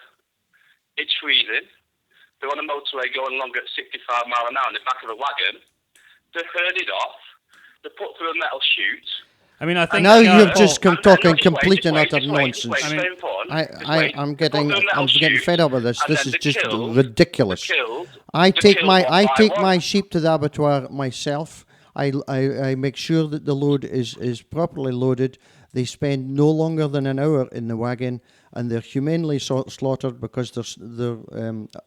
It's freezing. They're on a motorway going along at 65 mile an hour in the back of a wagon. They're herded off. They're put through a metal chute. I mean, I think Now Paul, you're just And talking just complete and wait, utter just wait, nonsense. just wait, I mean, it's very important. Just I, wait. I'm They put getting them in a metal I'm getting chute, fed up with this. and This then is they're just killed. ridiculous. They're killed. I They're take killed my one I by take one. my sheep to the abattoir myself. I make sure that the load is properly loaded. They spend no longer than an hour in the wagon, and they're humanely slaughtered because they're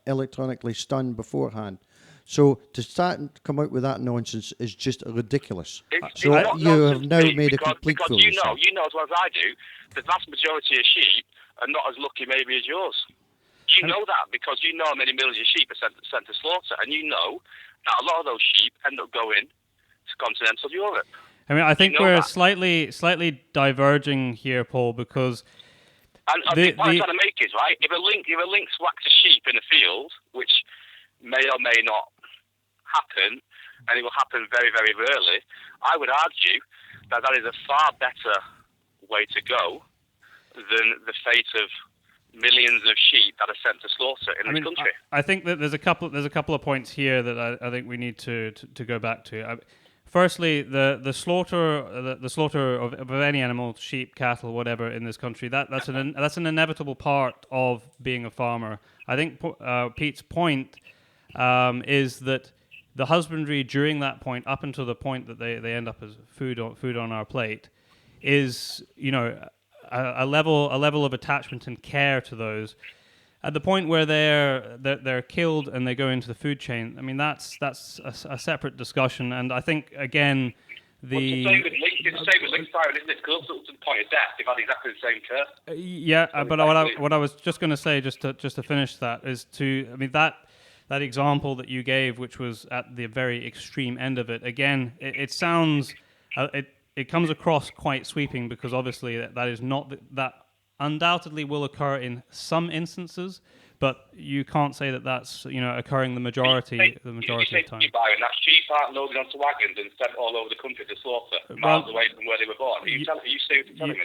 electronically stunned beforehand. So to start and come out with that nonsense is just ridiculous. It's So not you have nonsense now to me, made a because, complete because fool of yourself. you know as well as I do, the vast majority of sheep are not as lucky maybe as yours. You know that because you know how many millions of sheep are sent to slaughter, and you know that a lot of those sheep end up going to continental Europe. I mean, I think know we're that. slightly diverging here, Paul, because And the point I'm trying to make is, right, if a lynx whacks a sheep in a field, which may or may not happen, and it will happen very, very rarely, I would argue that is a far better way to go than the fate of millions of sheep that are sent to slaughter in this country. I think that there's a couple of points here that I think we need to go back to. Firstly, the slaughter of any animal, sheep, cattle, whatever, in this country, that's an inevitable part of being a farmer. I think Pete's point is that the husbandry during that point, up until the point that they end up as food on our plate, is a level of attachment and care to those. At the point where they're killed and they go into the food chain, I mean that's a separate discussion. And I think again, It's the same with lynx firing, isn't it? Because up to the point of death, they've had exactly the same care. But what I was just going to say, just to finish that, is that example that you gave, which was at the very extreme end of it. Again, it sounds it comes across quite sweeping because obviously that is not that. Undoubtedly will occur in some instances, but you can't say that that's occurring the majority of the time. And that sheep aren't loaded onto wagons and sent all over the country to slaughter, miles away from where they were born. Are you telling me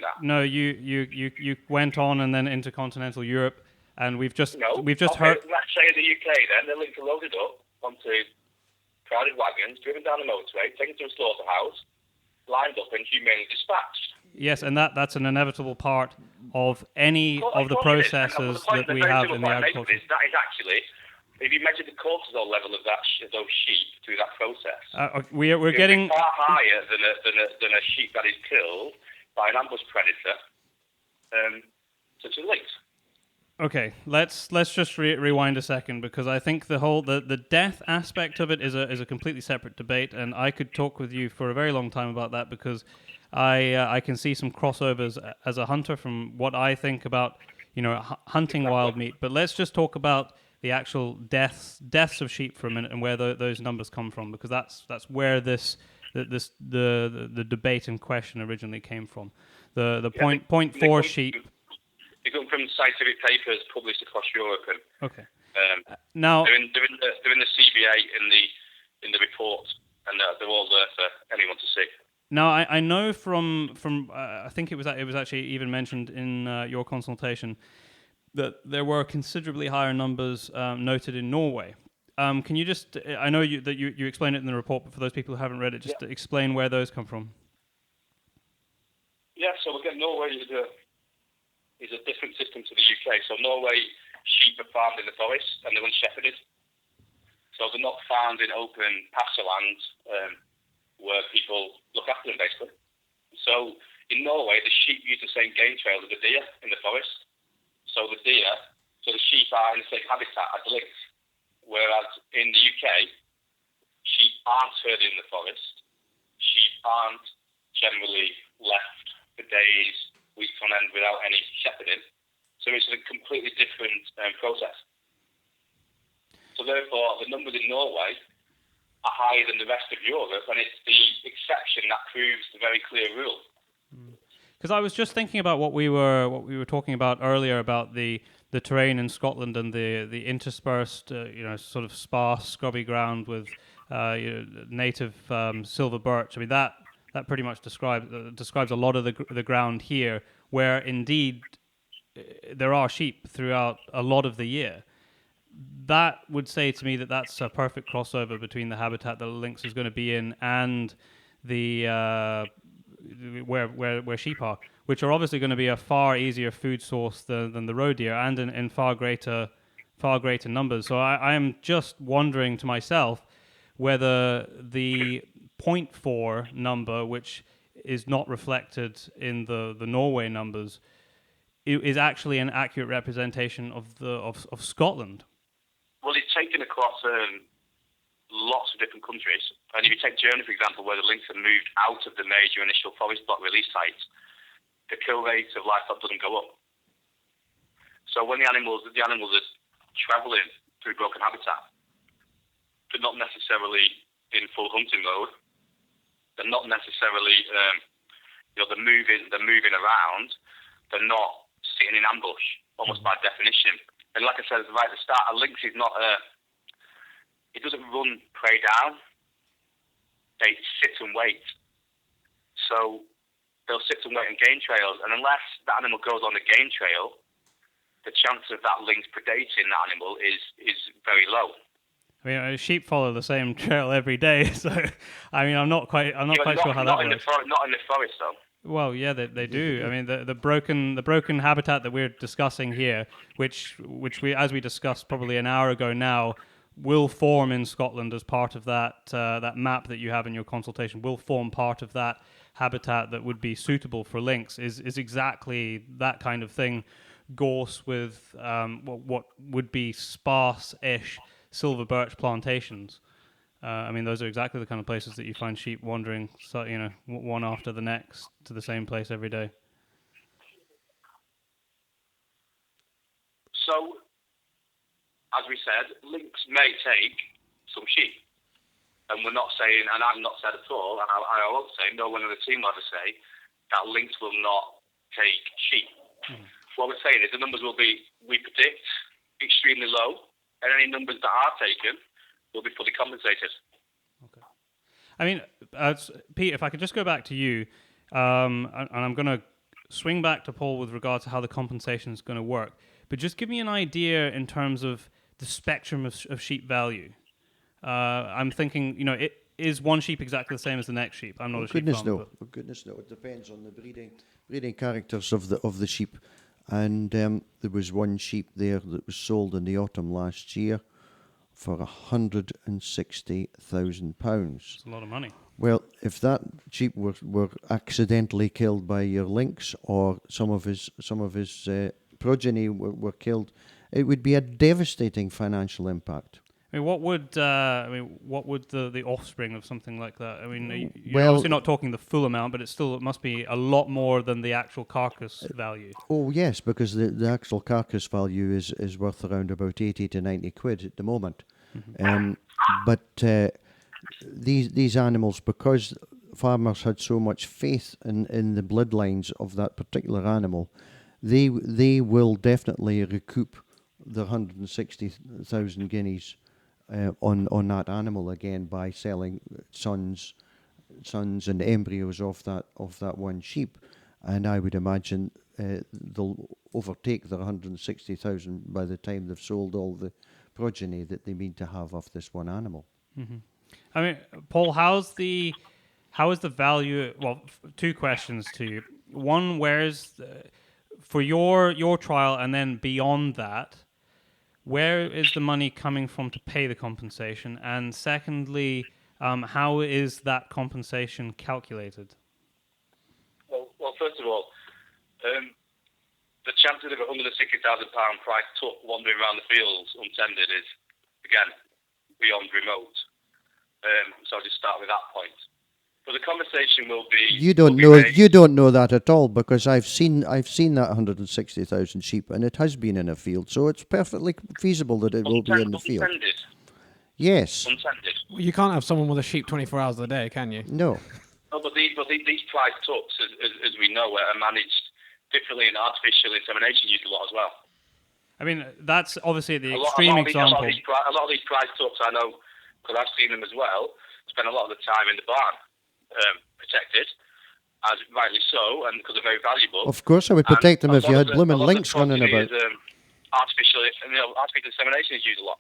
that? No, you went on and then into continental Europe, and we've just heard. Let's say in the UK then, the lynx are loaded up onto crowded wagons, driven down the motorway, taken to a slaughterhouse, lined up and humanely dispatched. Yes, and that's an inevitable part of any of the processes that we have in the agriculture. That is actually, if you measure the cortisol level of those sheep through that process, we're getting far higher than a sheep that is killed by an ambush predator, such as lynx. Okay, let's just rewind a second, because I think the death aspect of it is a completely separate debate, and I could talk with you for a very long time about that, because I can see some crossovers as a hunter from what I think about hunting wild meat. But let's just talk about the actual deaths of sheep for a minute and where those numbers come from, because that's where the debate in question originally came from. The 0.4 sheep. They come from scientific papers published across Europe, and now they're in the CBA in the report, and they're all there for anyone to see. Now I know from I think it was actually even mentioned in your consultation that there were considerably higher numbers noted in Norway. Can you just? I know that you explained it in the report, but for those people who haven't read it, just to explain where those come from. Yeah, so again, Norway is a different system to the UK. So Norway, sheep are farmed in the forest and they're unshepherded. So they're not found in open pasture land where people look after them, basically. So in Norway, the sheep use the same game trail as the deer in the forest. So the sheep are in the same habitat as the lynx. Whereas in the UK, sheep aren't herded in the forest. Sheep aren't generally left for days, weeks on end without any shepherding. So it's a completely different process. So therefore, the numbers in Norway are higher than the rest of Europe, and it's the exception that proves the very clear rule. because I was just thinking about what we were talking about earlier about the terrain in Scotland and the interspersed, sort of sparse, scrubby ground with native silver birch. I mean that pretty much describes a lot of the ground here, where indeed there are sheep throughout a lot of the year. That would say to me that that's a perfect crossover between the habitat that the lynx is going to be in and the where sheep are, which are obviously going to be a far easier food source than the roe deer, and in far greater numbers. So I am just wondering to myself whether the 0.4 number, which is not reflected in the Norway numbers, is actually an accurate representation of Scotland. Well, it's taken across lots of different countries. And if you take Germany, for example, where the lynx have moved out of the major initial forest block release sites, the kill rate of livestock doesn't go up. So when the animals are travelling through broken habitat, they're not necessarily in full hunting mode. They're not necessarily, they're moving around. They're not sitting in ambush, almost by definition. And like I said right at the start, a lynx is not it doesn't run prey down. They sit and wait. So they'll sit and wait on game trails, and unless the animal goes on the game trail, the chance of that lynx predating that animal is very low. I mean, sheep follow the same trail every day, so I'm not quite sure how that works. Not in the forest, though. Well, yeah, they do. I mean, the broken habitat that we're discussing here, which we, as we discussed probably an hour ago now, will form in Scotland as part of that map that you have in your consultation, will form part of that habitat that would be suitable for lynx, is exactly that kind of thing, gorse with what would be sparse-ish silver birch plantations. I mean, those are exactly the kind of places that you find sheep wandering, one after the next to the same place every day. So, as we said, lynx may take some sheep. And we're not saying, and I've not said at all, and I won't say, no one in the team will ever say, that lynx will not take sheep. What we're saying is the numbers will be, we predict, extremely low, and any numbers that are taken will be fully compensated. Okay. I mean, Pete, if I could just go back to you, and I'm going to swing back to Paul with regard to how the compensation is going to work, but just give me an idea in terms of the spectrum of sheep value. I'm thinking, is one sheep exactly the same as the next sheep? I'm not a sheep farmer. Oh, goodness, no. It depends on the breeding characters of the sheep. And there was one sheep there that was sold in the autumn last year for £160,000. It's a lot of money. Well, if that sheep were accidentally killed by your lynx, or some of his progeny were killed, it would be a devastating financial impact. I mean, what would the offspring of something like that? I mean, you're well, obviously not talking the full amount, but it must be a lot more than the actual carcass value. Oh yes, because the actual carcass value is worth around about 80 to 90 quid at the moment. Mm-hmm. But these animals, because farmers had so much faith in the bloodlines of that particular animal, they will definitely recoup the 160,000 guineas on that animal again by selling sons and embryos of that one sheep, and I would imagine they'll overtake the 160,000 by the time they've sold all the progeny that they mean to have of this one animal. Mm-hmm. I mean, Paul, how is the value? Well, two questions to you. One, for your trial, and then beyond that, where is the money coming from to pay the compensation? And secondly, how is that compensation calculated? Well, first of all, the chances of a £160,000 price tuck wandering around the fields untended is, again, beyond remote. So I'll just start with that point. But the conversation will be. You don't know that at all, because I've seen that 160,000 sheep, and it has been in a field, so it's perfectly feasible that it will be in the field. Untended. Yes. Untended. Well, you can't have someone with a sheep 24 hours a day, can you? No. Oh, but these prize tucks, as we know, are managed differently, and artificial insemination used a lot as well. I mean, that's obviously the A extreme lot example. of these prize tucks, I know, because I've seen them as well, spend a lot of the time in the barn, protected, as rightly so, and because they're very valuable. Of course, I would protect them if you had blooming lynx running about. Artificial insemination is used a lot.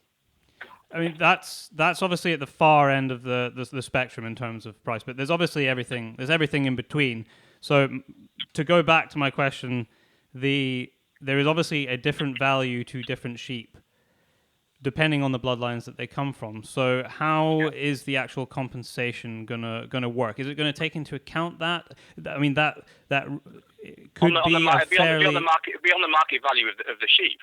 I mean, that's obviously at the far end of the spectrum in terms of price, but there's obviously everything. There's everything in between. So to go back to my question, there is obviously a different value to different sheep, depending on the bloodlines that they come from. So how is the actual compensation gonna work? Is it going to take into account that? I mean, that could be a fairly beyond the market value of the sheep,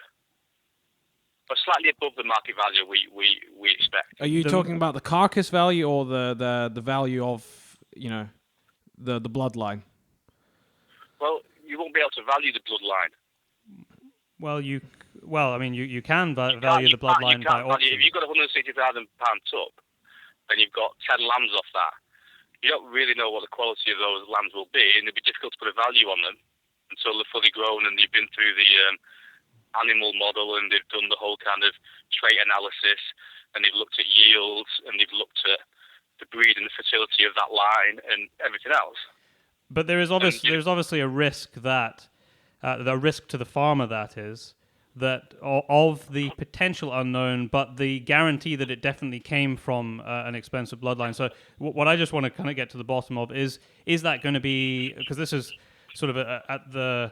but slightly above the market value we expect. Are you talking about the carcass value or the value of the bloodline? Well, you won't be able to value the bloodline. Well, you can value the bloodline by auction. If you've got a £160,000 tuck, then you've got 10 lambs off that. You don't really know what the quality of those lambs will be, and it'd be difficult to put a value on them until they're fully grown and you've been through the animal model and they've done the whole kind of trait analysis, and they've looked at yields, and they've looked at the breed and the fertility of that line and everything else. But there's obviously a risk that the risk to the farmer that of the potential unknown, but the guarantee that it definitely came from an expensive bloodline. So what I just want to kind of get to the bottom of is that going to be, because this is sort of at the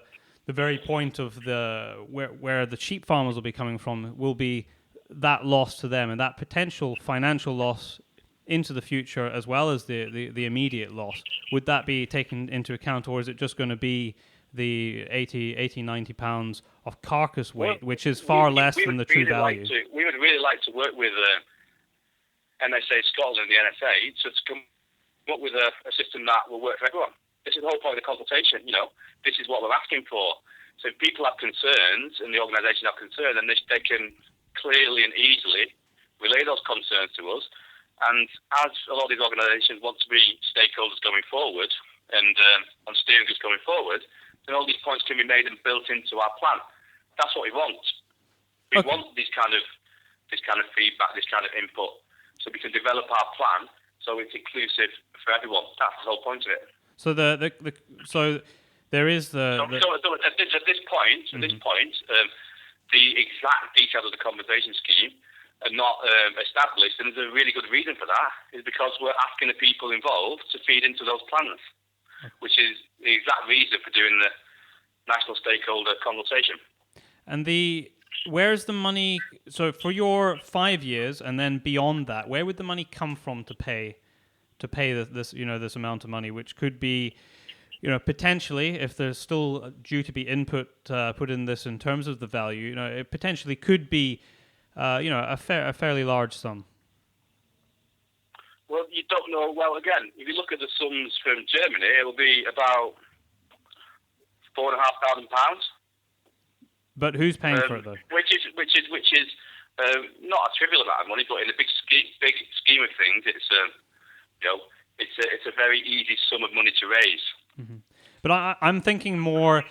very point of where the sheep farmers will be coming from, will be that loss to them and that potential financial loss into the future, as well as the immediate loss. Would that be taken into account, or is it just going to be the 80, 90 pounds of carcass weight, which is far less than the true value? We would really like to work with MSA Scotland and the NSA to come up with a system that will work for everyone. This is the whole point of the consultation. This is what we're asking for. So if people have concerns and the organisation have concerns, then they can clearly and easily relay those concerns to us. And as a lot of these organisations want to be stakeholders going forward and on steering groups going forward, then all these points can be made and built into our plan. That's what we want. We want this kind of feedback, this kind of input, so we can develop our plan so it's inclusive for everyone. That's the whole point of it. So there is at this point, the exact details of the compensation scheme are not established, and there's a really good reason for that. Is because we're asking the people involved to feed into those plans, which is the exact reason for doing the national stakeholder consultation. And where's the money? So for your 5 years and then beyond that, where would the money come from to pay this amount of money, which could be, potentially, if there's still due to be input put in this in terms of the value, it potentially could be, a fairly large sum. Well, you don't know. Well, again, if you look at the sums from Germany, it will be about £4,500. But who's paying for it though? Which is not a trivial amount of money, but in the big scheme of things, it's a very easy sum of money to raise. Mm-hmm. But I'm thinking more.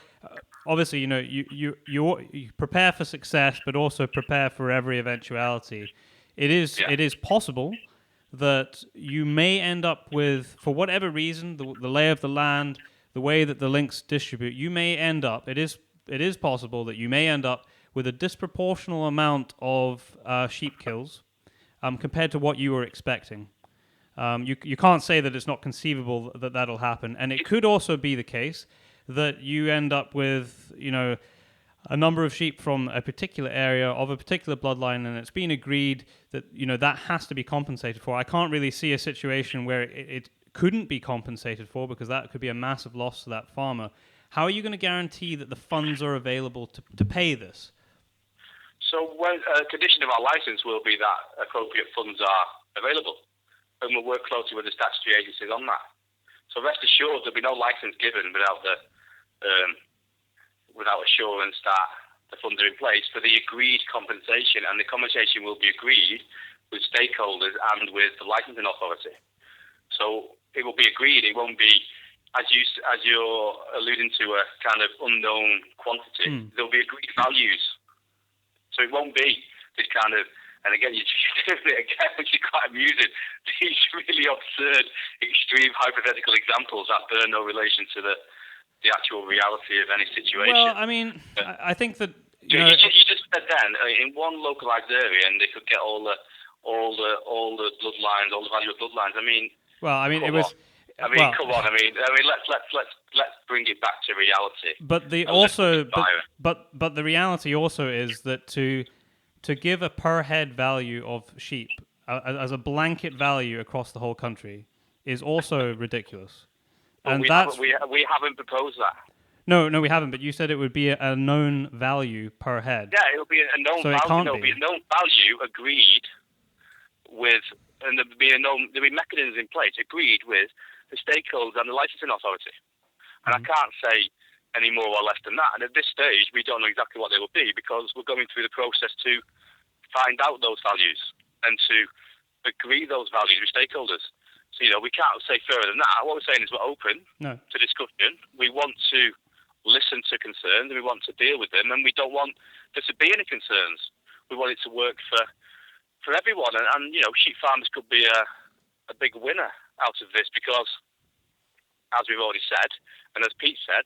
Obviously, you prepare for success, but also prepare for every eventuality. It is possible that you may end up with, for whatever reason, the lay of the land, the way that the lynx distribute, you may end up. It is possible that you may end up with a disproportional amount of sheep kills compared to what you were expecting. You can't say that it's not conceivable that that'll happen, and it could also be the case that you end up with, a number of sheep from a particular area of a particular bloodline, and it's been agreed that, that has to be compensated for. I can't really see a situation where it couldn't be compensated for, because that could be a massive loss to that farmer. How are you going to guarantee that the funds are available to pay this? So a condition of our licence will be that appropriate funds are available, and we'll work closely with the statutory agencies on that. So rest assured, there'll be no licence given without assurance that the funds are in place for the agreed compensation, and the compensation will be agreed with stakeholders and with the licensing authority. So it will be agreed. It won't be, as you're alluding to, a kind of unknown quantity. There'll be agreed values. So it won't be this kind of, and again, you're doing it again, which is quite amusing, these really absurd, extreme hypothetical examples that bear no relation to the actual reality of any situation. Well, I mean, I think that you just said then in one localized area, and they could get all the bloodlines, all the value of bloodlines. I mean, it was. Come on. I mean, let's bring it back to reality. But the reality also is that to give a per head value of sheep as a blanket value across the whole country is also ridiculous. But and we haven't proposed that. No, we haven't. But you said it would be a known value per head. Yeah, it'll be a known value. It'll be a known value agreed with, and there'll be mechanisms in place agreed with the stakeholders and the licensing authority. And I can't say any more or less than that. And at this stage, we don't know exactly what they will be because we're going through the process to find out those values and to agree those values with stakeholders. So, we can't say further than that. What we're saying is we're open to discussion. We want to listen to concerns and we want to deal with them, and we don't want there to be any concerns. We want it to work for everyone. And sheep farmers could be a big winner out of this because, as we've already said, and as Pete said,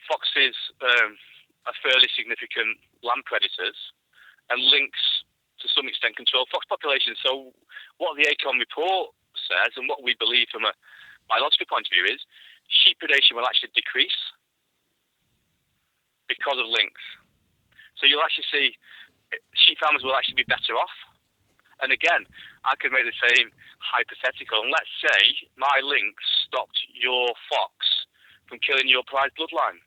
foxes are fairly significant land predators, and lynx, to some extent, control fox populations. So what the ACOM report says, and what we believe from a biological point of view, is sheep predation will actually decrease because of lynx. So you'll actually see sheep farmers will actually be better off. And again, I could make the same hypothetical. And let's say my lynx stopped your fox from killing your prized bloodline.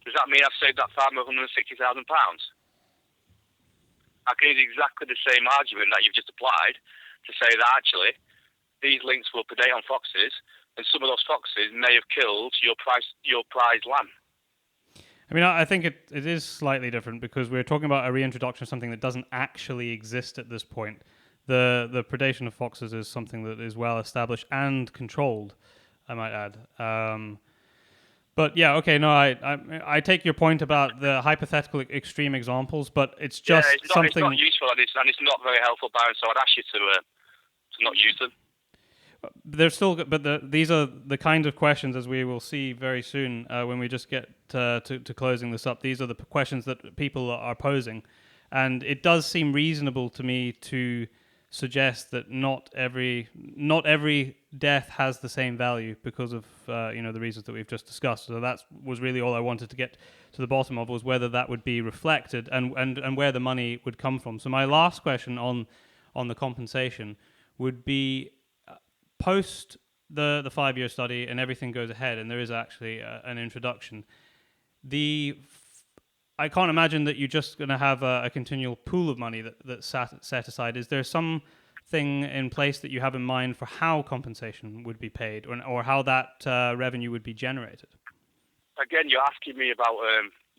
Does that mean I've saved that farmer £160,000? I can use exactly the same argument that you've just applied to say that actually these lynx will predate on foxes, and some of those foxes may have killed your prized lamb. I mean, I think it is slightly different because we're talking about a reintroduction of something that doesn't actually exist at this point. The predation of foxes is something that is well established and controlled, I might add. But yeah, okay, no, I take your point about the hypothetical extreme examples, but it's just something. It's not useful and it's not very helpful, Baron. So I'd ask you to not use them. They're still, but these are the kinds of questions, as we will see very soon when we just get to closing this up. These are the questions that people are posing, and it does seem reasonable to me to suggest that not every death has the same value because of the reasons that we've just discussed. So that was really all I wanted to get to the bottom of, was whether that would be reflected and where the money would come from. So my last question on the compensation would be, post the 5-year study and everything goes ahead and there is actually an introduction, I can't imagine that you're just going to have a continual pool of money that's set aside. Is there something in place that you have in mind for how compensation would be paid or how that revenue would be generated? Again, you're asking me about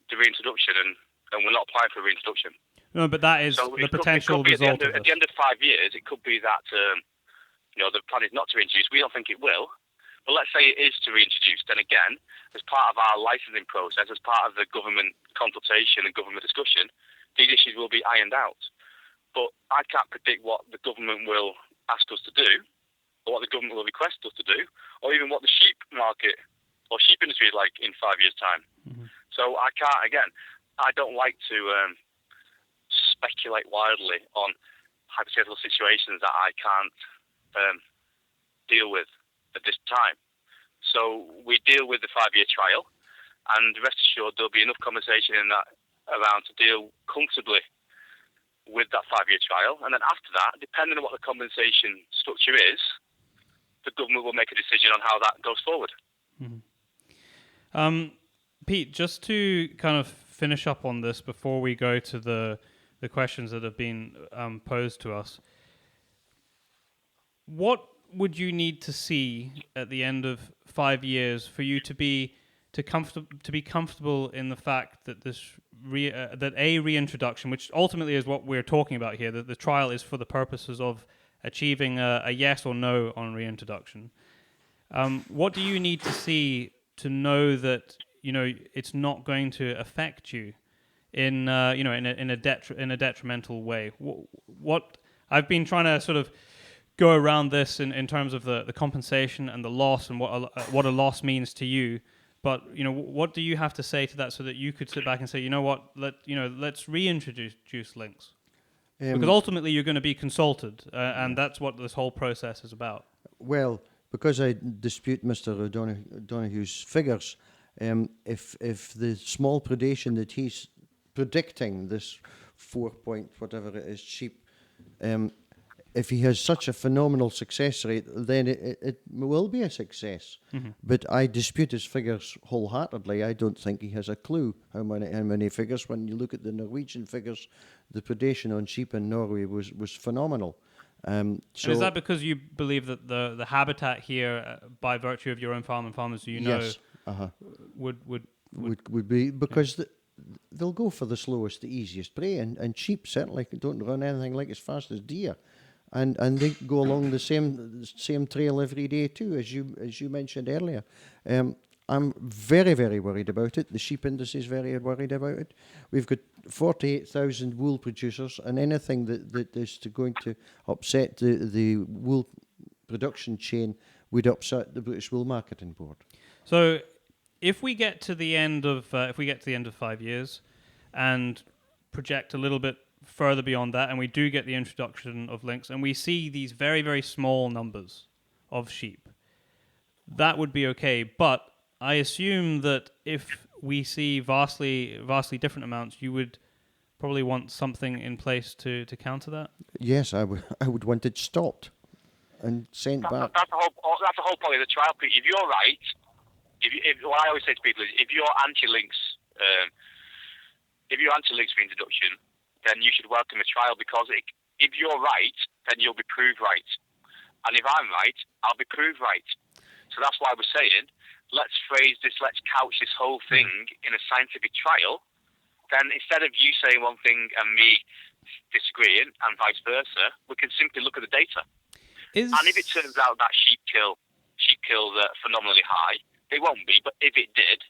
the reintroduction and we're not applying for reintroduction. No, but that is the potential result of it. At the end of 5 years, it could be that the plan is not to reintroduce. We don't think it will. But let's say it is to reintroduce. Then again, as part of our licensing process, as part of the government consultation and government discussion, these issues will be ironed out. But I can't predict what the government will ask us to do, or what the government will request us to do, or even what the sheep market or sheep industry is like in 5 years' time. Mm-hmm. So I can't, again, I don't like to speculate wildly on hypothetical situations that I can't deal with at this time. So we deal with the 5-year trial, and rest assured there'll be enough conversation in that around to deal comfortably with that 5-year trial. And then after that, depending on what the compensation structure is, the government will make a decision on how that goes forward. Mm-hmm. Pete, just to kind of finish up on this before we go to the questions that have been posed to us, what would you need to see at the end of 5 years for you to be comfortable in the fact that that a reintroduction, which ultimately is what we're talking about here, that the trial is for the purposes of achieving a yes or no on reintroduction. What do you need to see to know that it's not going to affect you in in a detrimental way? What I've been trying to sort of go around this in terms of the compensation and the loss and what a loss means to you. But what do you have to say to that so that you could sit back and say, let's reintroduce lynx, because ultimately you're going to be consulted, and that's what this whole process is about. Well, because I dispute Mr. O'Donoghue's figures, if the small predation that he's predicting, this 4 point whatever it is sheep, if he has such a phenomenal success rate, then it will be a success. Mm-hmm. But I dispute his figures wholeheartedly. I don't think he has a clue how many figures. When you look at the Norwegian figures, the predation on sheep in Norway was phenomenal. So and is that because you believe that the habitat here, by virtue of your own farm and farmers yes, would be because they'll go for the slowest, the easiest prey, and sheep certainly don't run anything like as fast as deer, and they go along the same trail every day too, as you mentioned earlier. I'm very, very worried about it. The sheep industry is very worried about it. We've got 48,000 wool producers, and anything that is going to upset the wool production chain would upset the British Wool Marketing Board. So, if we get to the end of 5 years, and project a little bit further beyond that, and we do get the introduction of lynx, and we see these very, very small numbers of sheep, that would be okay. But I assume that if we see vastly different amounts, you would probably want something in place to counter that. Yes, I would want it stopped and sent back. That's the whole point of the trial. If you're right, what I always say to people is, if you're anti-lynx reintroduction, then you should welcome a trial, because if you're right, then you'll be proved right, and if I'm right, I'll be proved right. So that's why we're saying, let's couch this whole thing in a scientific trial. Then instead of you saying one thing and me disagreeing and vice versa, we can simply look at the data. And if it turns out that sheep kills are phenomenally high, they won't be, but if it did,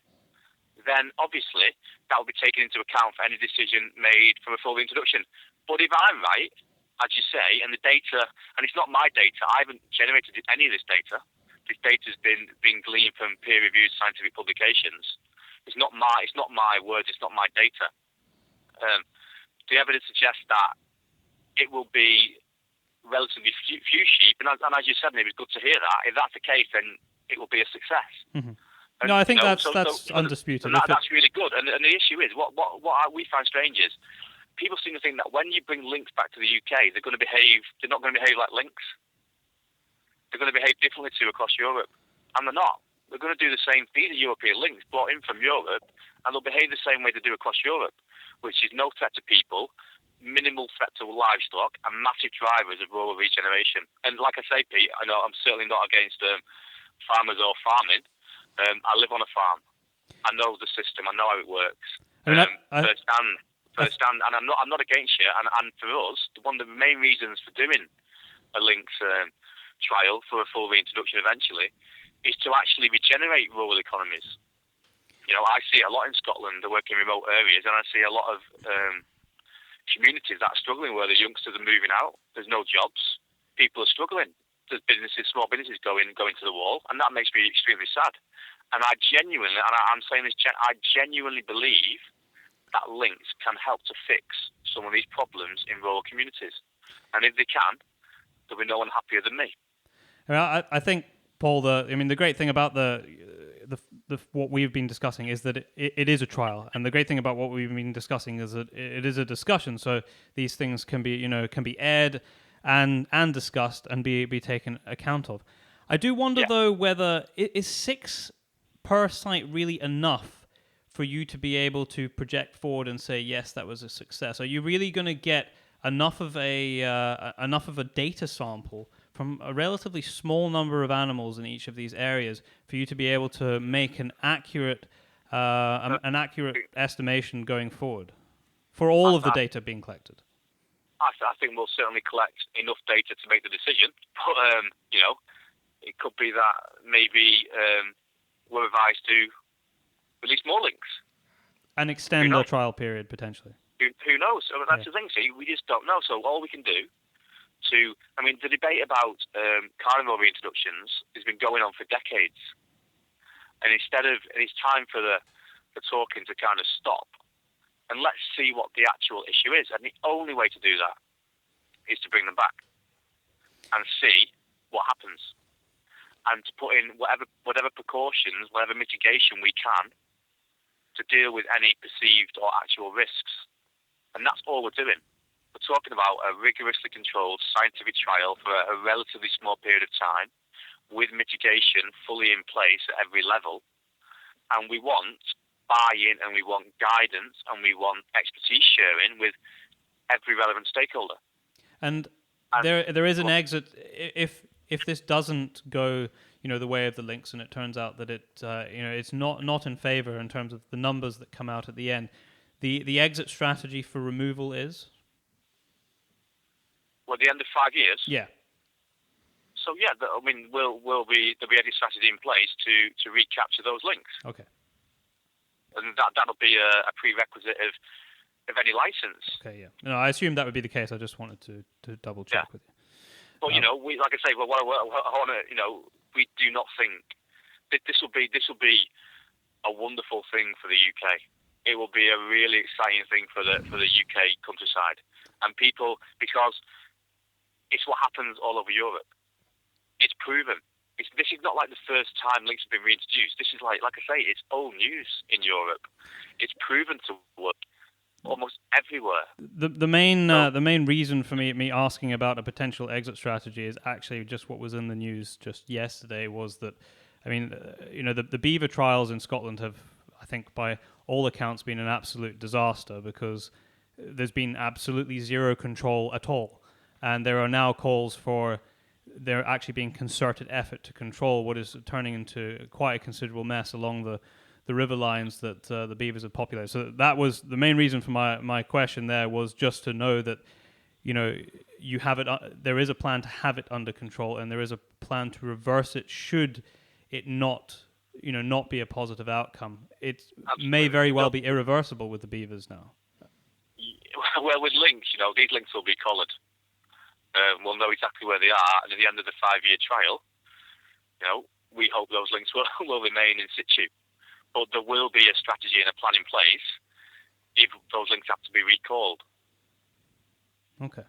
then obviously that will be taken into account for any decision made for a full reintroduction. But if I'm right, as you say, and the data, and it's not my data, I haven't generated any of this data. This data's been gleaned from peer-reviewed scientific publications. It's not my words. It's not my data. The evidence suggests that it will be relatively few sheep, and as you said, and it was good to hear that. If that's the case, then it will be a success. Mm-hmm. No, I think that's undisputed. That's really good. And the issue is, what we find strange is, people seem to think that when you bring lynx back to the UK, they're not going to behave like lynx. They're going to behave differently to across Europe, and they're not. They're going to do the same thing. The European lynx brought in from Europe, and they'll behave the same way they do across Europe, which is no threat to people, minimal threat to livestock, and massive drivers of rural regeneration. And like I say, Pete, I know I'm certainly not against farmers or farming. I live on a farm. I know the system. I know how it works. Firsthand, and I'm not against you. And for us, one of the main reasons for doing a lynx trial for a full reintroduction eventually is to actually regenerate rural economies. I see it a lot in Scotland. I work in remote areas, and I see a lot of communities that are struggling, where the youngsters are moving out. There's no jobs. People are struggling. There's small businesses going to the wall, and that makes me extremely sad. And I'm saying this, I genuinely believe that lynx can help to fix some of these problems in rural communities. And if they can, there'll be no one happier than me. I think, Paul, the great thing about the what we've been discussing is that it is a trial, and the great thing about what we've been discussing is that it is a discussion. So these things can be aired and discussed and be taken account of. I do wonder though whether is 6 per site really enough for you to be able to project forward and say yes, that was a success. Are you really going to get enough of a data sample from a relatively small number of animals in each of these areas for you to be able to make an accurate estimation going forward for all of the data being collected? I think we'll certainly collect enough data to make the decision. But it could be that maybe we're advised to release more lynx and extend the trial period potentially. Who knows? I mean, that's the thing. See, we just don't know. So all we can do the debate about carnivore reintroductions has been going on for decades, and it's time for the talking to kind of stop, and let's see what the actual issue is. And the only way to do that is to bring them back and see what happens, and to put in whatever precautions, whatever mitigation we can to deal with any perceived or actual risks. And that's all we're doing. We're talking about a rigorously controlled scientific trial for a relatively small period of time, with mitigation fully in place at every level. And we want buy-in, and we want guidance, and we want expertise sharing with every relevant stakeholder. And there is an exit if this doesn't go the way of the lynx, and it turns out that it's not in favor in terms of the numbers that come out at the end. The exit strategy for removal is? Well, at the end of 5 years? Yeah. So, there'll be exit strategy in place to recapture those links. Okay. And that'll be a prerequisite of any license. Okay, yeah. No, I assumed that would be the case. I just wanted to double check with you. But, we, like I say, what I want to, we do not think this will be a wonderful thing for the UK. It will be a really exciting thing for the UK countryside, and people, because it's what happens all over Europe. It's proven. This is not like the first time lynx have been reintroduced. This is like I say, it's old news in Europe. It's proven to work almost everywhere. The main reason for me asking about a potential exit strategy is actually just what was in the news just yesterday. Was that, the beaver trials in Scotland have, I think, by all accounts, been an absolute disaster, because there's been absolutely zero control at all, and there are now calls for there actually being concerted effort to control what is turning into quite a considerable mess along the river lines that the beavers have populated. So that was the main reason for my question there, was just to know that you have it. There is a plan to have it under control, and there is a plan to reverse it should it not be a positive outcome. It may very well be irreversible with the beavers now. Well, with lynx, these lynx will be collared. We'll know exactly where they are, and at the end of the 5-year trial, we hope those lynx will remain in situ. But there will be a strategy and a plan in place if those lynx have to be recalled. Okay.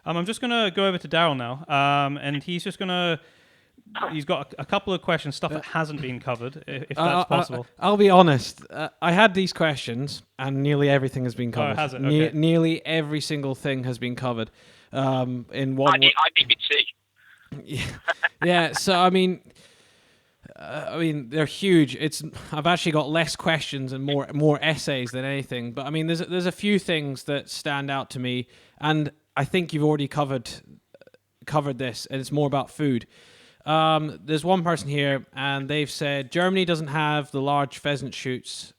I'm just going to go over to Daryl now, and he's just going to... He's got a couple of questions, stuff that hasn't been covered, if that's possible. I'll be honest. I had these questions, and nearly everything has been covered. Oh, has it? Okay. Nearly every single thing has been covered. In one. I need tea. Yeah. So they're huge. I've actually got less questions and more essays than anything. But there's a few things that stand out to me, and I think you've already covered this, and it's more about food. There's one person here, and they've said Germany doesn't have the large pheasant shoots,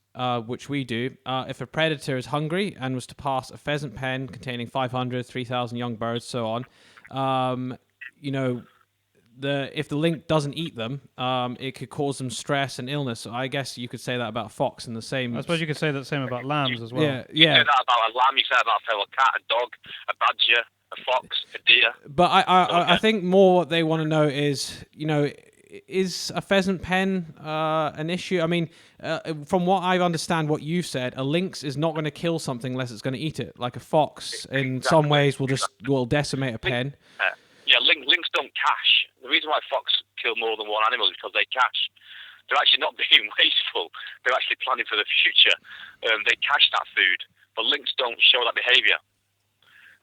which we do. If a predator is hungry and was to pass a pheasant pen containing 500, 3,000 young birds, so on, if the lynx doesn't eat them, it could cause them stress and illness. So I guess you could say that about a fox, and the same. I suppose you could say the same about lambs as well. Yeah. You say that about a lamb. You say that about a feral cat, a dog, a badger, a fox, a deer. But I think more what they want to know is, is a pheasant pen an issue? From what I understand, what you've said, a lynx is not going to kill something unless it's going to eat it. Like a fox, in some ways, will decimate a pen. Lynx don't cache. The reason why fox kill more than one animal is because they cache. They're actually not being wasteful. They're actually planning for the future. They cache that food, but lynx don't show that behaviour.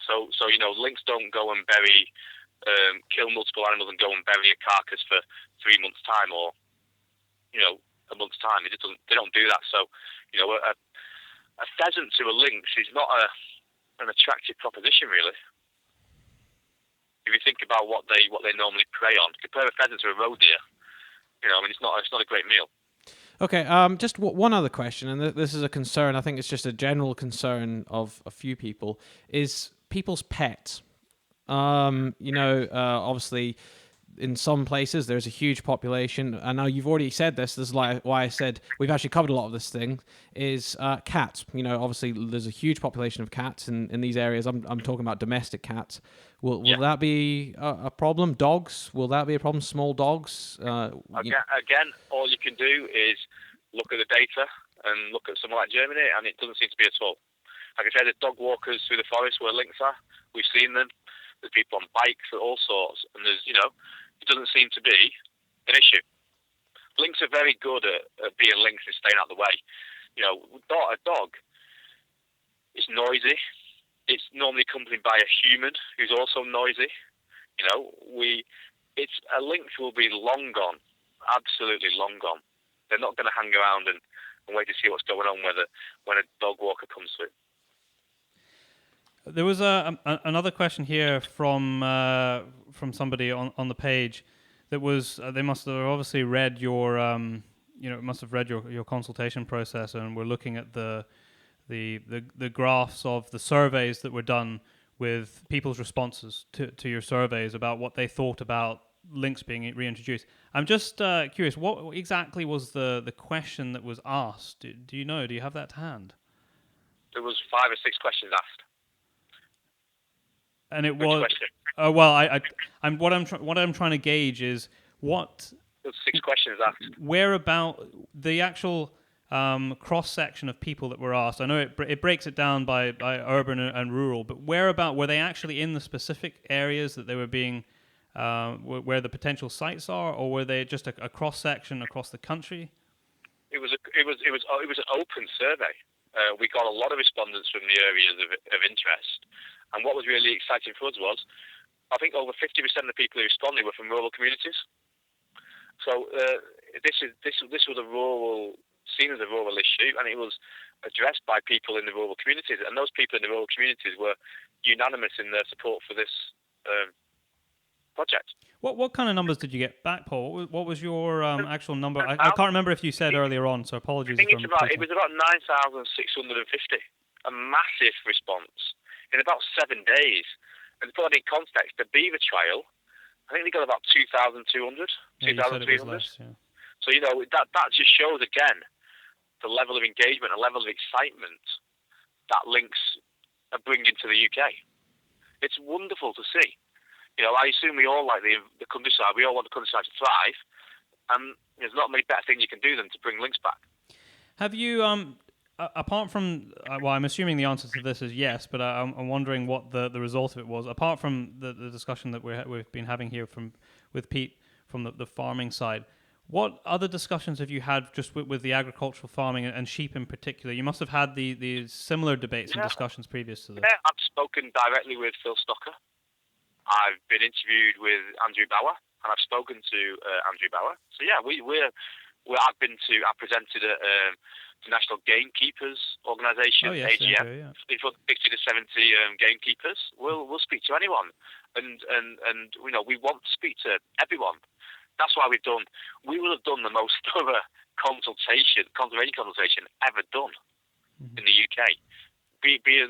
So lynx don't go and kill multiple animals and go and bury a carcass for 3 months' time or, a month's time. They don't do that. So, a pheasant to a lynx is not an attractive proposition, really. If you think about what they normally prey on, compare a pheasant to a roe deer. It's not a great meal. Okay, just one other question, and this is a concern. I think it's just a general concern of a few people. Is people's pets. Obviously, in some places there's a huge population. I know you've already said this. This is like why I said we've actually covered a lot of this thing. Is cats. Obviously there's a huge population of cats in these areas. I'm talking about domestic cats. Will that be a problem? Dogs? Will that be a problem? Small dogs? Again, all you can do is look at the data and look at somewhere like Germany, and it doesn't seem to be at all. Like I said, there's dog walkers through the forest where lynx are. We've seen them. There's people on bikes at all sorts, and there's it doesn't seem to be an issue. Lynx are very good at being lynx and staying out of the way. A dog is noisy. It's normally accompanied by a human who's also noisy. A lynx will be long gone, absolutely long gone. They're not going to hang around and wait to see what's going on when a dog walker comes through. There was another question here from somebody on the page that was they must have obviously read your your consultation process, and we're looking at the graphs of the surveys that were done with people's responses to your surveys about what they thought about lynx being reintroduced. I'm just curious, what exactly was the question that was asked? Do you know? Do you have that to hand? There was 5 or 6 questions asked. And it Which was question? what I'm trying to gauge is what. There's 6 questions asked. Where about the actual cross section of people that were asked? I know it breaks it down by urban and rural, but whereabout were they actually in the specific areas that they were being where the potential sites are, or were they just a cross section across the country? It was an open survey. We got a lot of respondents from the areas of interest, and what was really exciting for us was, I think over 50% of the people who responded were from rural communities. So this was a rural, seen as a rural issue, and it was addressed by people in the rural communities, and those people in the rural communities were unanimous in their support for this project. What kind of numbers did you get back, Paul? What was your actual number? I can't remember if you said earlier on, so apologies. I think it was about 9,650, a massive response in about 7 days. And to put that in context, the beaver trial, I think they got about 2,200, 2,300. Yeah. So that just shows again the level of engagement, a level of excitement that lynx are bringing to the UK. It's wonderful to see. I assume we all like the countryside. We all want the countryside to thrive, and there's not many better thing you can do than to bring lynx back. Have you, apart from, I'm assuming the answer to this is yes, but I'm wondering what the result of it was. Apart from the discussion that we've been having here with Pete from the farming side, what other discussions have you had just with the agricultural farming and sheep in particular? You must have had the similar debates and discussions previous to this. Yeah, I've spoken directly with Phil Stocker. I've been interviewed with Andrew Bauer, and I've spoken to Andrew Bauer. So yeah, I presented at the National Gamekeepers Organisation, AGM. In front of 60 to 70 gamekeepers. We'll speak to anyone, and we want to speak to everyone. That's why we will have done the most thorough conservation consultation ever done in the UK. Being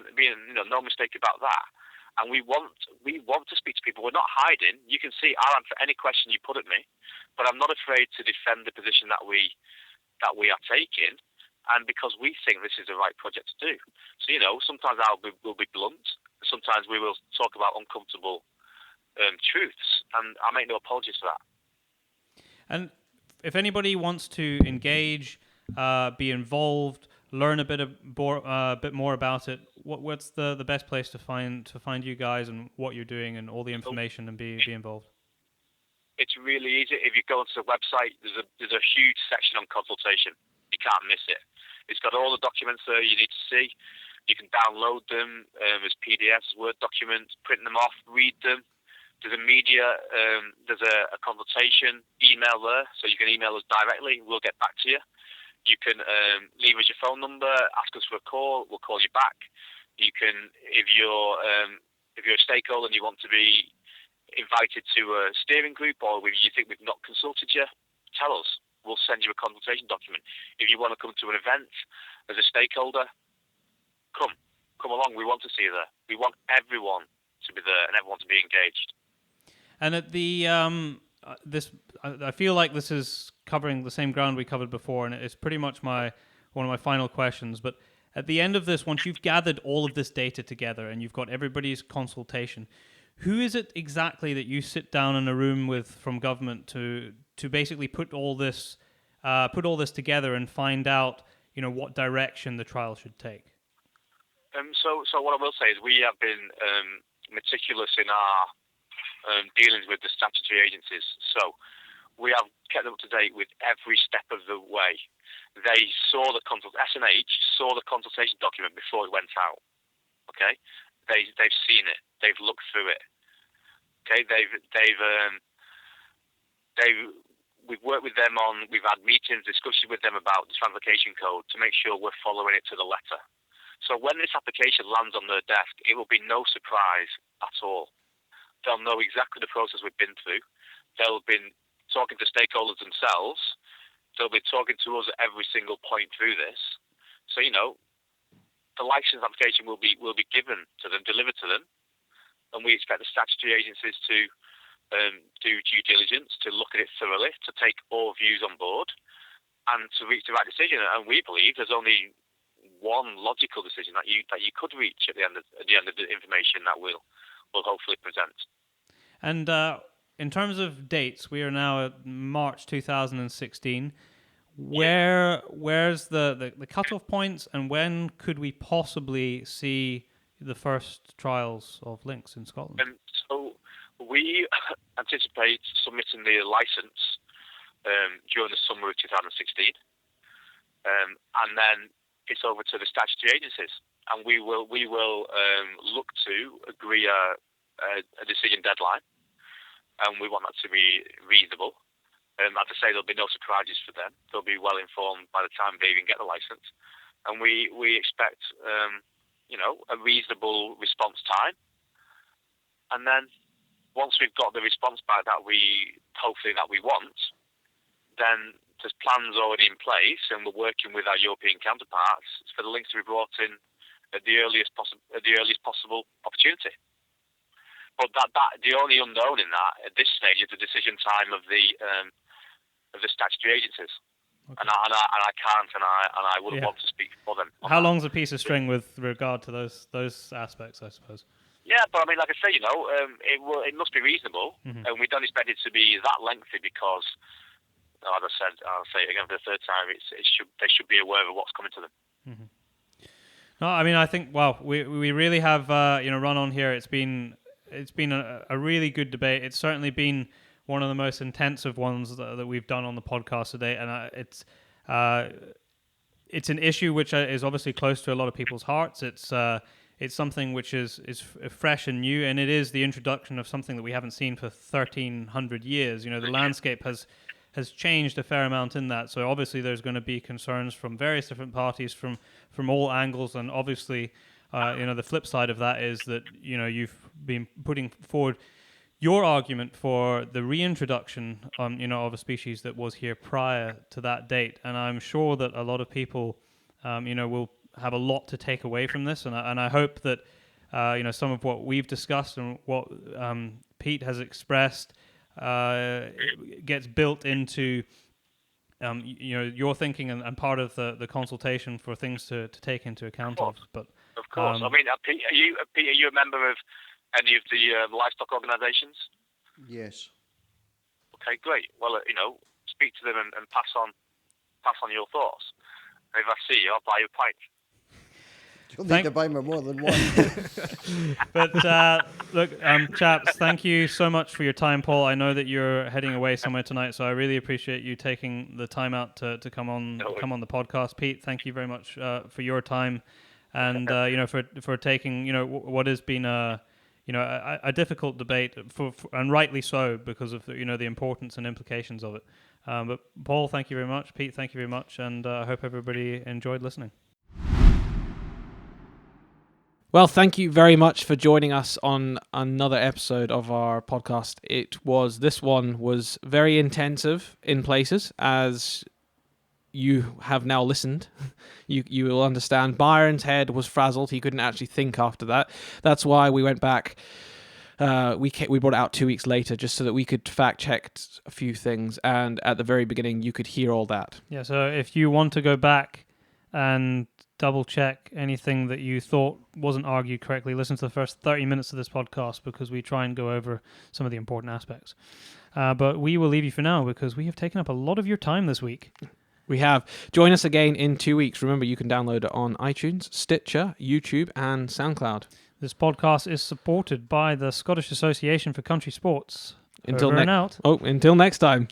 no mistake about that. And we want to speak to people. We're not hiding. You can see I'll answer any question you put at me, but I'm not afraid to defend the position that we are taking, and because we think this is the right project to do. So sometimes we'll be blunt. Sometimes we will talk about uncomfortable truths, and I make no apologies for that. And if anybody wants to engage, be involved, learn a bit more about it, what's the best place to find you guys and what you're doing and all the information and be involved? It's really easy. If you go onto the website, there's a huge section on consultation. You can't miss it. It's got all the documents there you need to see. You can download them as PDFs, Word documents, print them off, read them. There's a media, there's a consultation email there, so you can email us directly. We'll get back to you. You can leave us your phone number, ask us for a call. We'll call you back. You can, if you're a stakeholder and you want to be invited to a steering group, or if you think we've not consulted you, tell us. We'll send you a consultation document. If you want to come to an event as a stakeholder, come. come along. We want to see you there. We want everyone to be there and everyone to be engaged. And at the I feel like this is covering the same ground we covered before, and it's pretty much one of my final questions. But at the end of this, once you've gathered all of this data together and you've got everybody's consultation, who is it exactly that you sit down in a room with from government to basically put all this together and find out, what direction the trial should take? So what I will say is we have been meticulous in our dealings with the statutory agencies. So we have kept them up to date with every step of the way. They saw S&H saw the consultation document before it went out. Okay, they've seen it. They've looked through it. Okay, we've worked with them we've had meetings, discussions with them about the translocation code to make sure we're following it to the letter. So when this application lands on their desk, it will be no surprise at all. They'll know exactly the process we've been through. They'll be talking to stakeholders themselves. They'll be talking to us at every single point through this. So, the license application will be given to them, delivered to them, and we expect the statutory agencies to do due diligence, to look at it thoroughly, to take all views on board, and to reach the right decision. And we believe there's only one logical decision that you could reach at the end of the information that we'll hopefully present. And in terms of dates, we are now at March 2016. Where's the cutoff points, and when could we possibly see the first trials of lynx in Scotland? So we anticipate submitting the license during the summer of 2016, and then it's over to the statutory agencies, and we will look to agree a decision deadline, and we want that to be reasonable. As I say, there'll be no surprises for them. They'll be well informed by the time they even get the license, and we expect a reasonable response time. And then once we've got the response back that we want, then there's plans already in place, and we're working with our European counterparts for the lynx to be brought in at the earliest possible opportunity. But the only unknown in that at this stage is the decision time of the statutory agencies. Okay. And I can't and I wouldn't want to speak for them. How long's a piece of string with regard to those aspects, I suppose? Yeah, but I mean, like I say, it must be reasonable, and we don't expect it to be that lengthy because, as I said, I'll say it again for the third time, they should be aware of what's coming to them. Mm-hmm. No, I mean, I think we really have run on here. It's been a really good debate. It's certainly been one of the most intensive ones that we've done on the podcast today, and it's an issue which is obviously close to a lot of people's hearts. It's something which is fresh and new, and it is the introduction of something that we haven't seen for 1,300 years. The landscape has changed a fair amount in that. So obviously there's going to be concerns from various different parties from all angles, and obviously the flip side of that is that you've been putting forward your argument for the reintroduction of a species that was here prior to that date, and I'm sure that a lot of people will have a lot to take away from this, and I hope that some of what we've discussed and what Pete has expressed gets built into your thinking and part of the consultation for things to take into account of. But of course, I mean, Pete, are you a member of any of the livestock organisations? Yes. Okay, great. Well, speak to them and pass on your thoughts. And if I see you, I'll buy you a pint. You'll need to buy me more than one. But look, chaps, thank you so much for your time, Paul. I know that you're heading away somewhere tonight, so I really appreciate you taking the time out to come on the podcast. Pete, thank you very much for your time, and for taking what has been a difficult debate and rightly so because of the importance and implications of it. But Paul, thank you very much. Pete, thank you very much, and I hope everybody enjoyed listening. Well, thank you very much for joining us on another episode of our podcast. This one was very intensive in places, as you have now listened, you will understand Byron's head was frazzled. He couldn't actually think after that. That's why we went back. We brought it out 2 weeks later just so that we could fact check a few things. And at the very beginning, you could hear all that. Yeah, so if you want to go back and double check anything that you thought wasn't argued correctly, listen to the first 30 minutes of this podcast, because we try and go over some of the important aspects. But we will leave you for now because we have taken up a lot of your time this week. We have. Join us again in 2 weeks. Remember, you can download it on iTunes, Stitcher, YouTube, and SoundCloud. This podcast is supported by the Scottish Association for Country Sports. Until Over and out. Until next time.